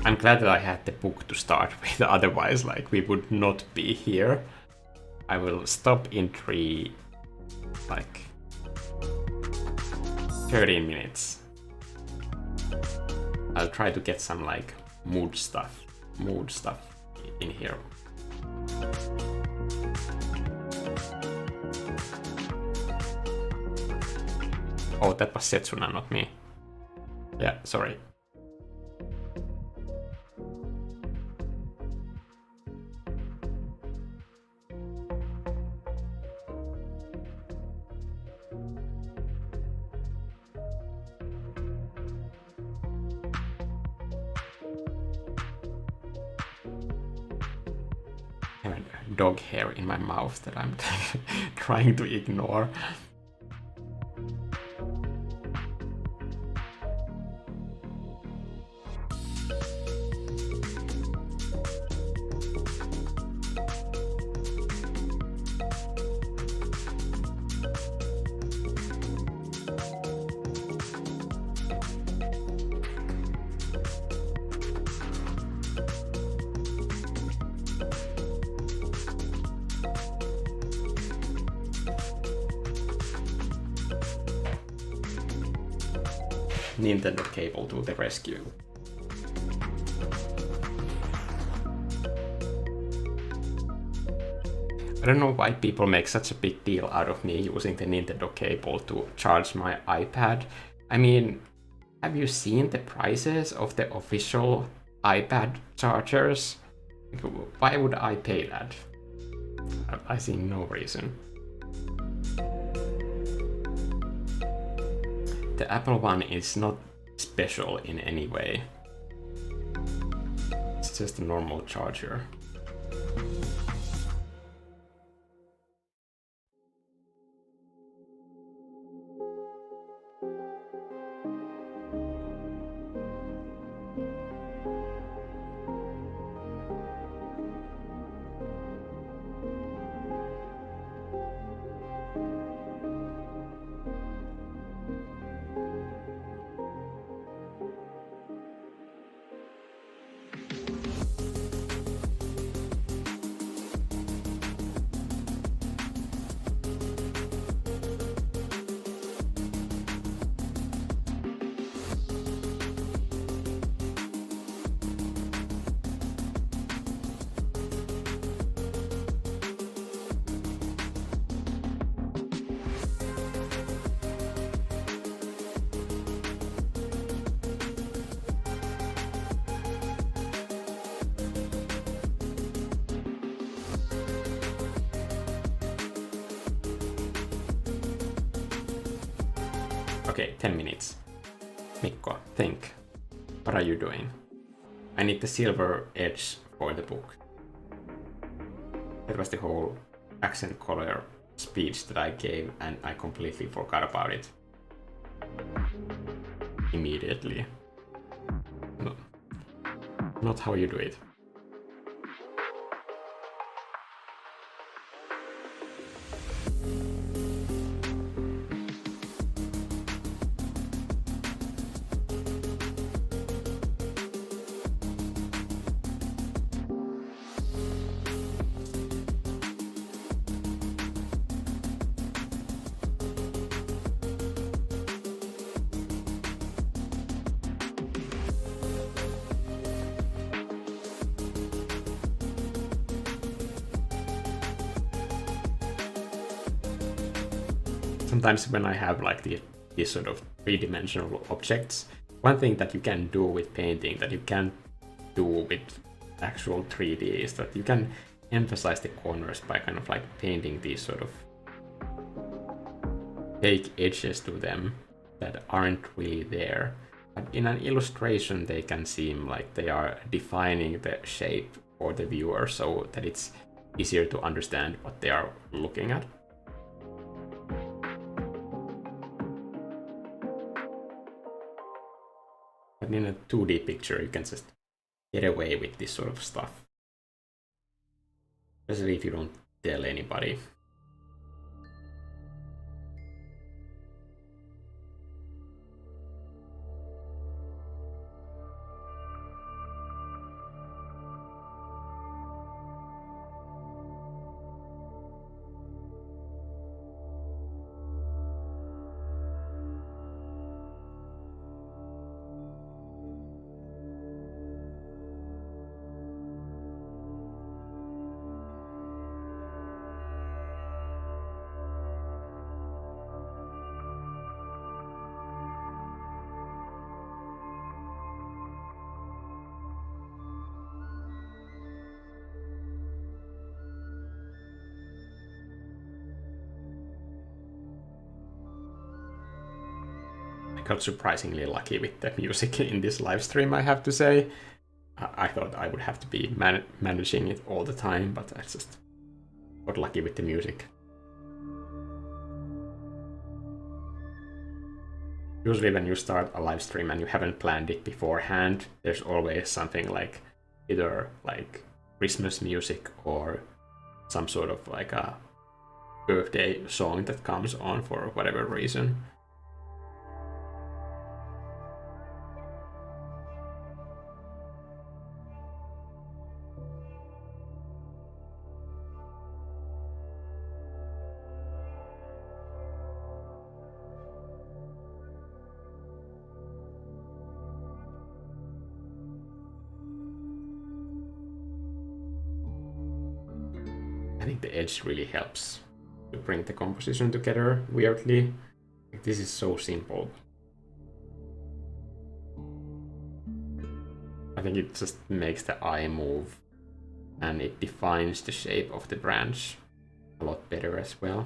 I'm glad that I had the book to start with, otherwise like we would not be here. I will stop in 3, like 13 minutes. I'll try to get some like mood stuff in here. Oh, that was Setsuna, not me. Yeah, sorry. I have a dog hair in my mouth that I'm trying to ignore. Nintendo cable to the rescue. I don't know why people make such a big deal out of me using the Nintendo cable to charge my iPad. I mean, have you seen the prices of the official iPad chargers? Why would I pay that? I see no reason. The Apple one is not special in any way. It's just a normal charger. Okay, 10 minutes. Mikko, think. What are you doing? I need the silver edge for the book. That was the whole accent color speech that I gave, and I completely forgot about it. Immediately. No, not how you do it. Sometimes when I have like these sort of three-dimensional objects, one thing that you can do with painting that you can't do with actual 3D is that you can emphasize the corners by kind of like painting these sort of fake edges to them that aren't really there. But in an illustration, they can seem like they are defining the shape for the viewer so that it's easier to understand what they are looking at. But in a 2D picture, you can just get away with this sort of stuff. Especially if you don't tell anybody. Got surprisingly lucky with the music in this live stream, I have to say. I thought I would have to be managing it all the time, but I just got lucky with the music. Usually when you start a live stream and you haven't planned it beforehand, there's always something like either like Christmas music or some sort of like a birthday song that comes on for whatever reason. I think the edge really helps to bring the composition together weirdly. Like, this is so simple. I think it just makes the eye move and it defines the shape of the branch a lot better as well.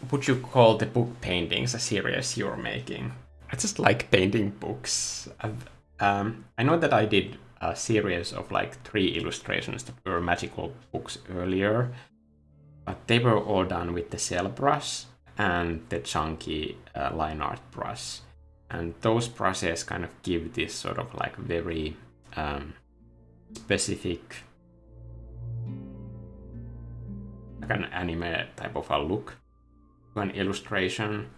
Would you call the book paintings a series you're making? I just like painting books. I know that I did a series of like 3 illustrations that were magical books earlier, but they were all done with the cell brush and the chunky line art brush. And those processes kind of give this sort of like very specific, like an anime type of a look to an illustration.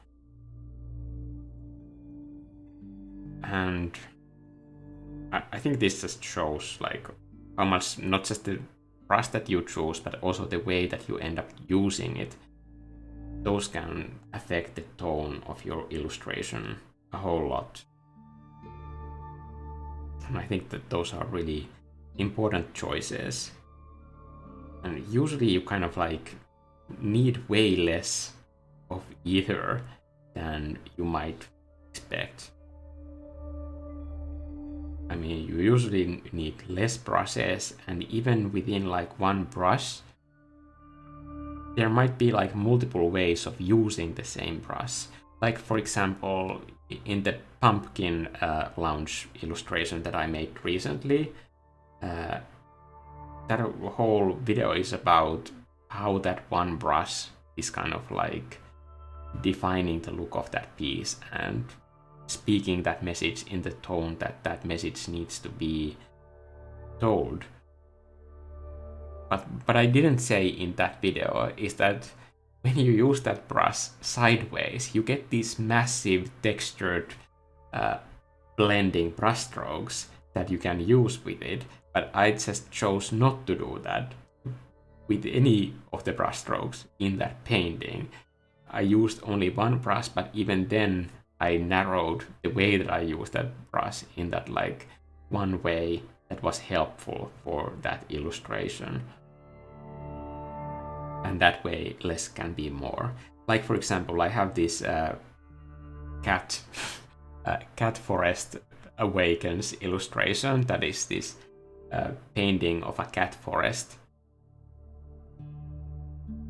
And I think this just shows like how much, not just the brush that you choose, but also the way that you end up using it. Those can affect the tone of your illustration a whole lot. And I think that those are really important choices. And usually you kind of like need way less of either than you might expect. I mean, you usually need less brushes, and even within like one brush, there might be like multiple ways of using the same brush. Like for example, in the pumpkin lounge illustration that I made recently, that whole video is about how that one brush is kind of like defining the look of that piece and speaking that message in the tone that that message needs to be told. But I didn't say in that video is that when you use that brush sideways, you get these massive textured blending brush strokes that you can use with it. But I just chose not to do that with any of the brush strokes in that painting. I used only one brush, but even then I narrowed the way that I used that brush in that like one way that was helpful for that illustration. And that way less can be more. Like for example, I have this cat forest awakens illustration that is this painting of a cat forest.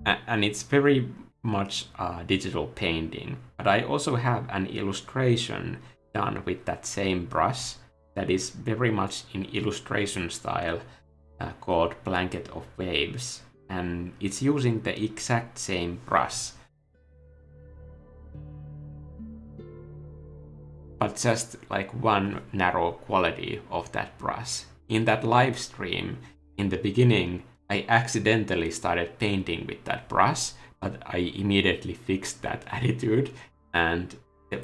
And it's very much a digital painting, but I also have an illustration done with that same brush that is very much in illustration style called Blanket of Waves, and it's using the exact same brush, but just like one narrow quality of that brush. In that live stream, in the beginning, I accidentally started painting with that brush, but I immediately fixed that attitude, and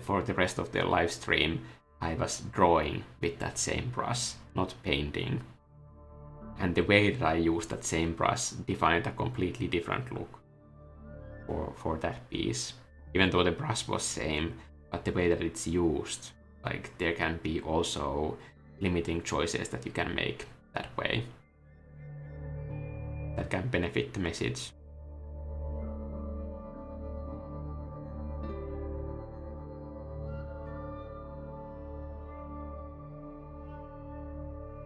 for the rest of the live stream, I was drawing with that same brush, not painting. And the way that I used that same brush defined a completely different look for that piece. Even though the brush was same, but the way that it's used, like there can be also limiting choices that you can make that way that can benefit the message.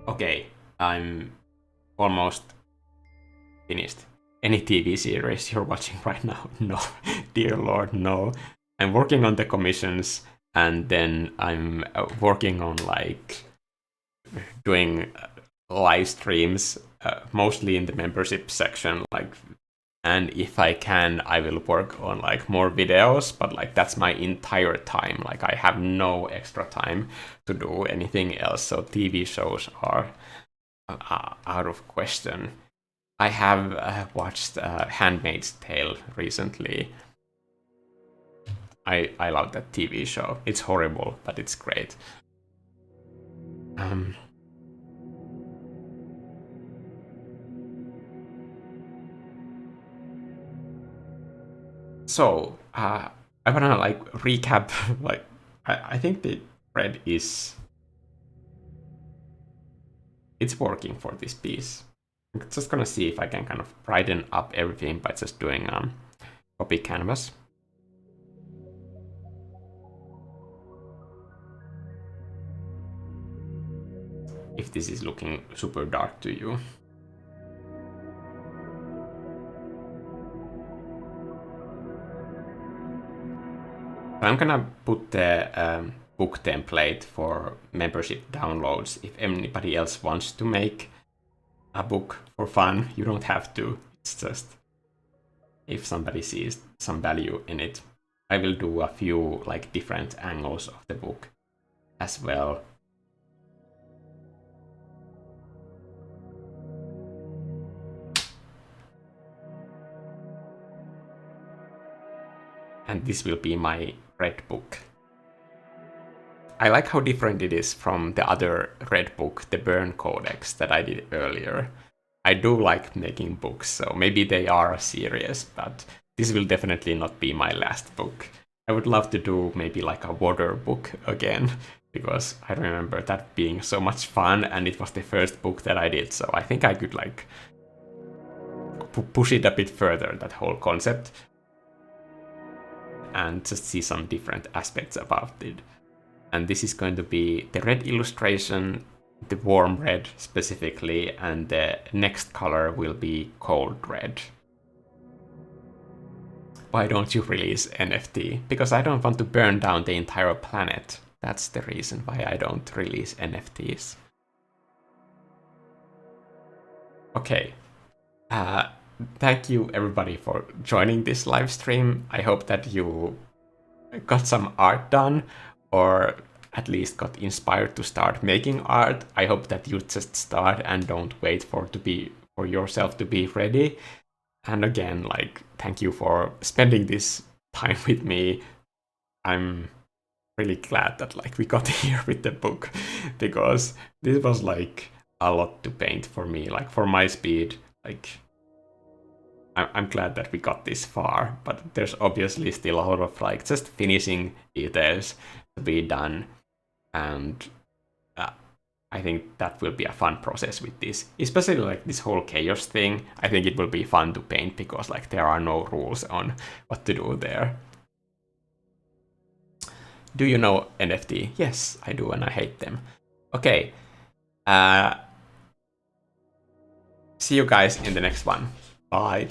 Okay, I'm almost finished. Any TV series you're watching right now? No, dear Lord, no. I'm working on the commissions, and then I'm working on like doing live streams, mostly in the membership section, like, and if I can, I will work on like more videos, but like that's my entire time. Like I have no extra time to do anything else, so TV shows are out of question. I have watched Handmaid's Tale recently. I love that TV show. It's horrible, but it's great. So I wanna like recap. Like I think the thread is it's working for this piece. I'm just gonna see if I can kind of brighten up everything by just doing copy canvas. If this is looking super dark to you. I'm gonna put the book template for membership downloads. If anybody else wants to make a book for fun, you don't have to. It's just if somebody sees some value in it. I will do a few like different angles of the book as well. And this will be my red book. I like how different it is from the other red book, the Burn Codex, that I did earlier. I do like making books, so maybe they are serious, but this will definitely not be my last book. I would love to do maybe like a water book again, because I remember that being so much fun, and it was the first book that I did, so I think I could like push it a bit further, that whole concept, and just see some different aspects about it. And this is going to be the red illustration, the warm red specifically, and the next color will be cold red. Why don't you release NFT? Because I don't want to burn down the entire planet. That's the reason why I don't release NFTs. Okay. Thank you everybody for joining this live stream. I hope that you got some art done, or at least got inspired to start making art. I hope that you just start and don't wait for yourself to be ready. And again, like, thank you for spending this time with me. I'm really glad that like we got here with the book, because this was like a lot to paint for me, like for my speed. Like, I'm glad that we got this far, but there's obviously still a lot of like just finishing details to be done, and I think that will be a fun process with this, especially like this whole chaos thing. I think it will be fun to paint because like there are no rules on what to do there. Do you know NFT? Yes, I do, and I hate them. Okay. See you guys in the next one. Bye.